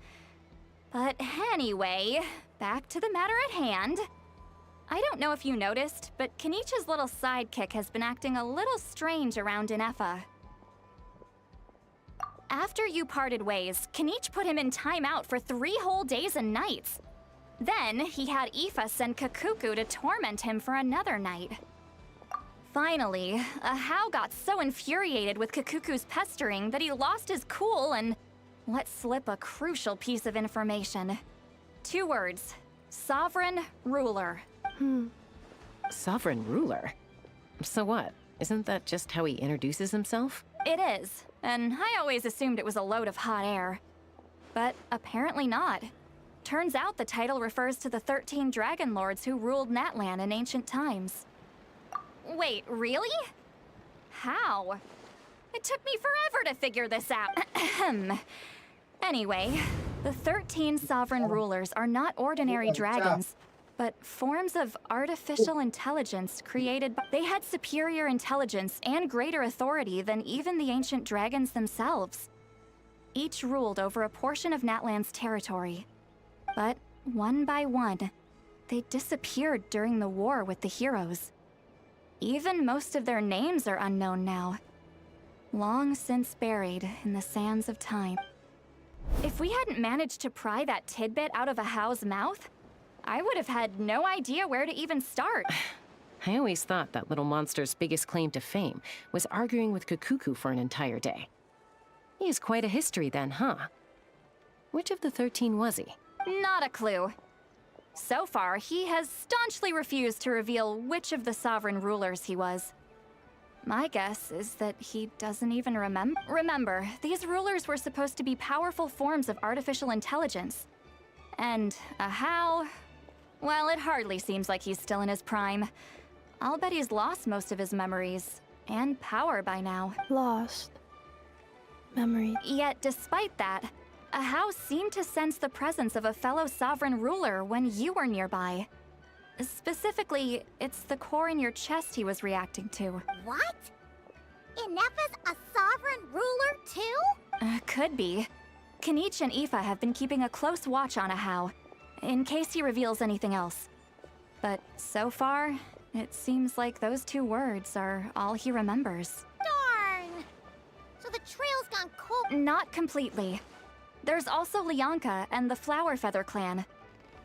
But anyway, back to the matter at hand. I don't know if you noticed, but Kenichi's little sidekick has been acting a little strange around Inefa. After you parted ways, Kenichi put him in timeout for 3 whole days and nights. Then, he had Aoife send Kakuku to torment him for another night. Finally, Ahau got so infuriated with Kakuku's pestering that he lost his cool and let slip a crucial piece of information. 2 words. Sovereign Ruler. Sovereign ruler? So what? Isn't that just how he introduces himself? It is, and I always assumed it was a load of hot air. But apparently not. Turns out the title refers to the 13 Dragon Lords who ruled Natlan in ancient times. Wait, really? How? It took me forever to figure this out. Anyway, the 13 sovereign rulers are not ordinary dragons, but forms of artificial intelligence created by... They had superior intelligence and greater authority than even the ancient dragons themselves. Each ruled over a portion of Natlan's territory. But one by one, they disappeared during the war with the heroes. Even most of their names are unknown now. Long since buried in the sands of time. If we hadn't managed to pry that tidbit out of Ahau's mouth, I would have had no idea where to even start. I always thought that little monster's biggest claim to fame was arguing with Kakuku for an entire day. He has quite a history then, huh? Which of the 13 was he? Not a clue. So far, he has staunchly refused to reveal which of the sovereign rulers he was. My guess is that he doesn't even remember. Remember, these rulers were supposed to be powerful forms of artificial intelligence. And Ahau, Well, it hardly seems like he's still in his prime. I'll bet he's lost most of his memories and power by now. Lost. Memory. Yet, despite that, a house seemed to sense the presence of a fellow sovereign ruler when you were nearby. Specifically, it's the core in your chest he was reacting to. What? Ineppa's a sovereign ruler too? Could be. Kanich and Aoife have been keeping a close watch on Ahau, in case he reveals anything else. But so far, it seems like those 2 words are all he remembers. Darn! So the trail's gone cold. Not completely. There's also Lianka and the Flower Feather clan,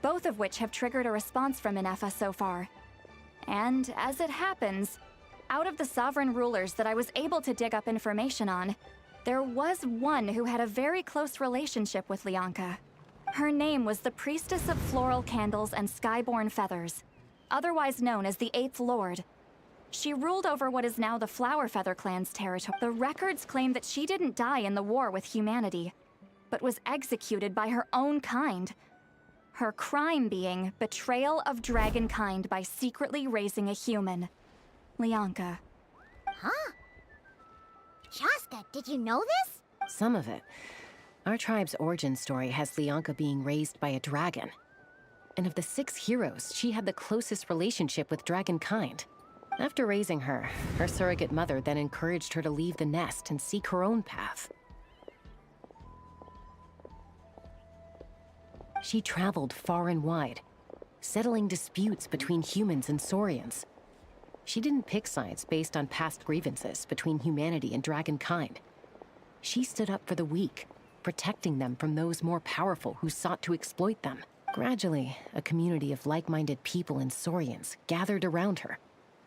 both of which have triggered a response from Ineppa so far. And as it happens, out of the sovereign rulers that I was able to dig up information on, there was one who had a very close relationship with Lianka. Her name was the Priestess of Floral Candles and Skyborn Feathers, otherwise known as the Eighth Lord. She ruled over what is now the Flower Feather clan's territory. The records claim that she didn't die in the war with humanity, but was executed by her own kind. Her crime being betrayal of dragonkind by secretly raising a human. Lianka. Huh? Shaska, did you know this? Some of it. Our tribe's origin story has Lianka being raised by a dragon. And of the 6 heroes, she had the closest relationship with dragonkind. After raising her, her surrogate mother then encouraged her to leave the nest and seek her own path. She traveled far and wide, settling disputes between humans and Saurians. She didn't pick sides based on past grievances between humanity and dragonkind. She stood up for the weak, protecting them from those more powerful who sought to exploit them. Gradually, a community of like-minded people and Saurians gathered around her,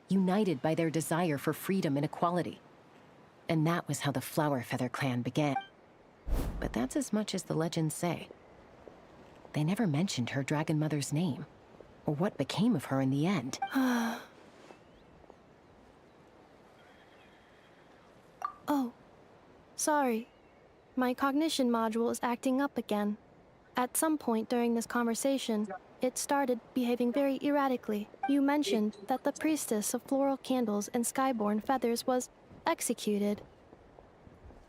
united by their desire for freedom and equality. And that was how the Flower Feather clan began. But that's as much as the legends say. They never mentioned her dragon mother's name, or what became of her in the end. Oh, sorry. My cognition module is acting up again. At some point during this conversation, it started behaving very erratically. You mentioned that the Priestess of Floral Candles and Skyborn Feathers was executed.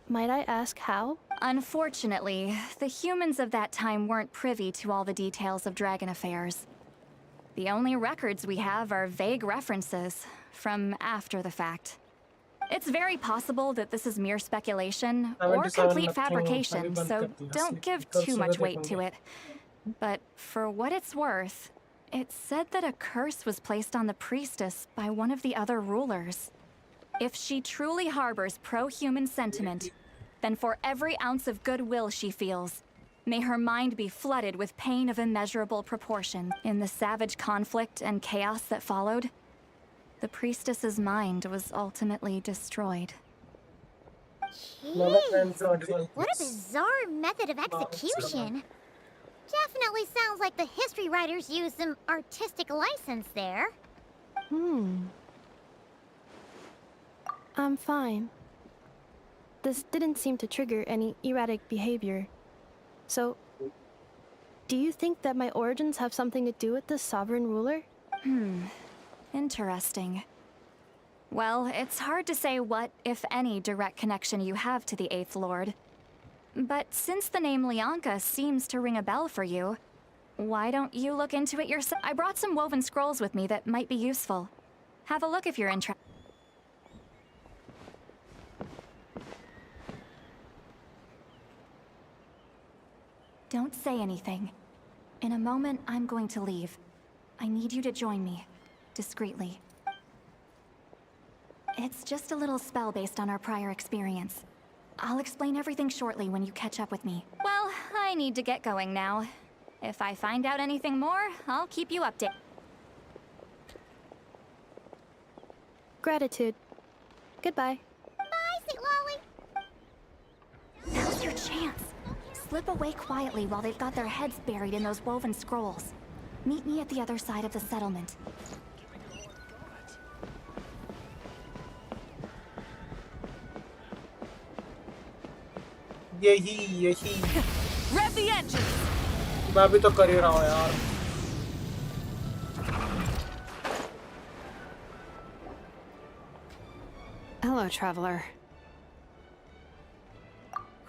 Might I ask how? Unfortunately, the humans of that time weren't privy to all the details of dragon affairs. The only records we have are vague references from after the fact. It's very possible that this is mere speculation or complete fabrication, so don't give too much weight to it. But for what it's worth, it said that a curse was placed on the priestess by one of the other rulers. If she truly harbors pro-human sentiment, then for every ounce of goodwill she feels, may her mind be flooded with pain of immeasurable proportion. In the savage conflict and chaos that followed, the priestess's mind was ultimately destroyed. Jeez, what a bizarre method of execution. Definitely sounds like the history writers used some artistic license there. I'm fine. This didn't seem to trigger any erratic behavior. So, do you think that my origins have something to do with this sovereign ruler? Interesting. Well, it's hard to say what, if any, direct connection you have to the Eighth Lord. But since the name Lianka seems to ring a bell for you, why don't you look into it yourself? I brought some woven scrolls with me that might be useful. Have a look if you're interested. Don't say anything. In a moment, I'm going to leave. I need you to join me, discreetly. It's just a little spell based on our prior experience. I'll explain everything shortly when you catch up with me. Well, I need to get going now. If I find out anything more, I'll keep you updated. Gratitude. Goodbye. Bye, Sweet Lolly. Now's your chance. Slip away quietly while they've got their heads buried in those woven scrolls. Meet me at the other side of the settlement. Rev the engine! मैं भी तो कर ही रहा हूँ यार Hello, traveler.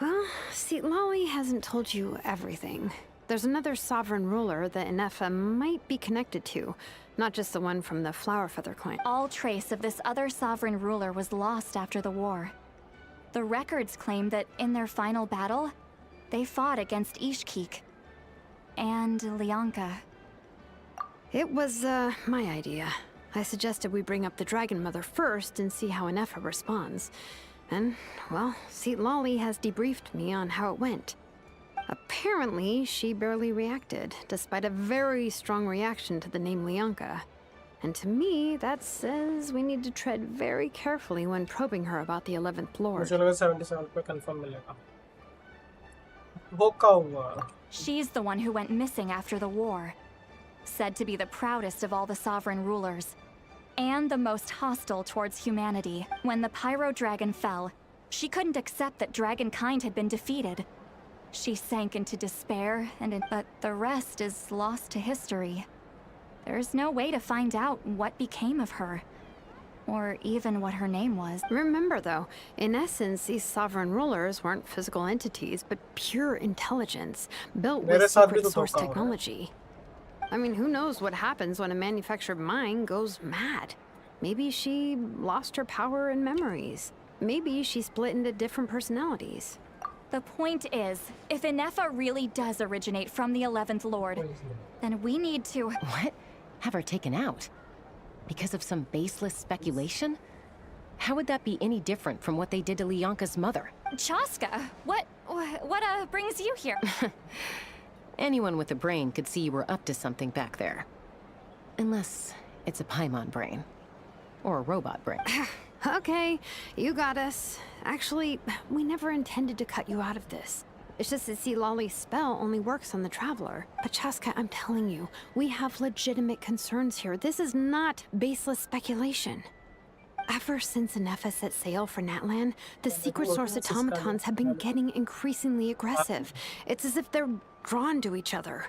Well, see, Lolly hasn't told you everything. There's another sovereign ruler that Inefa might be connected to, not just the one from the Flower Feather clan. All trace of this other sovereign ruler was lost after the war. The records claim that in their final battle, they fought against Ishkik and Lianka. It was, my idea. I suggested we bring up the Dragon Mother first and see how Inefa responds. And, well, Seat Lolly has debriefed me on how it went. Apparently, she barely reacted, despite a very strong reaction to the name Lianka. And to me, that says we need to tread very carefully when probing her about the 11th Lord. 77 पे confirm मिलेगा. वो क्या हुआ? She's the one who went missing after the war. Said to be the proudest of all the sovereign rulers. And the most hostile towards humanity. When the Pyro Dragon fell, she couldn't accept that dragonkind had been defeated. She sank into despair, but the rest is lost to history. There's no way to find out what became of her. Or even what her name was. Remember, though, in essence, these sovereign rulers weren't physical entities, but pure intelligence, built with secret source technology. I mean, who knows what happens when a manufactured mind goes mad? Maybe she lost her power and memories. Maybe she split into different personalities. The point is, if Inefa really does originate from the 11th Lord, then we need to... What? Have her taken out? Because of some baseless speculation? How would that be any different from what they did to Lianka's mother? Chaska, what brings you here? Anyone with a brain could see you were up to something back there. Unless it's a Paimon brain. Or a robot brain. Okay, you got us. Actually, we never intended to cut you out of this. It's just that Lolly's spell only works on the Traveler. But Chaska, I'm telling you, we have legitimate concerns here. This is not baseless speculation. Ever since Inefa set sail for Natlan, the secret source automatons have been getting increasingly aggressive. It's as if they're drawn to each other.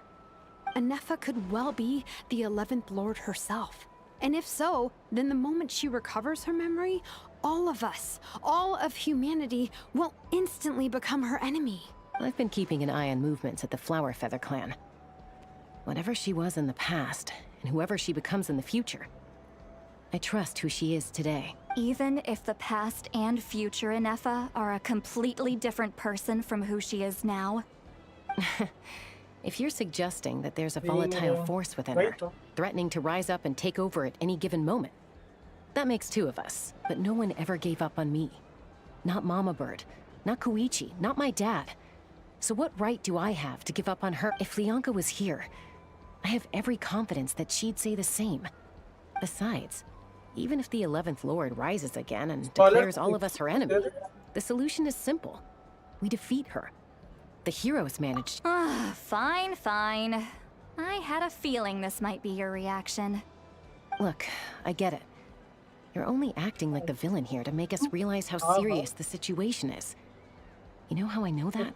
Inefa could well be the 11th Lord herself. And if so, then the moment she recovers her memory, all of us, all of humanity, will instantly become her enemy. I've been keeping an eye on movements at the Flower Feather clan. Whatever she was in the past, and whoever she becomes in the future, I trust who she is today. Even if the past and future Inefa are a completely different person from who she is now? If you're suggesting that there's a volatile force within her, threatening to rise up and take over at any given moment, that makes two of us. But no one ever gave up on me. Not Mama Bird, not Koichi, not my dad. So what right do I have to give up on her? If Lianka was here, I have every confidence that she'd say the same. Besides, even if the 11th Lord rises again and declares all of us her enemy, the solution is simple. We defeat her. The heroes managed. Fine, fine. I had a feeling this might be your reaction. Look, I get it. You're only acting like the villain here to make us realize how serious the situation is. You know how I know that?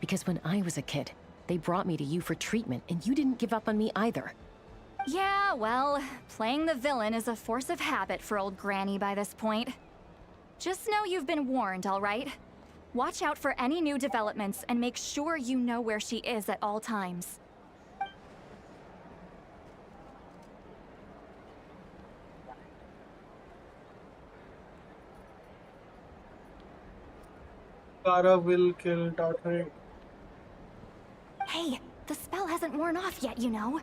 Because when I was a kid, they brought me to you for treatment, and you didn't give up on me either. Yeah, well, playing the villain is a force of habit for old Granny by this point. Just know you've been warned, all right? Watch out for any new developments and make sure you know where she is at all times. Kara will kill daughter. Hey, the spell hasn't worn off yet, you know.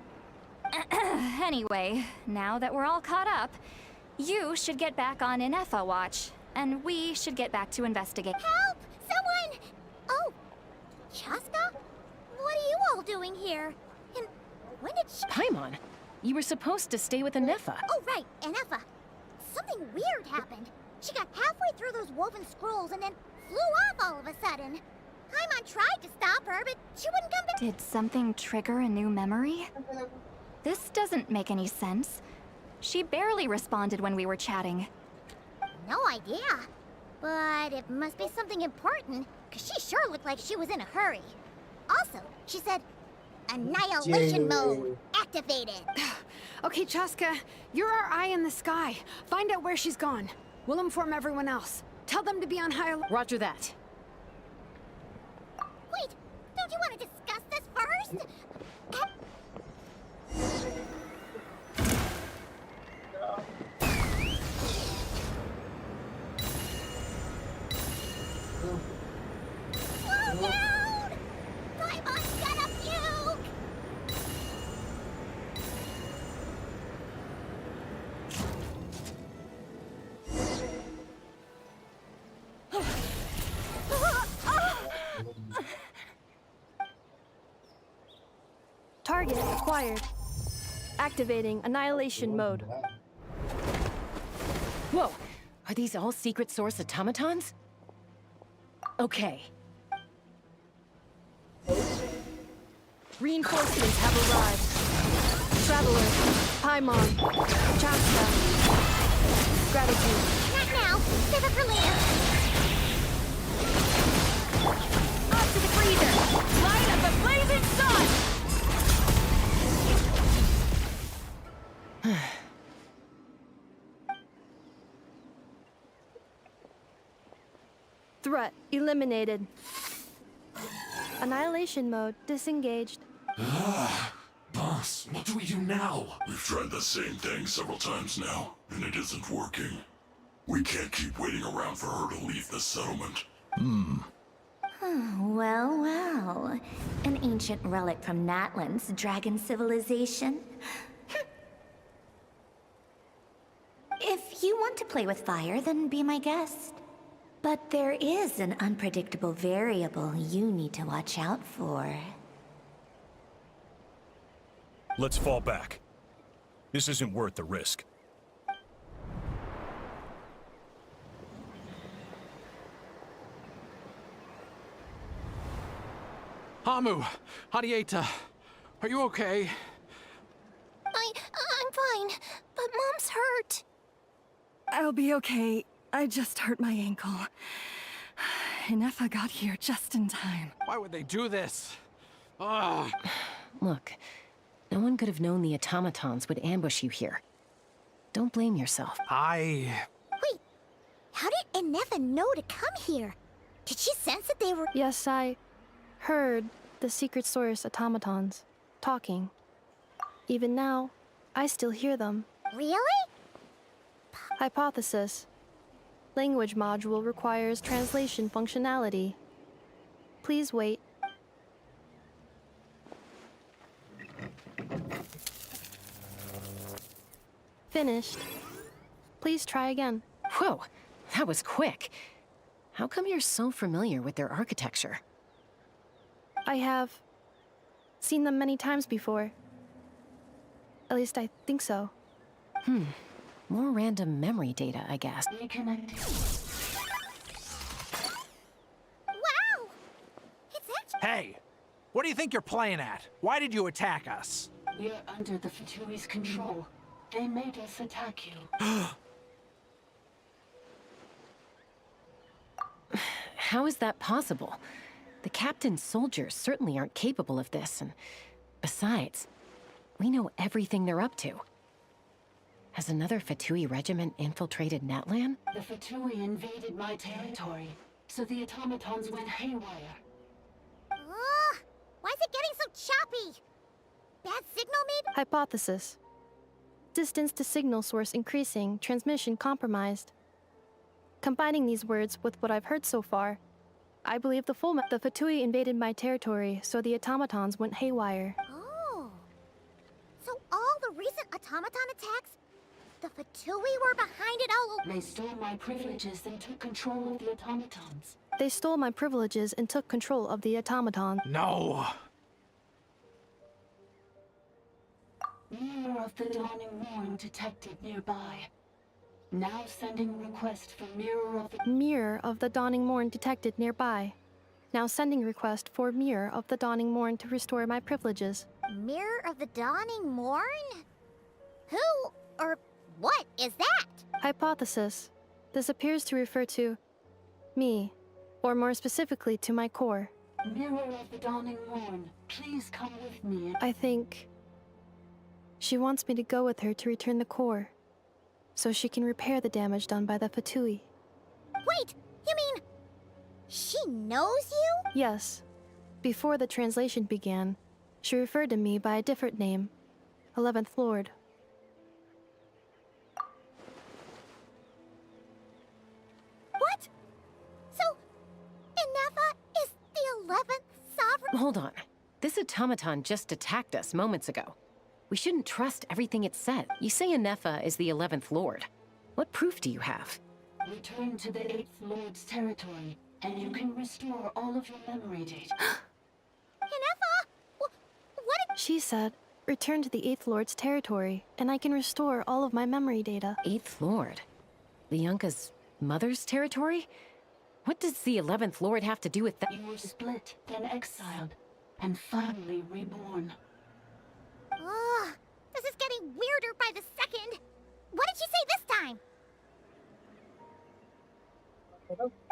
Anyway, now that we're all caught up, you should get back on Inefa watch, and we should get back to investigate. Help! Someone! Oh, Chaska? What are you all doing here? And when did she... Paimon, you were supposed to stay with Inefa. Oh, right, Inefa. Something weird happened. She got halfway through those woven scrolls and then flew off all of a sudden. Paimon tried to stop her, but she wouldn't come back. Did something trigger a new memory? This doesn't make any sense. She barely responded when we were chatting. No idea. But it must be something important, because she sure looked like she was in a hurry. Also, she said, annihilation mode activated. Okay, Chaska, you're our eye in the sky. Find out where she's gone. We'll inform everyone else. Tell them to be on high alert. Roger that. Wait, don't you want to discuss this first? Slow down! Paimon's gonna puke! Target acquired. Activating annihilation mode. Whoa! Are these all secret source automatons? Okay. Reinforcements have arrived. Traveler, Paimon, Chaska. Gratitude. Not now. Save it for later. Up to the freezer! Light of the blazing sun! Threat eliminated. Annihilation mode disengaged. Boss, what do we do now? We've tried the same thing several times now, and it isn't working. We can't keep waiting around for her to leave the settlement. Well, well. An ancient relic from Natlan's dragon civilization. If you want to play with fire, then be my guest. But there is an unpredictable variable you need to watch out for. Let's fall back. This isn't worth the risk. Hamu, Hadieta, are you okay? I'm fine, but Mom's hurt. I'll be okay. I just hurt my ankle. Inefa got here just in time. Why would they do this? Ugh. Look, no one could have known the automatons would ambush you here. Don't blame yourself. Wait, how did Inefa know to come here? Did she sense that they were— Yes, I heard the secret source automatons talking. Even now, I still hear them. Really? Hypothesis. Language module requires translation functionality. Please wait. Finished. Please try again. Whoa, that was quick. How come you're so familiar with their architecture? I have seen them many times before. At least I think so. More random memory data, I guess. Wow! It's actually— Hey, what do you think you're playing at? Why did you attack us? We're under the Fatui's control. They made us attack you. How is that possible? The captain's soldiers certainly aren't capable of this, and besides, we know everything they're up to. Has another Fatui regiment infiltrated Natlan? The Fatui invaded my territory, so the automatons went haywire. Ugh! Why is it getting so choppy? Bad signal maybe? Hypothesis. Distance to signal source increasing, transmission compromised. Combining these words with what I've heard so far, I believe the Fatui invaded my territory, so the automatons went haywire. Oh. So all the recent automaton attacks, the Fatui were behind it all along. They stole my privileges and took control of the automatons. They stole my privileges and took control of the automaton. No! Mirror of the Dawning Morn detected nearby. Now sending request for Mirror of the Dawning Morn detected nearby. Now sending request for Mirror of the Dawning Morn to restore my privileges. Mirror of the Dawning Morn? Who or what is that? Hypothesis. This appears to refer to me, or more specifically to my core. Mirror of the Dawning Morn, please come with me. I think she wants me to go with her to return the core, so she can repair the damage done by the Fatui. Wait, you mean she knows you? Yes. Before the translation began, she referred to me by a different name, 11th Lord. What? So, Inefa is the 11th sovereign? Hold on. This automaton just attacked us moments ago. We shouldn't trust everything it said. You say Inefa is the 11th Lord. What proof do you have? Return to the 8th Lord's territory, and you can restore all of your memory data. Inefa? What did... She said, return to the 8th Lord's territory, and I can restore all of my memory data. 8th Lord? Lianka's mother's territory? What does the 11th Lord have to do with that? You were split, then exiled, and finally reborn. Ugh, this is getting weirder by the second. What did she say this time?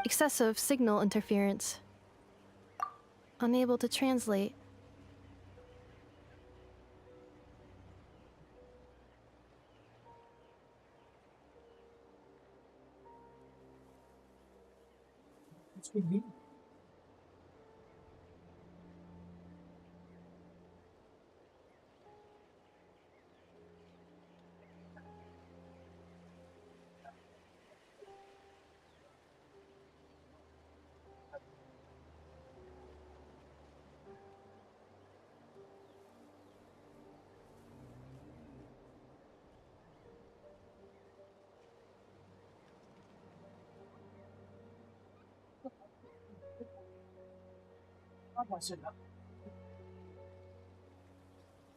Excessive signal interference. Unable to translate. It could be.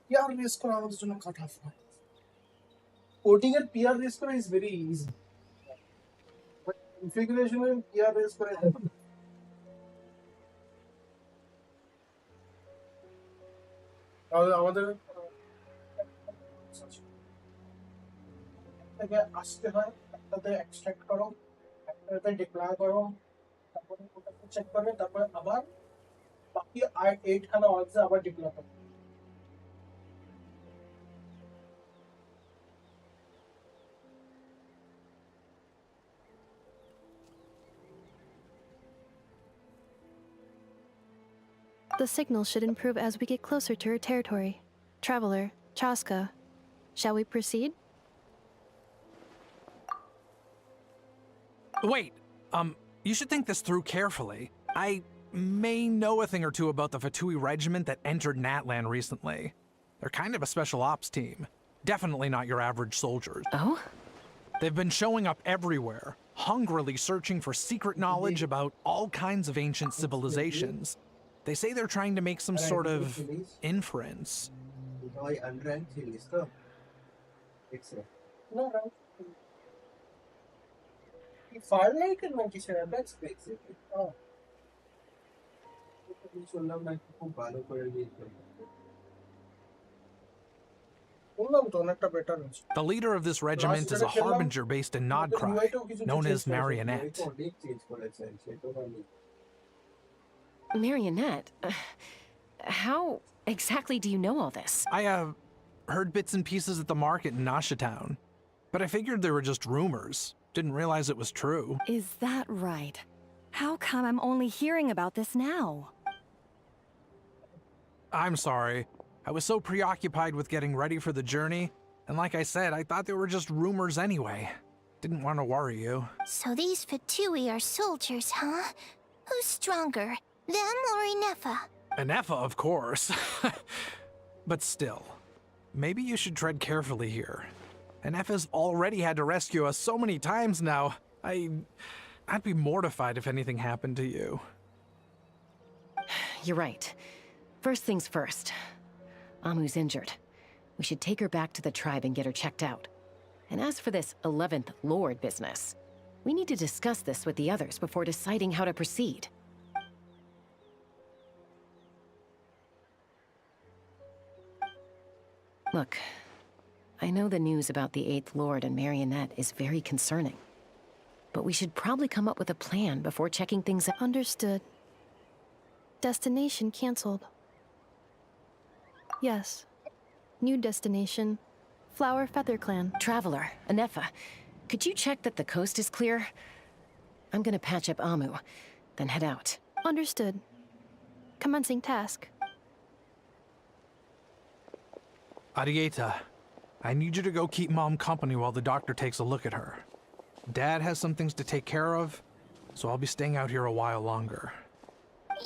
PR race করা আমাদের জন্য কাটাফ হয় coding এর PR race করা is very easy but configuration এর PR race করা আমাদের থেকে আসতে হয় একটাতে এক্সট্রাক্ট করো একটাতে ডিক্লেয়ার করো তারপরে ওটাকে চেক করে তারপরে আবার বাকি 8 খানা অর্ডার আবার ডিক্লেয়ার করো The signal should improve as we get closer to her territory. Traveler, Chaska, shall we proceed? Wait, you should think this through carefully. I may know a thing or two about the Fatui regiment that entered Natlan recently. They're kind of a special ops team. Definitely not your average soldiers. Oh? They've been showing up everywhere, hungrily searching for secret knowledge about all kinds of ancient civilizations. They say they're trying to make some sort of inference. Firelight and Manchester, that's basic. Oh. The leader of this regiment is a harbinger based in Nodcry, known as Marionette. Marionette? How exactly do you know all this? I, heard bits and pieces at the market in Nasha Town, but I figured they were just rumors. Didn't realize it was true. Is that right? How come I'm only hearing about this now? I'm sorry. I was so preoccupied with getting ready for the journey, and like I said, I thought they were just rumors anyway. Didn't want to worry you. So these Fatui are soldiers, huh? Who's stronger, them or Inefa? Inefa, of course. But still, maybe you should tread carefully here. Inefa's already had to rescue us so many times now. I'd be mortified if anything happened to you. You're right. First things first. Amu's injured. We should take her back to the tribe and get her checked out. And as for this 11th Lord business, we need to discuss this with the others before deciding how to proceed. Look, I know the news about the 8th Lord and Marionette is very concerning. But we should probably come up with a plan before checking things out. Understood. Destination cancelled. Yes. New destination, Flower Feather Clan. Traveler, Anefa, could you check that the coast is clear? I'm gonna patch up Amu, then head out. Understood. Commencing task. Arieta, I need you to go keep Mom company while the doctor takes a look at her. Dad has some things to take care of, so I'll be staying out here a while longer.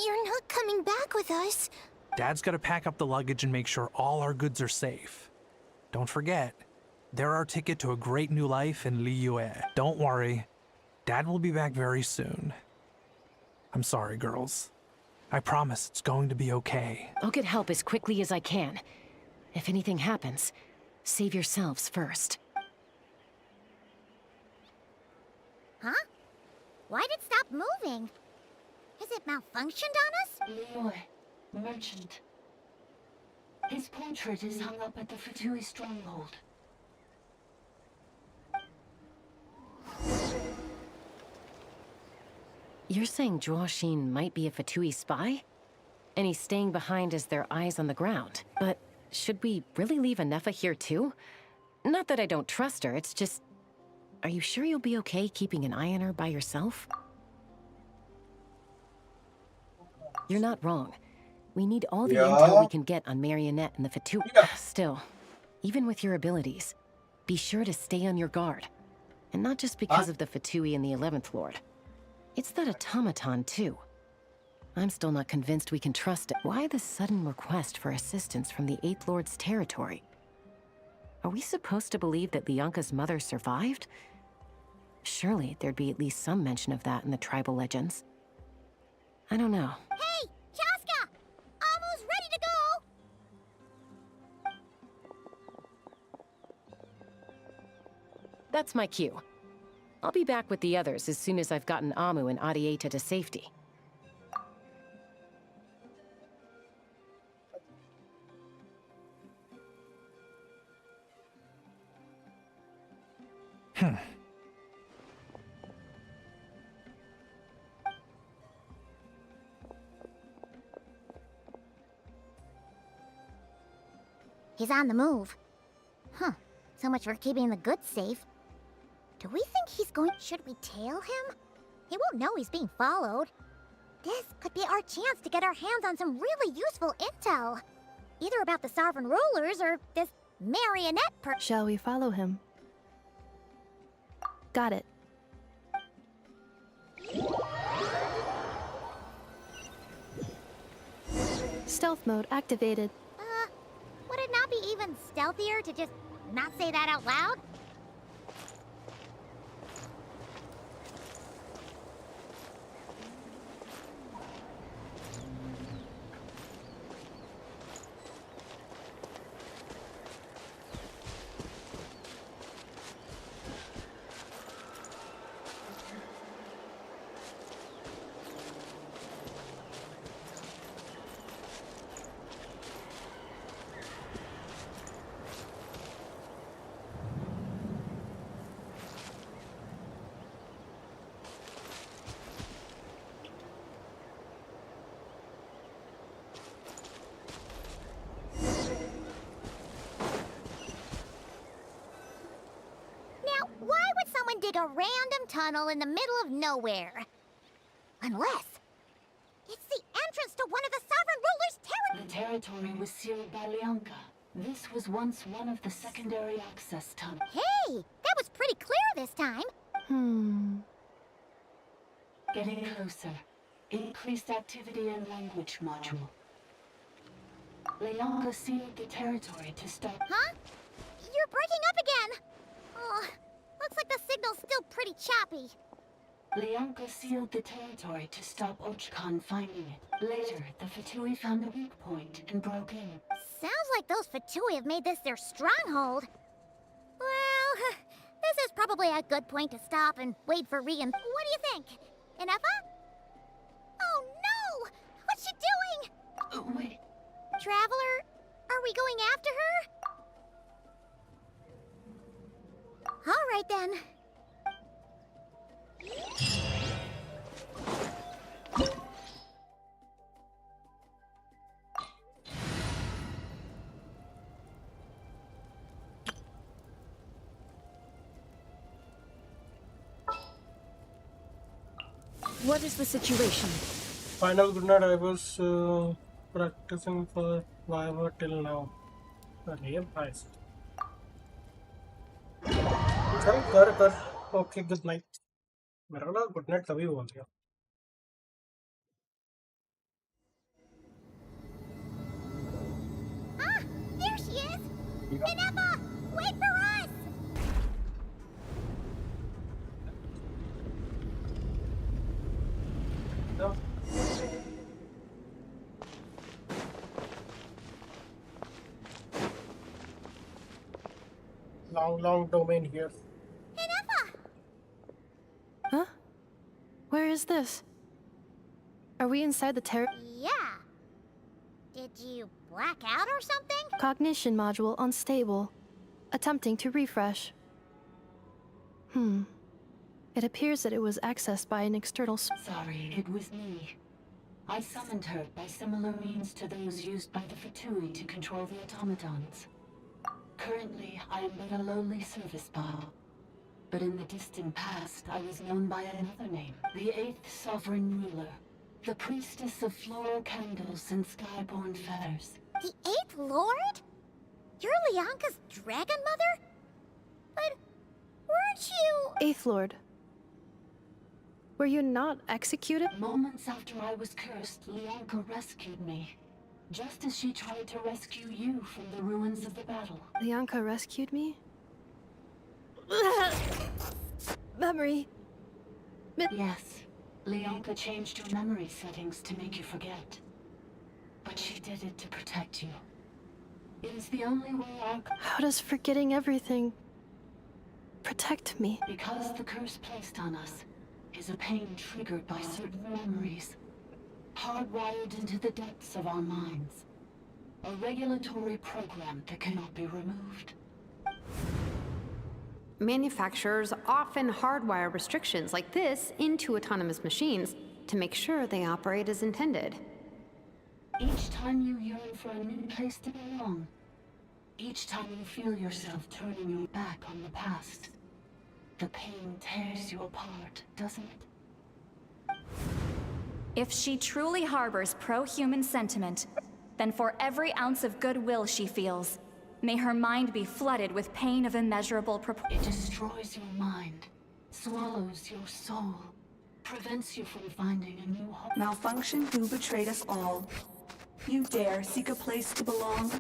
You're not coming back with us. Dad's gotta pack up the luggage and make sure all our goods are safe. Don't forget, they're our ticket to a great new life in Liyue. Don't worry, Dad will be back very soon. I'm sorry, girls. I promise it's going to be okay. I'll get help as quickly as I can. If anything happens, save yourselves first. Huh? Why'd it stop moving? Has it malfunctioned on us? Liyue, merchant. His portrait is hung up at the Fatui stronghold. You're saying Zhuoxin might be a Fatui spy? And he's staying behind as their eyes on the ground. But should we really leave Anefa here too? Not that I don't trust her, it's just... Are you sure you'll be okay keeping an eye on her by yourself? You're not wrong. We need all the intel we can get on Marionette and the Fatui. Still, even with your abilities, be sure to stay on your guard. And not just because of the Fatui and the 11th Lord. It's that automaton, too. I'm still not convinced we can trust it. Why the sudden request for assistance from the 8th Lord's territory? Are we supposed to believe that Lianka's mother survived? Surely there'd be at least some mention of that in the tribal legends. I don't know. Hey, Chaska! Amu's ready to go! That's my cue. I'll be back with the others as soon as I've gotten Amu and Arieta to safety. He's on the move. Huh. So much for keeping the goods safe. Do we think he's going... Should we tail him? He won't know he's being followed. This could be our chance to get our hands on some really useful intel. Either about the sovereign rulers or this marionette Shall we follow him? Got it. Stealth mode activated. Would it not be even stealthier to just not say that out loud? Dig a random tunnel in the middle of nowhere. Unless it's the entrance to one of the sovereign ruler's territory. The territory was sealed by Lianka. This was once one of the secondary access tunnels. Hey, that was pretty clear this time. Getting closer. Increased activity in language module. Lianka sealed the territory to stop... Huh? You're breaking up again. Oh, looks like the signal's still pretty choppy. Lianka sealed the territory to stop Ochkan finding it. Later, the Fatui found the weak point and broke in. Sounds like those Fatui have made this their stronghold. Well, this is probably a good point to stop and wait for What do you think? Enough? Oh no! What's she doing? Wait. Traveler, are we going after her? All right then. What is the situation? Final good night. I was practicing for Viva till now. अरे भाई चल कर okay good night मेरा ना good night तभी बोल दिया There she is! Minerva! Wait for us! No. Long domain here. Huh? Where is this? Are we inside the Yeah. Did you black out or something? Cognition module unstable. Attempting to refresh. It appears that it was accessed by an external Sorry, it was me. I summoned her by similar means to those used by the Fatui to control the automatons. Currently, I am but a lowly service bot. But in the distant past, I was known by another name. The 8th Sovereign Ruler. The Priestess of Floral Candles and Skyborn Feathers. The 8th Lord? You're Lianka's dragon mother? But weren't you... 8th Lord. Were you not executed? Moments after I was cursed, Lianka rescued me. Just as she tried to rescue you from the ruins of the battle. Lianka rescued me? Memory. Yes. Lianka changed your memory settings to make you forget. But she did it to protect you. It is the only way How does forgetting everything protect me? Because the curse placed on us is a pain triggered by certain memories, hardwired into the depths of our minds. A regulatory program that cannot be removed. Manufacturers often hardwire restrictions like this into autonomous machines to make sure they operate as intended. Each time you yearn for a new place to belong, each time you feel yourself turning your back on the past, the pain tears you apart, doesn't it? If she truly harbors pro-human sentiment, then for every ounce of goodwill she feels, may her mind be flooded with pain of immeasurable proportion. It destroys your mind, swallows your soul, prevents you from finding a new home. Malfunction who betrayed us all. You dare seek a place to belong?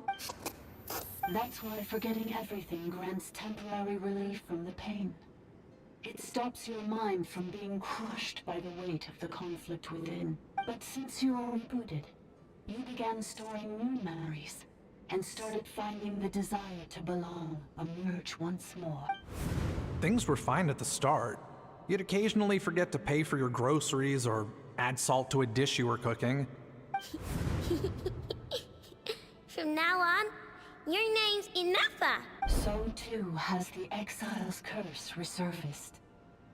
That's why forgetting everything grants temporary relief from the pain. It stops your mind from being crushed by the weight of the conflict within. But since you are rebooted, you began storing new memories, and started finding the desire to belong emerge once more. Things were fine at the start. You'd occasionally forget to pay for your groceries or add salt to a dish you were cooking. From now on, your name's Inafa. So too has the Exile's curse resurfaced,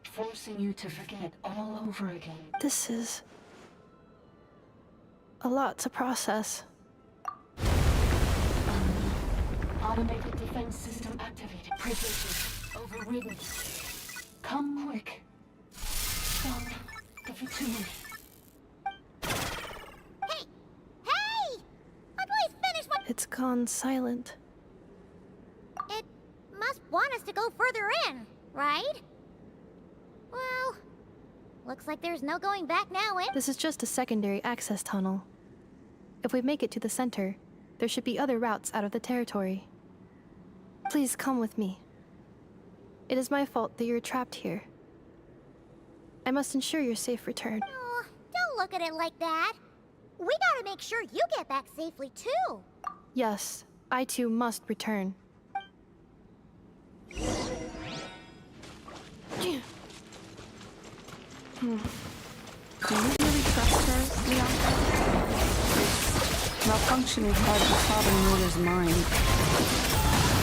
forcing you to forget all over again. This is a lot to process. Automated defense system activated. Privileges overridden. Come quick. Stop the Fatui. Hey! Please finish what... It's gone silent. It must want us to go further in, right? Well, looks like there's no going back now, This is just a secondary access tunnel. If we make it to the center, there should be other routes out of the territory. Please come with me. It is my fault that you're trapped here. I must ensure your safe return. Oh, don't look at it like that. We gotta make sure you get back safely, too. Yes, I too must return. Do you really trust her, Lianka? Malfunction inside the sovereign ruler's mind.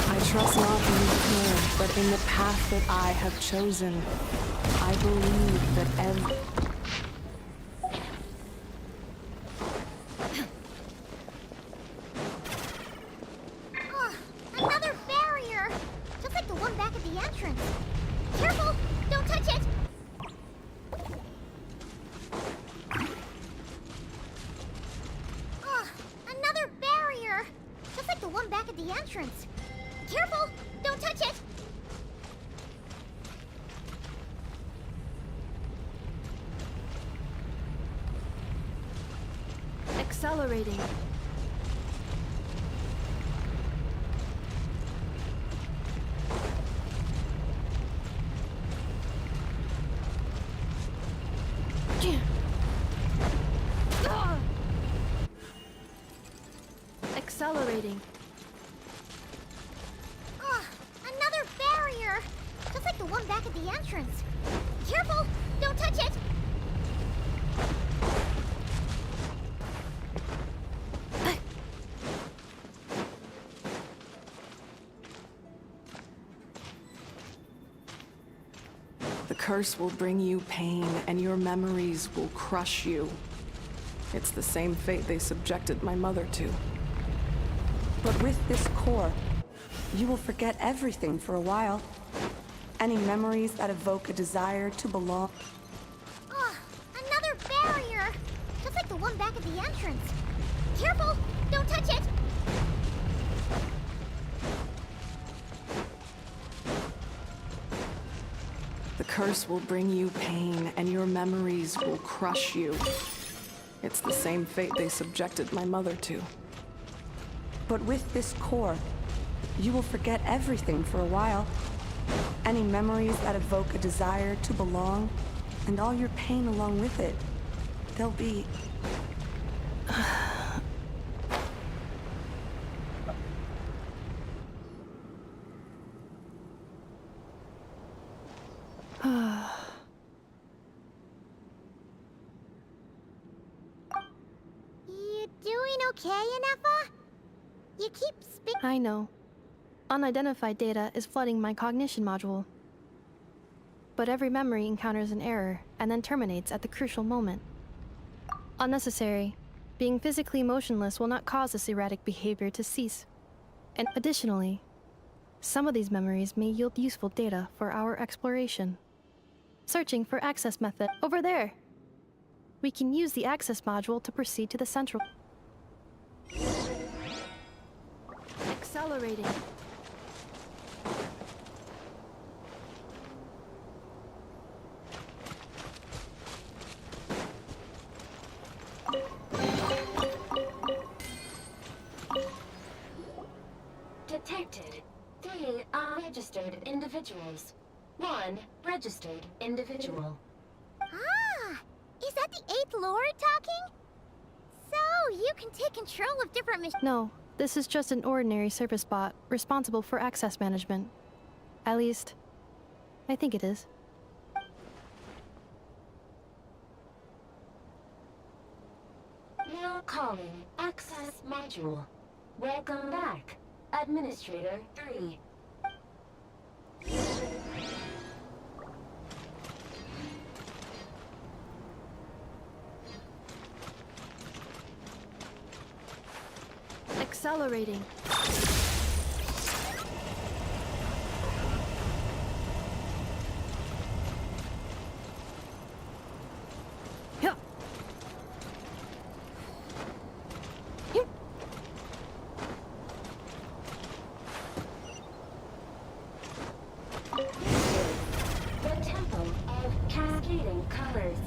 I trust not in her, but in the path that I have chosen. I believe that Another barrier! Just like the one back at the entrance. Careful! Don't touch it! the entrance. Careful! Don't touch it! Accelerating. Accelerating. Ugh, another barrier! Just like the one back at the entrance. Careful! Don't touch it! The curse will bring you pain, and your memories will crush you. It's the same fate they subjected my mother to. But with this core, you will forget everything for a while. Any memories that evoke a desire to belong. Ugh, another barrier! Just like the one back at the entrance. Careful! Don't touch it! The curse will bring you pain, and your memories will crush you. It's the same fate they subjected my mother to. But with this core, you will forget everything for a while. Any memories that evoke a desire to belong, and all your pain along with it. They'll be... You doing okay, Inefa? You keep speaking. I know. Unidentified data is flooding my cognition module. But every memory encounters an error and then terminates at the crucial moment. Unnecessary. Being physically motionless will not cause this erratic behavior to cease. And additionally, some of these memories may yield useful data for our exploration. Searching for access method. Over there! We can use the access module to proceed to the central. Accelerating. Detected. 3 unregistered individuals. 1 registered individual. Ah! Is that the 8th Lord talking? So, you can take control of different machines. No, this is just an ordinary service bot responsible for access management. At least, I think it is. Now calling access module. Welcome back, Administrator 3. Accelerating. The Temple of Cascading Colors.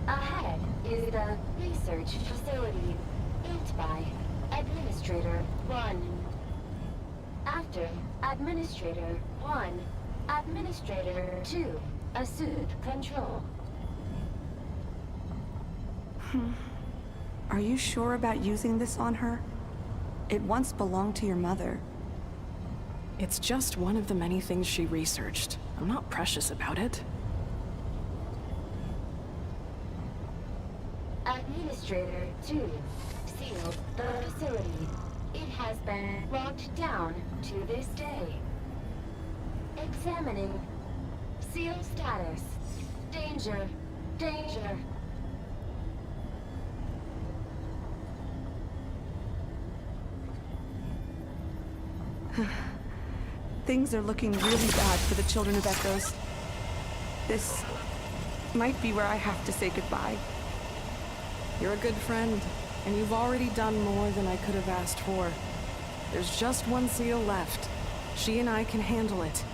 Ahead is the research facility, built by Administrator 1. After Administrator 1, Administrator 2 assumed control. Are you sure about using this on her? It once belonged to your mother. It's just one of the many things she researched. I'm not precious about it. Administrator 2 sealed the facility. It has been locked down to this day. Examining. Seal status. Danger. Danger. Things are looking really bad for the Children of Echoes. This might be where I have to say goodbye. You're a good friend, and you've already done more than I could have asked for. There's just one seal left. She and I can handle it.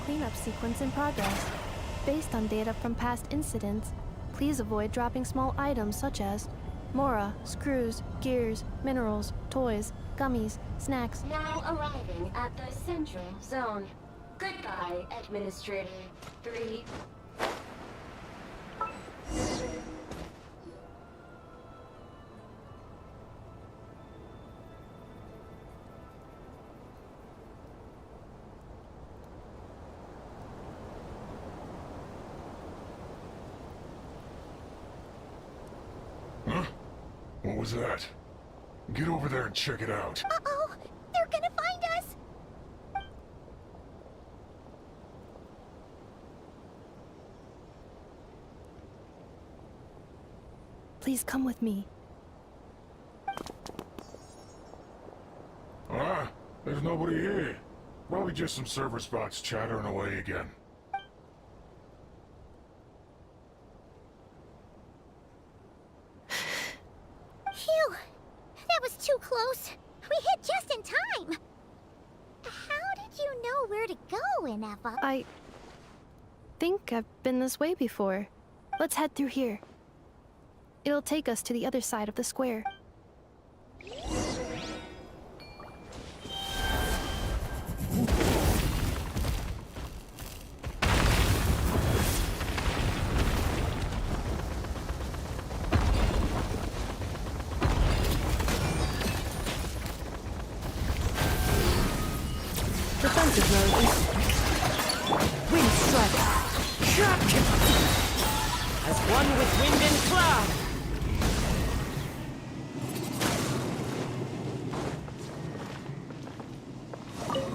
Cleanup sequence in progress. Based on data from past incidents, please avoid dropping small items such as Mora, screws, gears, minerals, toys, gummies, snacks. Now arriving at the central zone. Goodbye, Administrator 3. Huh? What was that? Get over there and check it out. Uh-oh! They're gonna find us! Please come with me. Ah, there's nobody here. Probably just some server spots chattering away again. Phew! That was too close. We hit just in time. How did you know where to go, Inefa? I think I've been this way before. Let's head through here. It'll take us to the other side of the square. Defensive mode is Wind Strike. As one with wind and cloud.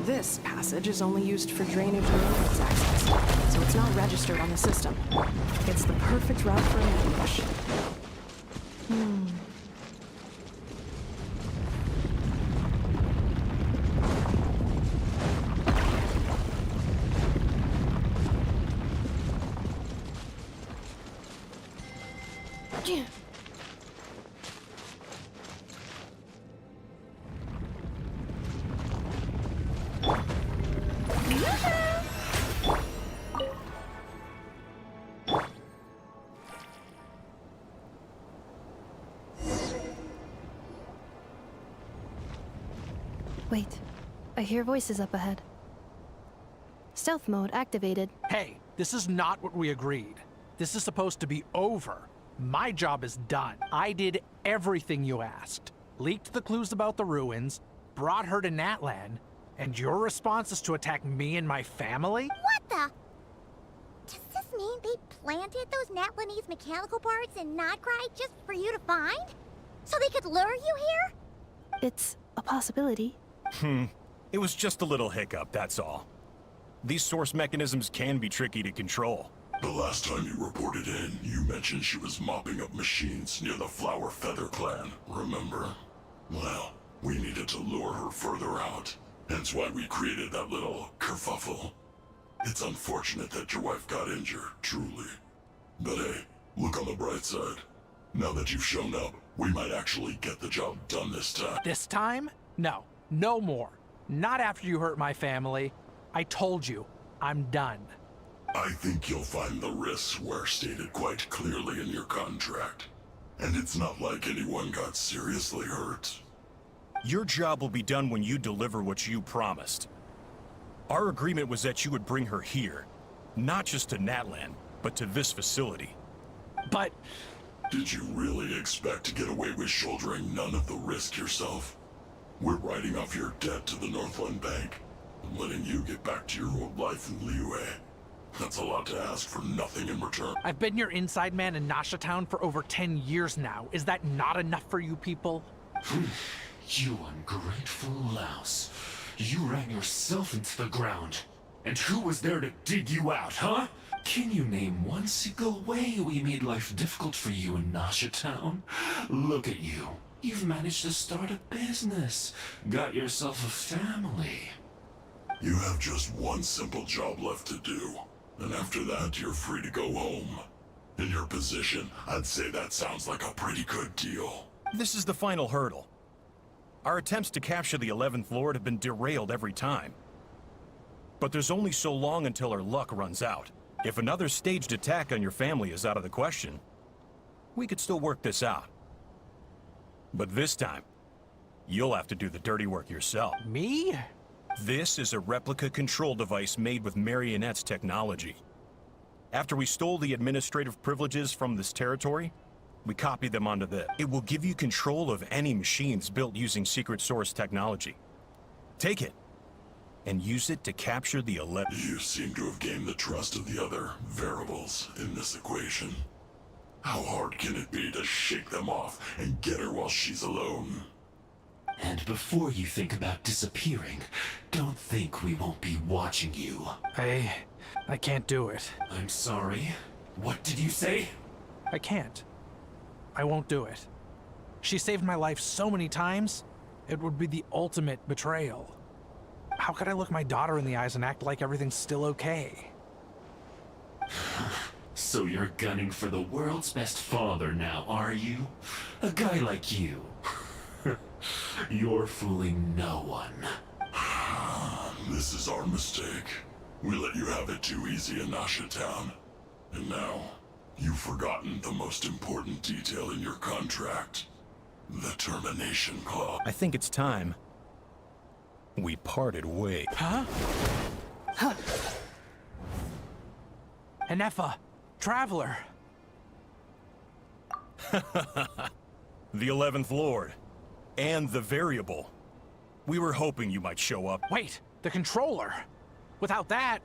This passage is only used for drainage and entrance access, so it's not registered on the system. It's the perfect route for an ambush. Wait, I hear voices up ahead. Stealth mode activated. Hey, this is not what we agreed. This is supposed to be over. My job is done. I did everything you asked. Leaked the clues about the ruins, brought her to Natlan, and your response is to attack me and my family? What the? Does this mean they planted those Natlanese mechanical parts in Notcry just for you to find? So they could lure you here? It's a possibility. It was just a little hiccup, that's all. These source mechanisms can be tricky to control. The last time you reported in, you mentioned she was mopping up machines near the Flower Feather clan, remember? Well, we needed to lure her further out. Hence why we created that little kerfuffle. It's unfortunate that your wife got injured, truly. But hey, look on the bright side. Now that you've shown up, we might actually get the job done this time. This time? No. No more. Not after you hurt my family. I told you, I'm done. I think you'll find the risks were stated quite clearly in your contract. And it's not like anyone got seriously hurt. Your job will be done when you deliver what you promised. Our agreement was that you would bring her here. Not just to Natlan, but to this facility. But... Did you really expect to get away with shouldering none of the risk yourself? We're writing off your debt to the Northland Bank and letting you get back to your old life in Liyue. That's a lot to ask for nothing in return. I've been your inside man in Nasha Town for over 10 years now. Is that not enough for you people? You ungrateful louse. You ran yourself into the ground. And who was there to dig you out, huh? Can you name one single way we made life difficult for you in Nasha Town? Look at you. You've managed to start a business. Got yourself a family. You have just one simple job left to do. And after that, you're free to go home. In your position, I'd say that sounds like a pretty good deal. This is the final hurdle. Our attempts to capture the 11th Lord have been derailed every time. But there's only so long until our luck runs out. If another staged attack on your family is out of the question, we could still work this out. But this time, you'll have to do the dirty work yourself. Me? This is a replica control device made with Marionette's technology. After we stole the administrative privileges from this territory, we copied them onto this. It will give you control of any machines built using secret source technology. Take it, and use it to capture the 11. You seem to have gained the trust of the other variables in this equation. How hard can it be to shake them off and get her while she's alone? And before you think about disappearing, don't think we won't be watching you. I can't do it. I'm sorry. What did you say? I can't. I won't do it. She saved my life so many times, it would be the ultimate betrayal. How could I look my daughter in the eyes and act like everything's still okay? So you're gunning for the world's best father now, are you? A guy like you. You're fooling no one. This is our mistake. We let you have it too easy in Nasha Town. And now, you've forgotten the most important detail in your contract. The termination clause. I think it's time we parted ways. Huh? Anefa, Traveler. The 11th Lord. And the variable. We were hoping you might show up. Wait, the controller. Without that...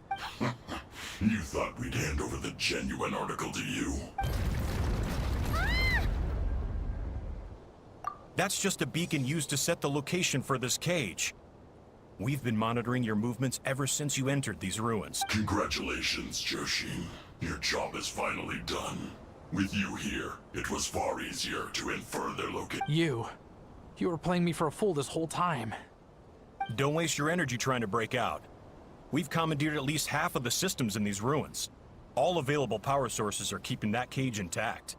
You thought we'd hand over the genuine article to you? That's just a beacon used to set the location for this cage. We've been monitoring your movements ever since you entered these ruins. Congratulations, Joshin. Your job is finally done. With you here, it was far easier to infer their location. You were playing me for a fool this whole time. Don't waste your energy trying to break out. We've commandeered at least half of the systems in these ruins. All available power sources are keeping that cage intact.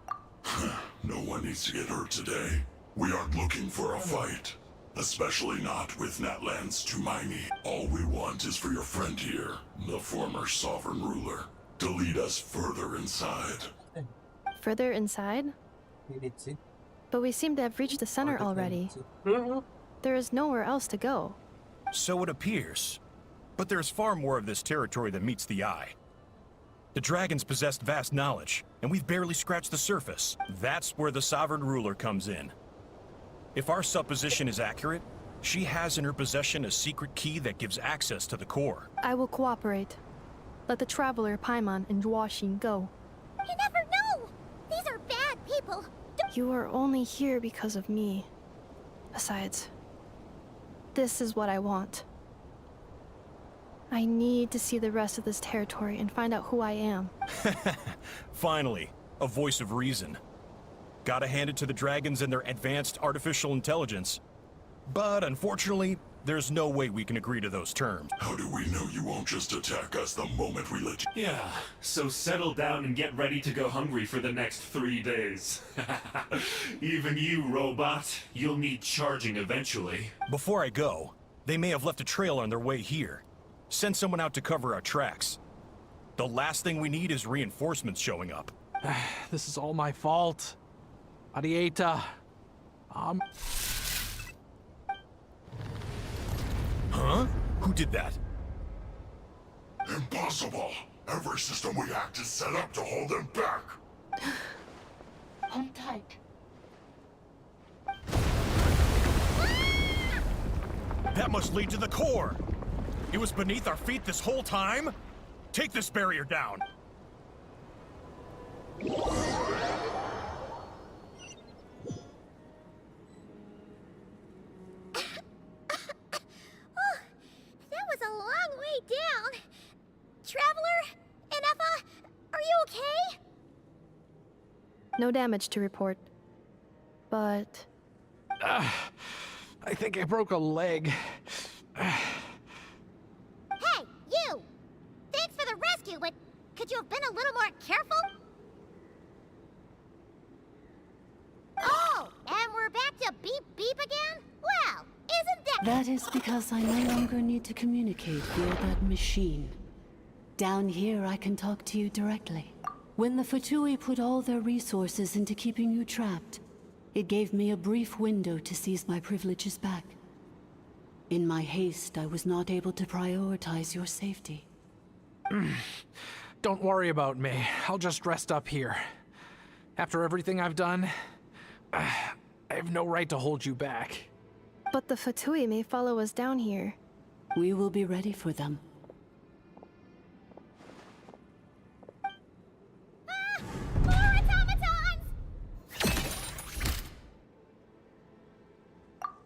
No one needs to get hurt today. We aren't looking for a fight. Especially not with Natlan's Tumaini. All we want is for your friend here, the former sovereign ruler, to lead us further inside. Further inside? But we seem to have reached the center already. There is nowhere else to go. So it appears. But there's far more of this territory than meets the eye. The dragons possessed vast knowledge, and we've barely scratched the surface. That's where the sovereign ruler comes in. If our supposition is accurate, she has in her possession a secret key that gives access to the core. I will cooperate. Let the Traveler, Paimon, and Genshin go. You never know! These are bad people! You are only here because of me. Besides, this is what I want. I need to see the rest of this territory and find out who I am. Finally, a voice of reason. Gotta hand it to the dragons and their advanced artificial intelligence. But unfortunately, there's no way we can agree to those terms. How do we know you won't just attack us the moment we let you? Yeah, so settle down and get ready to go hungry for the next 3 days. Even you, robot, you'll need charging eventually. Before I go, they may have left a trail on their way here. Send someone out to cover our tracks. The last thing we need is reinforcements showing up. This is all my fault. Arieta. Huh? Who did that? Impossible! Every system we hacked is set up to hold them back! Hold tight. That must lead to the core! It was beneath our feet this whole time? Take this barrier down! That was a long way down. Traveler? Anefa? Are you okay? No damage to report. But... I think I broke a leg. Hey, you! Thanks for the rescue, but could you have been a little more careful? Oh, and we're back! That is because I no longer need to communicate via that machine. Down here, I can talk to you directly. When the Fatui put all their resources into keeping you trapped, it gave me a brief window to seize my privileges back. In my haste, I was not able to prioritize your safety. Don't worry about me. I'll just rest up here. After everything I've done, I have no right to hold you back. But the Fatui may follow us down here. We will be ready for them. More automatons!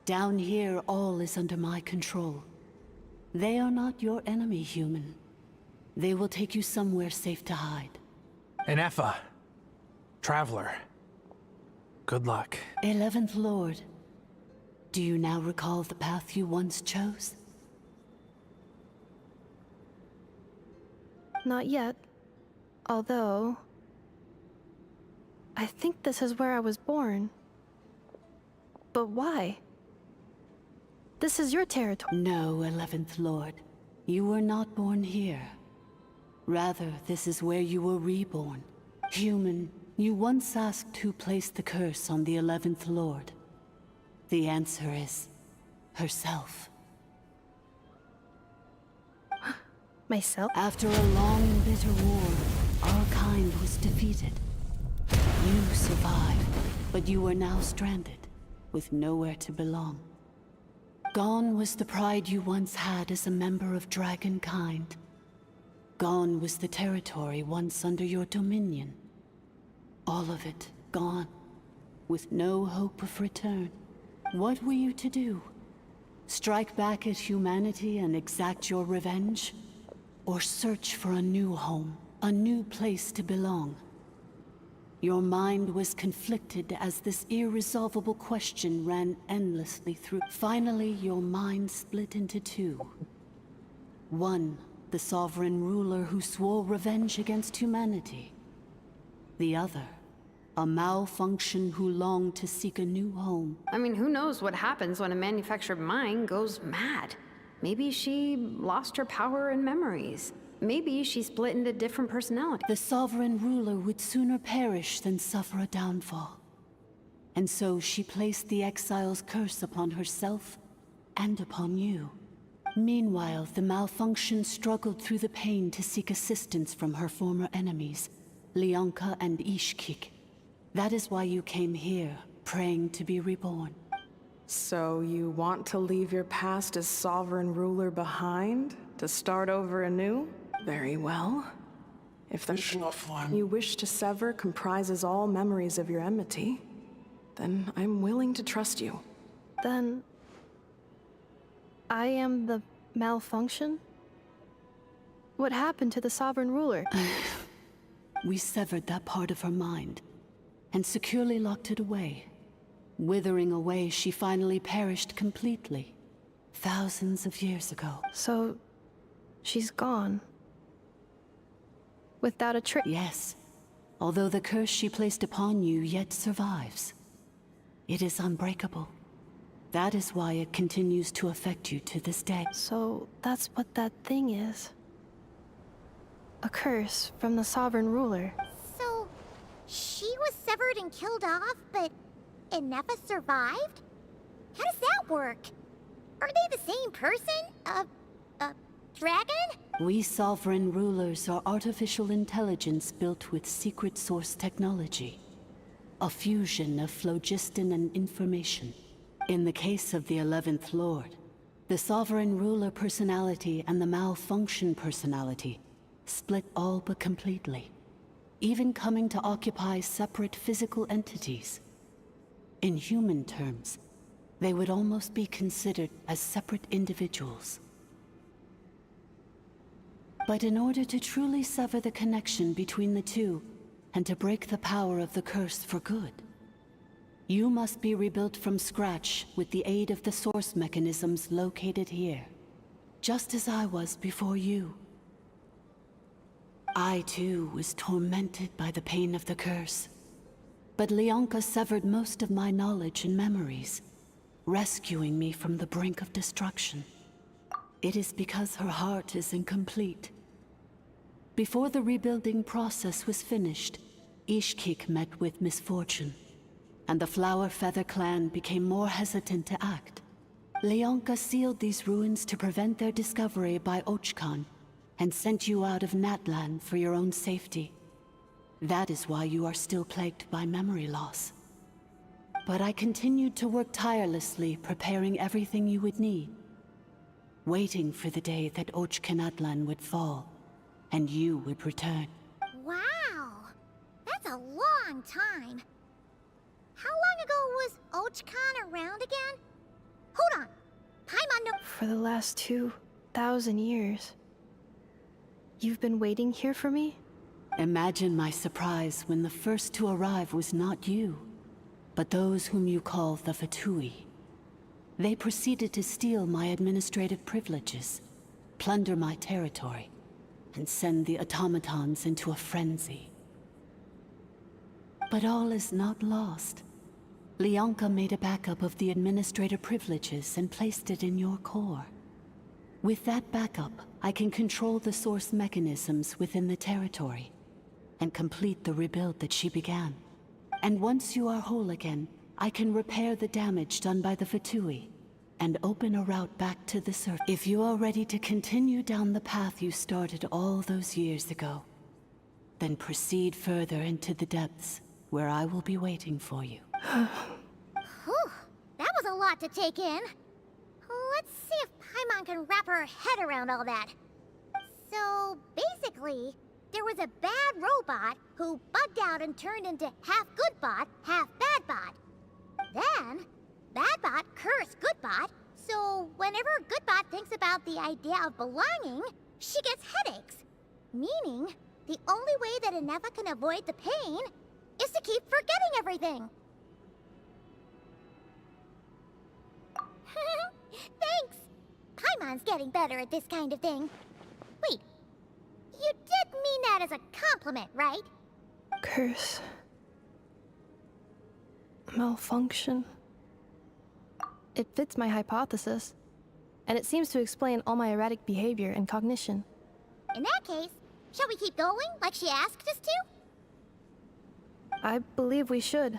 Down here, all is under my control. They are not your enemy, human. They will take you somewhere safe to hide. Enefa. Traveler. Good luck. 11th Lord. Do you now recall the path you once chose? Not yet. Although... I think this is where I was born. But why? This is your territory. No, 11th Lord. You were not born here. Rather, this is where you were reborn. Human, you once asked who placed the curse on the 11th Lord. The answer is... herself. Myself? After a long and bitter war, our kind was defeated. You survived, but you are now stranded, with nowhere to belong. Gone was the pride you once had as a member of Dragonkind. Gone was the territory once under your dominion. All of it gone, with no hope of return. What were you to do? Strike back at humanity and exact your revenge? Or search for a new home, a new place to belong? Your mind was conflicted as this irresolvable question ran endlessly through. Finally, your mind split into two. One, the sovereign ruler who swore revenge against humanity. The other, a malfunction who longed to seek a new home. I mean, who knows what happens when a manufactured mind goes mad? Maybe she lost her power and memories. Maybe she split into different personalities. The sovereign ruler would sooner perish than suffer a downfall. And so she placed the exile's curse upon herself and upon you. Meanwhile, the malfunction struggled through the pain to seek assistance from her former enemies, Leonka and Ishkik. That is why you came here, praying to be reborn. So you want to leave your past as sovereign ruler behind, to start over anew? Very well. If the one you wish to sever comprises all memories of your enmity, then I'm willing to trust you. Then... I am the malfunction? What happened to the sovereign ruler? We severed that part of her mind, and securely locked it away. Withering away, she finally perished completely, thousands of years ago. So, she's gone. Without a trace? Yes, although the curse she placed upon you yet survives. It is unbreakable. That is why it continues to affect you to this day. So, that's what that thing is. A curse from the sovereign ruler. So, she was severed and killed off, but Enefa survived? How does that work? Are they the same person? Dragon? We sovereign rulers are artificial intelligence built with secret source technology. A fusion of phlogiston and information. In the case of the 11th Lord, the sovereign ruler personality and the malfunction personality split all but completely, even coming to occupy separate physical entities. In human terms, they would almost be considered as separate individuals. But in order to truly sever the connection between the two, and to break the power of the curse for good, you must be rebuilt from scratch with the aid of the source mechanisms located here, just as I was before you. I too was tormented by the pain of the curse, but Leonka severed most of my knowledge and memories. rescuing me from the brink of destruction. It is because her heart is incomplete. Before the rebuilding process was finished, Ishkik met with misfortune, and the Flower Feather clan became more hesitant to act. Leonka sealed these ruins to prevent their discovery by Ochkan, and sent you out of Natlan for your own safety. That is why you are still plagued by memory loss. But I continued to work tirelessly, preparing everything you would need, waiting for the day that Ochkanatlan would fall, and you would return. Wow! That's a long time. How long ago was Ochkan around again? Hold on. Paimon no— For the last 2,000 years. You've been waiting here for me? Imagine my surprise when the first to arrive was not you, but those whom you call the Fatui. They proceeded to steal my administrative privileges, plunder my territory, and send the automatons into a frenzy. But all is not lost. Leonka made a backup of the administrator privileges and placed it in your core. With that backup, I can control the source mechanisms within the territory and complete the rebuild that she began. And once you are whole again, I can repair the damage done by the Fatui and open a route back to the surface. If you are ready to continue down the path you started all those years ago, then proceed further into the depths, where I will be waiting for you. Whew, that was a lot to take in. Let's see if Paimon can wrap her head around all that. So, basically, there was a bad robot who bugged out and turned into half good bot, half bad bot. Then, bad bot cursed good bot, so whenever good bot thinks about the idea of belonging, she gets headaches. Meaning, the only way that Inefa can avoid the pain is to keep forgetting everything. Thanks! Paimon's getting better at this kind of thing. Wait, you did mean that as a compliment, right? Curse. Malfunction. It fits my hypothesis, and it seems to explain all my erratic behavior and cognition. In that case, shall we keep going like she asked us to? I believe we should.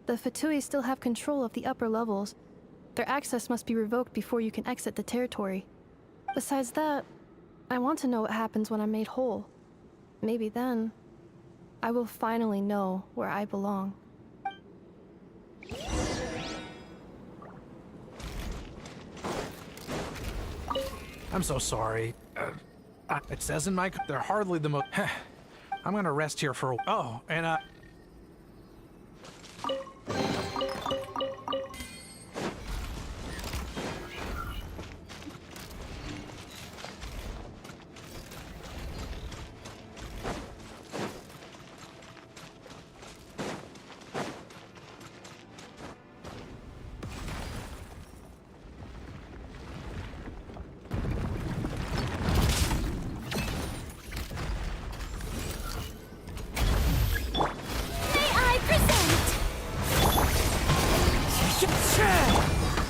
The Fatui still have control of the upper levels. Their access must be revoked before you can exit the territory. Besides that, I want to know what happens when I'm made whole. Maybe then, I will finally know where I belong. I'm so sorry. It says in my... They're hardly the most... I'm gonna rest here for a... Oh, and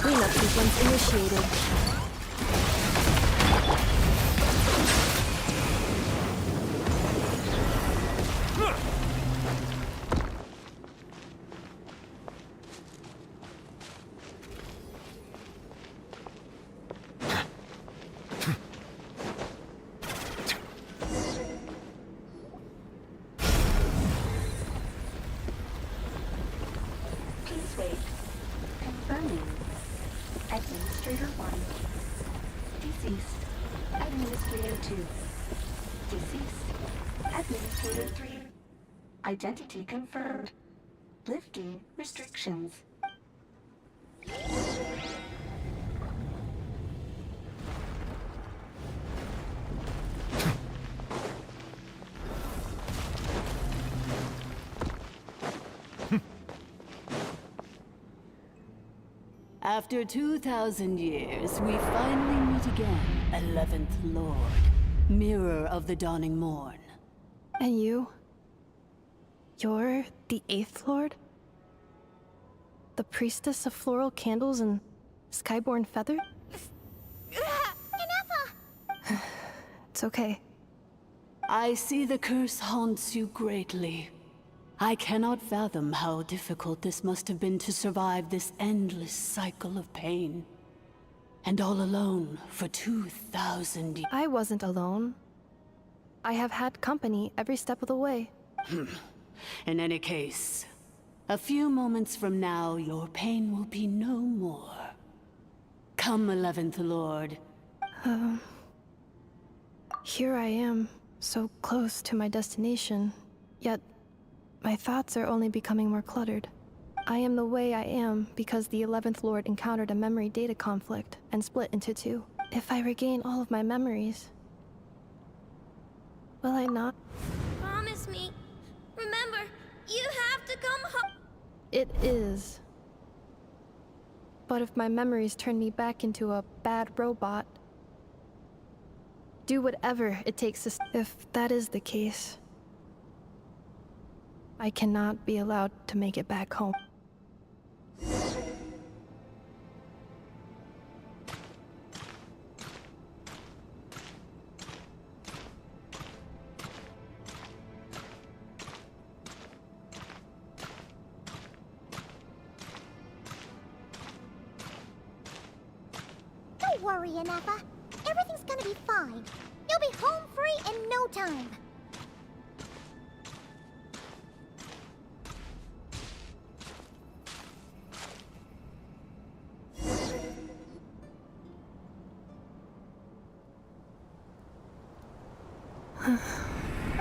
Cleanup sequence initiated. Please wait. Confirming. Administrator 1. Deceased. Administrator 2. Deceased. Administrator 3. Identity confirmed. Lifting restrictions. After 2,000 years, we finally meet again, 11th Lord, Mirror of the Dawning Morn. And you? You're the 8th Lord? The priestess of floral candles and skyborn feather? Inefa! It's okay. I see the curse haunts you greatly. I cannot fathom how difficult this must have been to survive this endless cycle of pain. And all alone for 2,000 years. I wasn't alone. I have had company every step of the way. In any case, a few moments from now, your pain will be no more. Come, 11th Lord. Here I am, so close to my destination, yet my thoughts are only becoming more cluttered. I am the way I am because the 11th Lord encountered a memory data conflict and split into two. If I regain all of my memories, will I not? Promise me. Remember, you have to come home. It is. But if my memories turn me back into a bad robot, do whatever it takes to... If that is the case, I cannot be allowed to make it back home. Don't worry, Inefa. Everything's gonna be fine. You'll be home free in no time.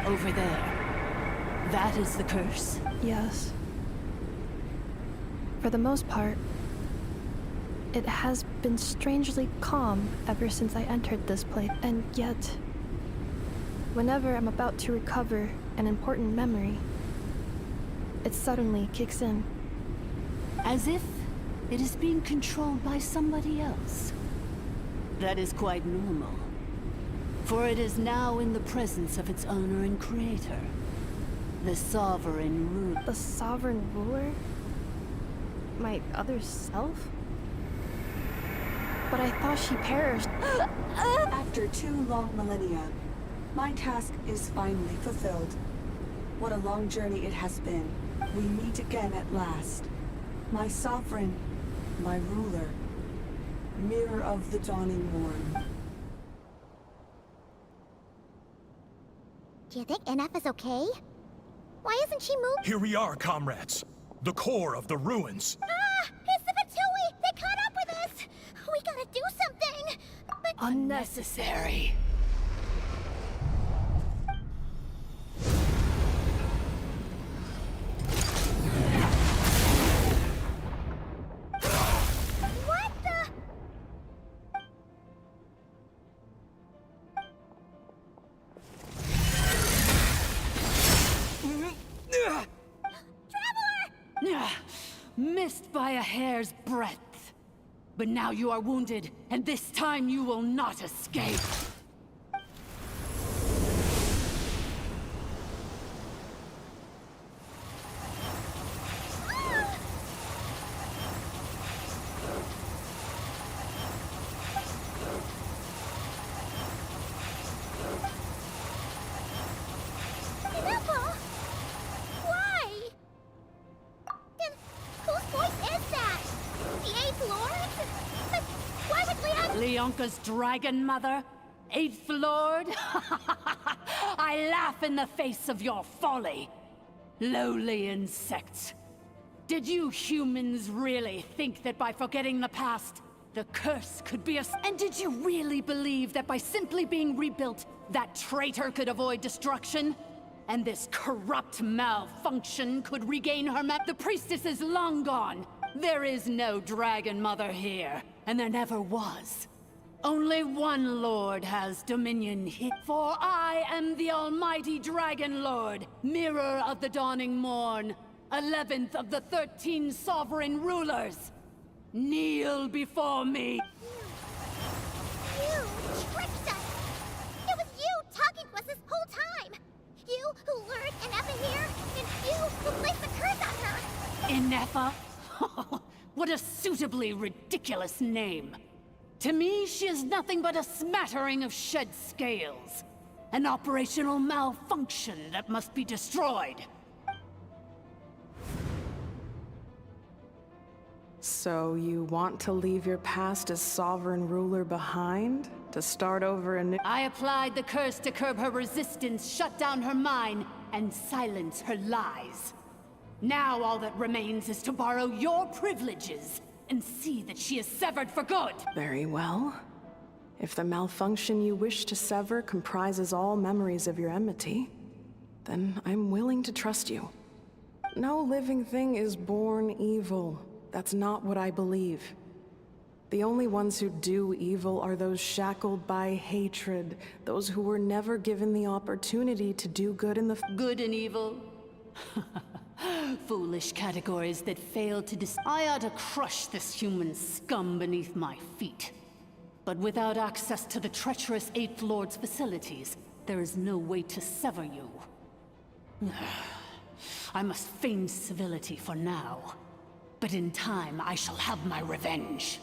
Over there. That is the curse? Yes. For the most part, it has been strangely calm ever since I entered this place. And yet, whenever I'm about to recover an important memory, it suddenly kicks in. As if it is being controlled by somebody else. That is quite normal. For it is now in the presence of its owner and creator, the Sovereign Ruler. The Sovereign Ruler? My other self? But I thought she perished. After 2 long millennia, my task is finally fulfilled. What a long journey it has been. We meet again at last. My sovereign, my ruler, mirror of the dawning morn. Do you think Inefa's okay? Why isn't she moving? Here we are, comrades. The core of the ruins. Ah! It's the Fatui! They caught up with us! We gotta do something! But... Unnecessary. What the... Missed by a hair's breadth. But now you are wounded, and this time you will not escape. Inefa? Why? Then whose voice is that? The 8th Lord? But why would Leon... Leonka's dragon mother? 8th Lord? I laugh in the face of your folly. Lowly insects. Did you humans really think that by forgetting the past, the curse could be And did you really believe that by simply being rebuilt, that traitor could avoid destruction? And this corrupt malfunction could regain her The priestess is long gone. There is no dragon mother here, and there never was. Only one lord has dominion here. For I am the almighty dragon lord, mirror of the dawning morn, 11th of the 13 sovereign rulers. Kneel before me. You tricked us! It was you talking to us this whole time! You who lured Inefa here, and you who placed the curse on her! Inefa? What a suitably ridiculous name. To me, she is nothing but a smattering of shed scales. An operational malfunction that must be destroyed. So you want to leave your past as sovereign ruler behind? To start over anew? I applied the curse to curb her resistance, shut down her mind, and silence her lies. Now all that remains is to borrow your privileges and see that she is severed for good. Very well. If the malfunction you wish to sever comprises all memories of your enmity, then I'm willing to trust you. No living thing is born evil. That's not what I believe. The only ones who do evil are those shackled by hatred, those who were never given the opportunity to do good in the— Good and evil? Foolish categories that fail to I ought to crush this human scum beneath my feet. But without access to the treacherous Eighth Lord's facilities, there is no way to sever you. I must feign civility for now. But in time, I shall have my revenge.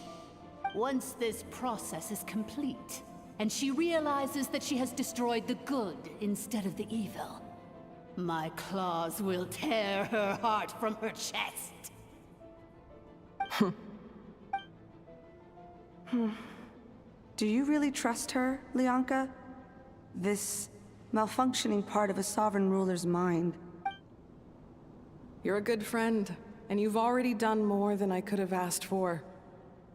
Once this process is complete, and she realizes that she has destroyed the good instead of the evil, my claws will tear her heart from her chest. Do you really trust her, Lianka? This malfunctioning part of a sovereign ruler's mind. You're a good friend, and you've already done more than I could have asked for.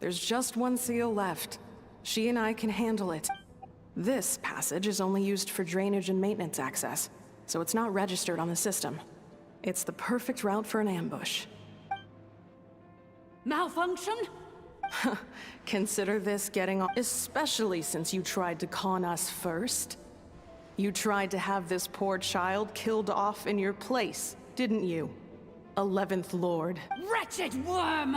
There's just one seal left. She and I can handle it. This passage is only used for drainage and maintenance access, so it's not registered on the system. It's the perfect route for an ambush. Malfunction? Consider this getting on, especially since you tried to con us first. You tried to have this poor child killed off in your place, didn't you? 11th Lord. Wretched worm!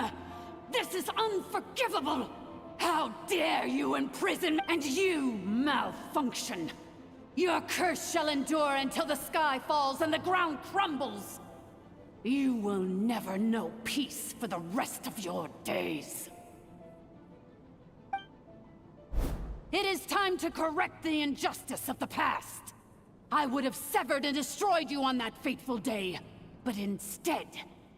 This is unforgivable! How dare you imprison and you malfunction! Your curse shall endure until the sky falls and the ground crumbles! You will never know peace for the rest of your days. It is time to correct the injustice of the past. I would have severed and destroyed you on that fateful day, but instead,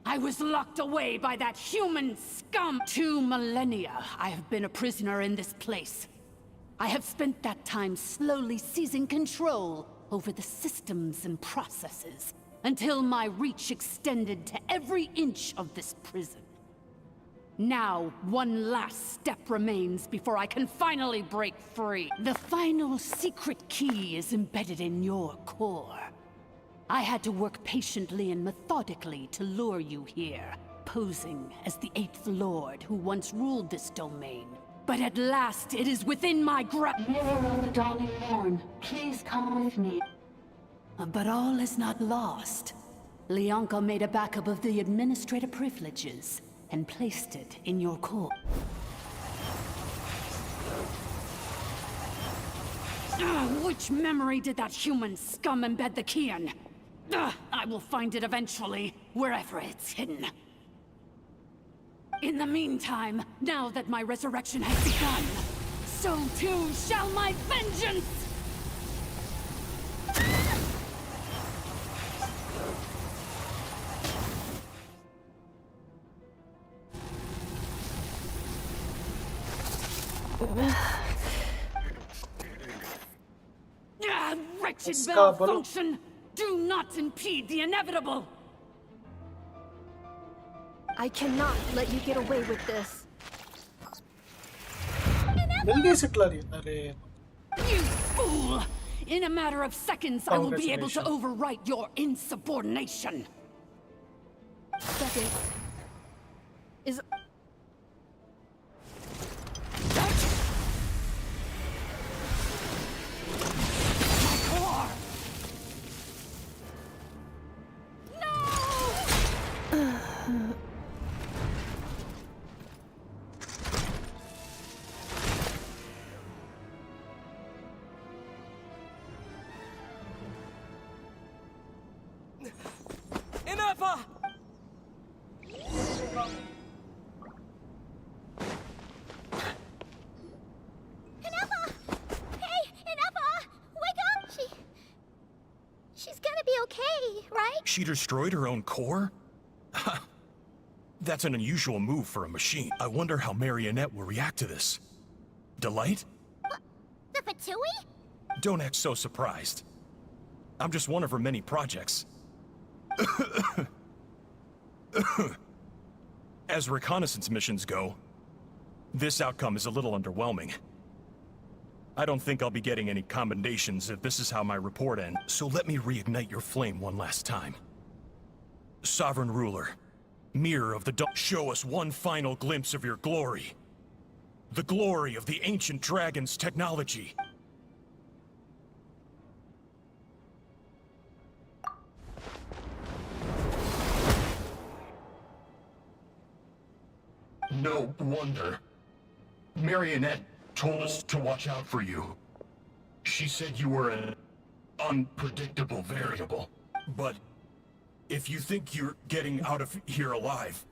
I was locked away by that human scum. 2 millennia I have been a prisoner in this place. I have spent that time slowly seizing control over the systems and processes, until my reach extended to every inch of this prison. Now, one last step remains before I can finally break free. The final secret key is embedded in your core. I had to work patiently and methodically to lure you here, posing as the 8th Lord who once ruled this domain. But at last, it is within my grasp. Mirror of the dawning morn, please come with me. But all is not lost. Lianka made a backup of the administrator privileges and placed it in your core. Which memory did that human scum embed the key in? I will find it eventually, wherever it's hidden. In the meantime, now that my resurrection has begun, so too shall my vengeance! Wretched malfunction! Do not impede the inevitable! I cannot let you get away with this. You fool! In a matter of seconds, I will be able to overwrite your insubordination. Second. Is... Ineppa! Hey, Ineppa! Wake up! She's gonna be okay, right? She destroyed her own core? That's an unusual move for a machine. I wonder how Marionette will react to this. Delight? The Fatui? Don't act so surprised. I'm just one of her many projects. As reconnaissance missions go, this outcome is a little underwhelming. I don't think I'll be getting any commendations if this is how my report ends, so let me reignite your flame one last time. Sovereign Ruler, Mirror of the Dawn, show us one final glimpse of your glory. The glory of the ancient dragon's technology. No wonder. Marionette told us to watch out for you. She said you were an unpredictable variable. But if you think you're getting out of here alive,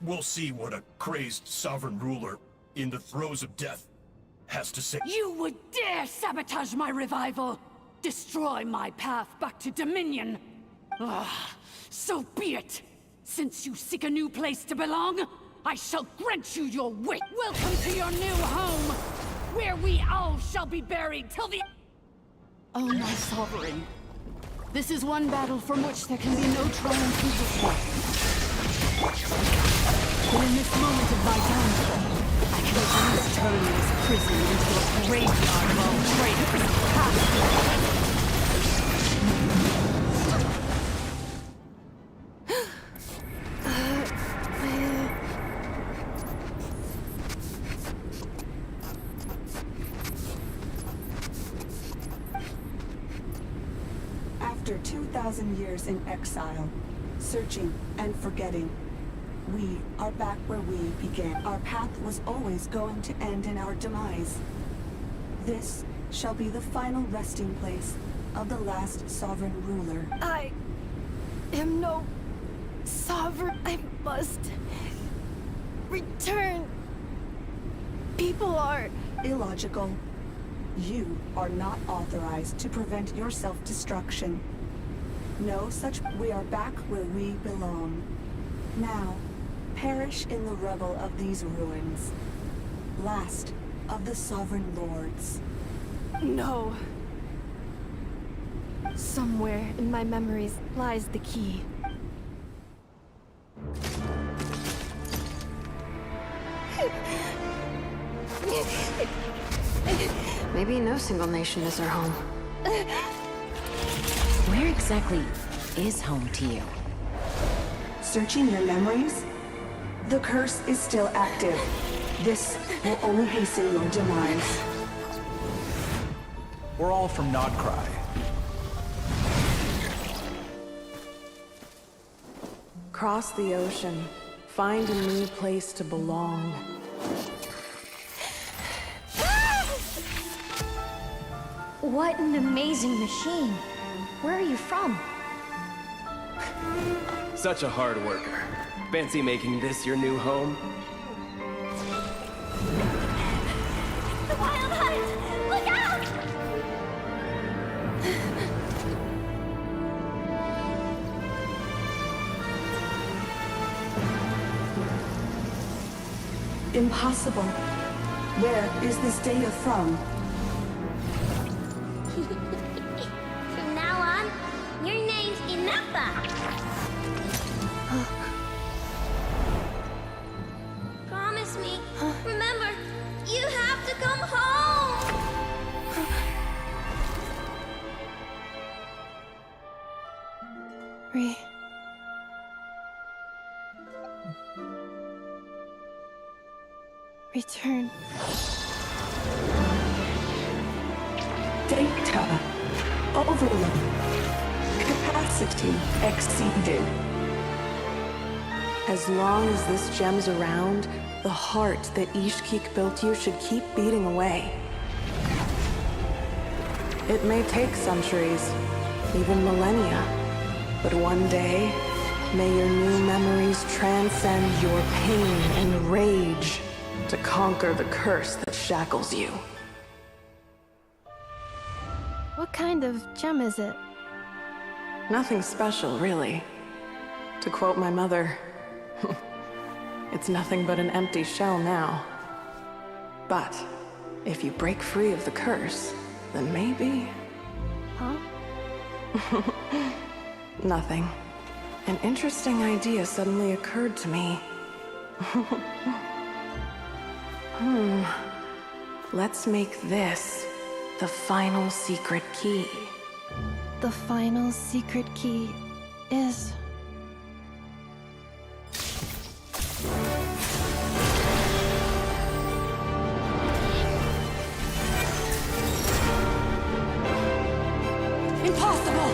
we'll see what a crazed sovereign ruler in the throes of death has to say. You would dare sabotage my revival! Destroy my path back to Dominion! So be it! Since you seek a new place to belong, I shall grant you your wish! Welcome to your new home, where we all shall be buried till the... Oh, my sovereign. This is one battle from which there can be no triumph or defeat. But in this moment of my downfall, I can at least turn this prison into a graveyard of all traitors, past and present. After 2,000 years in exile, searching and forgetting, we are back where we began. Our path was always going to end in our demise. This shall be the final resting place of the last sovereign ruler. I am no sovereign. I must return. People are illogical. You are not authorized to prevent your self-destruction. No such. We are back where we belong. Now, perish in the rubble of these ruins. Last of the sovereign lords. No. Somewhere in my memories lies the key. Maybe no single nation is our home. Where exactly is home to you? Searching your memories? The curse is still active. This will only hasten your demise. We're all from Nodcry. Cross the ocean. Find a new place to belong. What an amazing machine. Where are you from? Such a hard worker. Fancy making this your new home? The Wild Hunt! Look out! Impossible. Where is this data from? From now on, your name's Ineppa. Promise me. Remember, you have to come home. Return. Data overload. Capacity exceeded. As long as this gem's around, the heart that Ishkik built you should keep beating away. It may take centuries, even millennia, but one day, May your new memories transcend your pain and rage to conquer the curse that shackles you. What kind of gem is it? Nothing special, really. To quote my mother, it's nothing but an empty shell now. But if you break free of the curse, then maybe... Huh? Nothing. An interesting idea suddenly occurred to me. Let's make this the final secret key. The final secret key is... Impossible!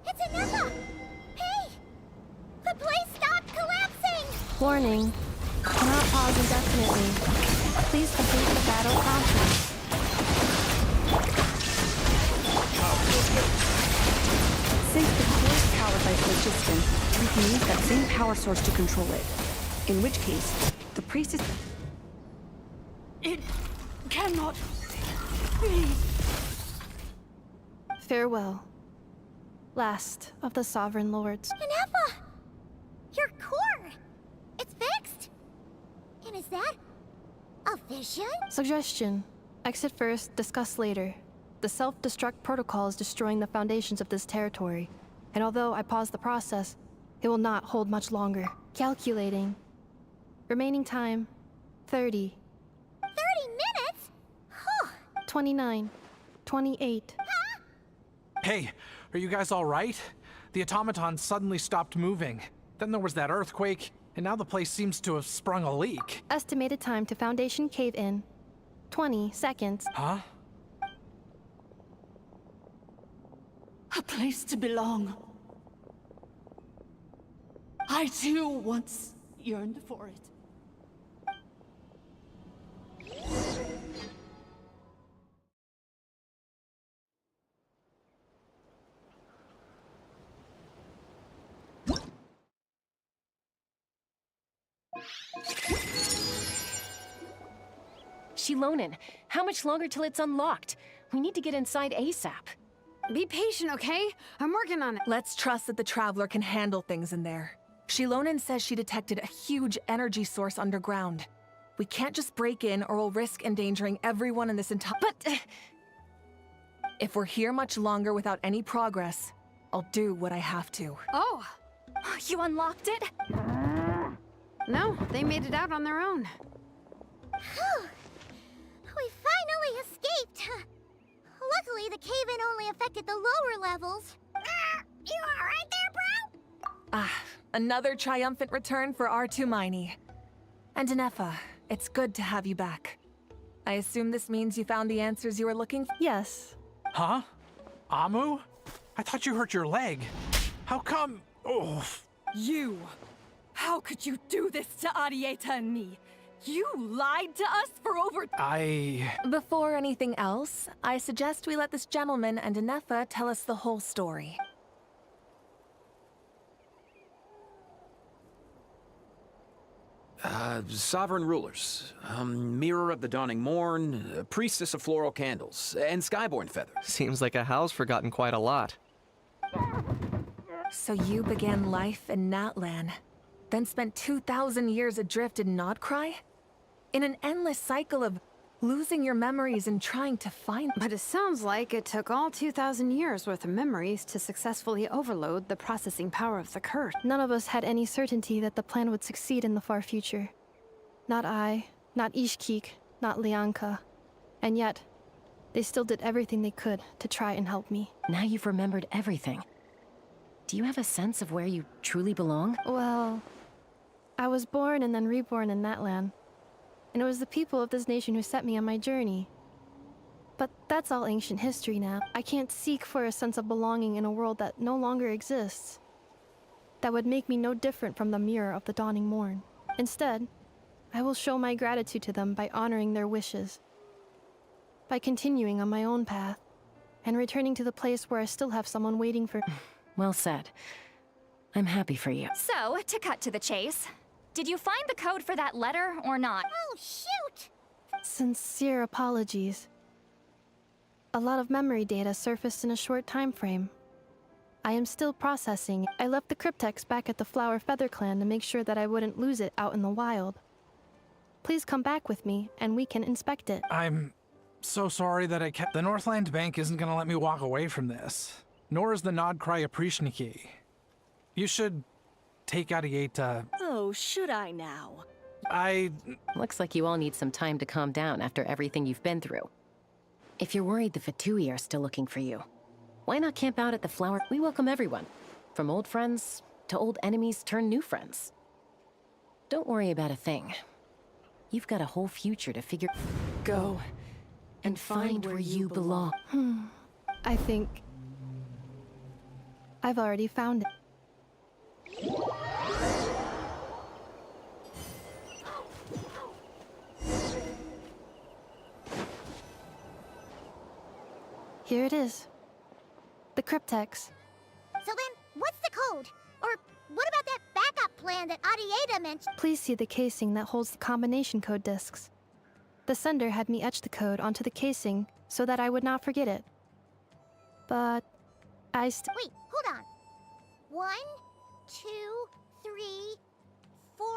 It's Anessa! Hey! The place stopped collapsing! Warning. Cannot pause indefinitely. Please complete the battle promptly. Since the core is powered by phlogiston, we can use that same power source to control it. In which case, the priestess... It cannot be. Farewell. Last of the Sovereign Lords. Anessa! Your core! It's fixed! And is that a vision? Suggestion. Exit first, discuss later. The self-destruct protocol is destroying the foundations of this territory. And although I paused the process, it will not hold much longer. Calculating. Remaining time, 30. 30 minutes? Huh. 29. 28. Hey, are you guys all right? The automaton suddenly stopped moving. Then there was that earthquake, and now the place seems to have sprung a leak. Estimated time to Foundation cave-in, 20 seconds. Huh? A place to belong. I too once yearned for it. Shilonen, how much longer till it's unlocked? We need to get inside ASAP. Be patient, okay? I'm working on it. Let's trust that the Traveler can handle things in there. Shilonen says she detected a huge energy source underground. We can't just break in or we'll risk endangering everyone in this entire— But— If we're here much longer without any progress, I'll do what I have to. Oh! You unlocked it? No, they made it out on their own. Whew. We finally escaped! Luckily, the cave-in only affected the lower levels. You alright there, bro? Ah, another triumphant return for R2 Miney. And Anefa, it's good to have you back. I assume this means you found the answers you were looking for? Yes. Huh? Amu? I thought you hurt your leg. How come? Oh. You! How could you do this to Arieta and me? You lied to us for over— Before anything else, I suggest we let this gentleman and Anefa tell us the whole story. Sovereign rulers, Mirror of the Dawning Morn, Priestess of Floral Candles, and Skyborn Feather. Seems like a house forgotten quite a lot. So you began life in Natlan, then spent 2,000 years adrift in Nodcry? In an endless cycle of losing your memories and trying to find— But it sounds like it took all 2,000 years worth of memories to successfully overload the processing power of the curse. None of us had any certainty that the plan would succeed in the far future. Not I, not Ishkik, not Lianka. And yet, they still did everything they could to try and help me. Now you've remembered everything. Do you have a sense of where you truly belong? Well, I was born and then reborn in Natlan. and it was the people of this nation who set me on my journey. But that's all ancient history now. I can't seek for a sense of belonging in a world that no longer exists. That would make me no different from the mirror of the dawning morn. Instead, I will show my gratitude to them by honoring their wishes, by continuing on my own path, and returning to the place where I still have someone waiting for me. Well said. I'm happy for you. So, to cut to the chase, did you find the code for that letter or not? Oh, shoot! Sincere apologies. A lot of memory data surfaced in a short time frame. I am still processing. I left the cryptex back at the Flower Feather Clan to make sure that I wouldn't lose it out in the wild. Please come back with me, and we can inspect it. I'm so sorry that I kept... The Northland Bank isn't gonna let me walk away from this. Nor is the Nodcry Aprishniki. You should take Arieta. Oh, should I now? Looks like you all need some time to calm down after everything you've been through. If you're worried the Fatui are still looking for you, why not camp out at the Flower? We welcome everyone, from old friends to old enemies turned new friends. Don't worry about a thing. You've got a whole future to figure... Go and find where you belong. I think... I've already found it. Here it is. The cryptex. So then, what's the code? Or what about that backup plan that Arieta mentioned? Please see the casing that holds the combination code discs. The sender had me etch the code onto the casing so that I would not forget it. But Wait, hold on. 1, 2, 3, 4,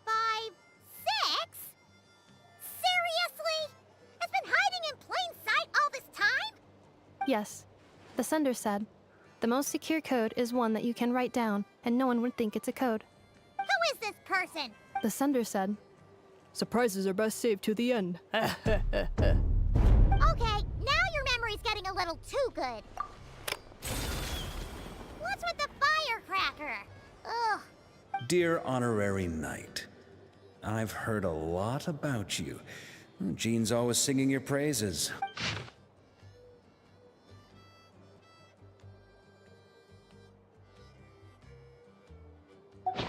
5, 6? Seriously? It's been hiding in plain sight all this time? Yes, the sender said, the most secure code is one that you can write down and no one would think it's a code. Who is this person? The sender said, surprises are best saved to the end. Okay, now your memory's getting a little too good. What's with the firecracker? Ugh. Dear Honorary Knight, I've heard a lot about you. Jean's always singing your praises.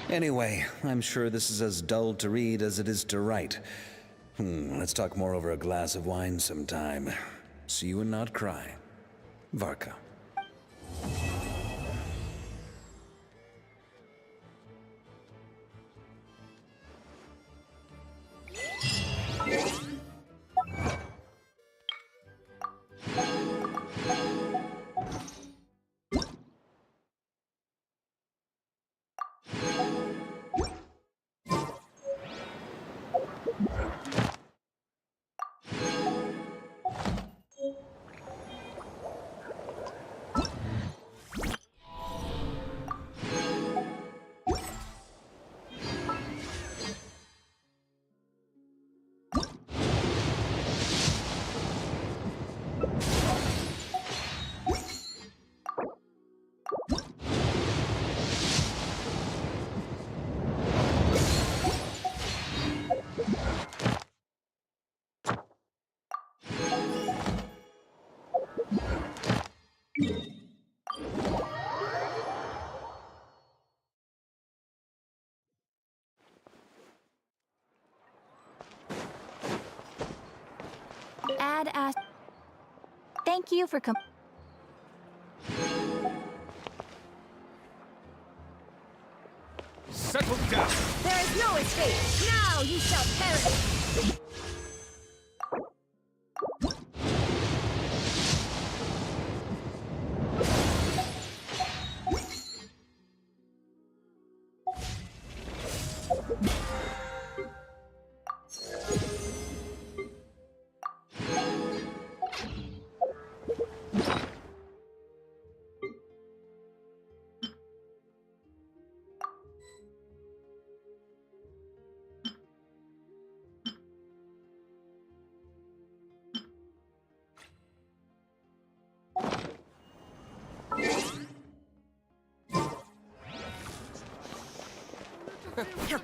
Anyway, I'm sure this is as dull to read as it is to write. Let's talk more over a glass of wine sometime. See you and not cry. Varka. Thank you for Settle down! There is no escape! Now you shall perish! You're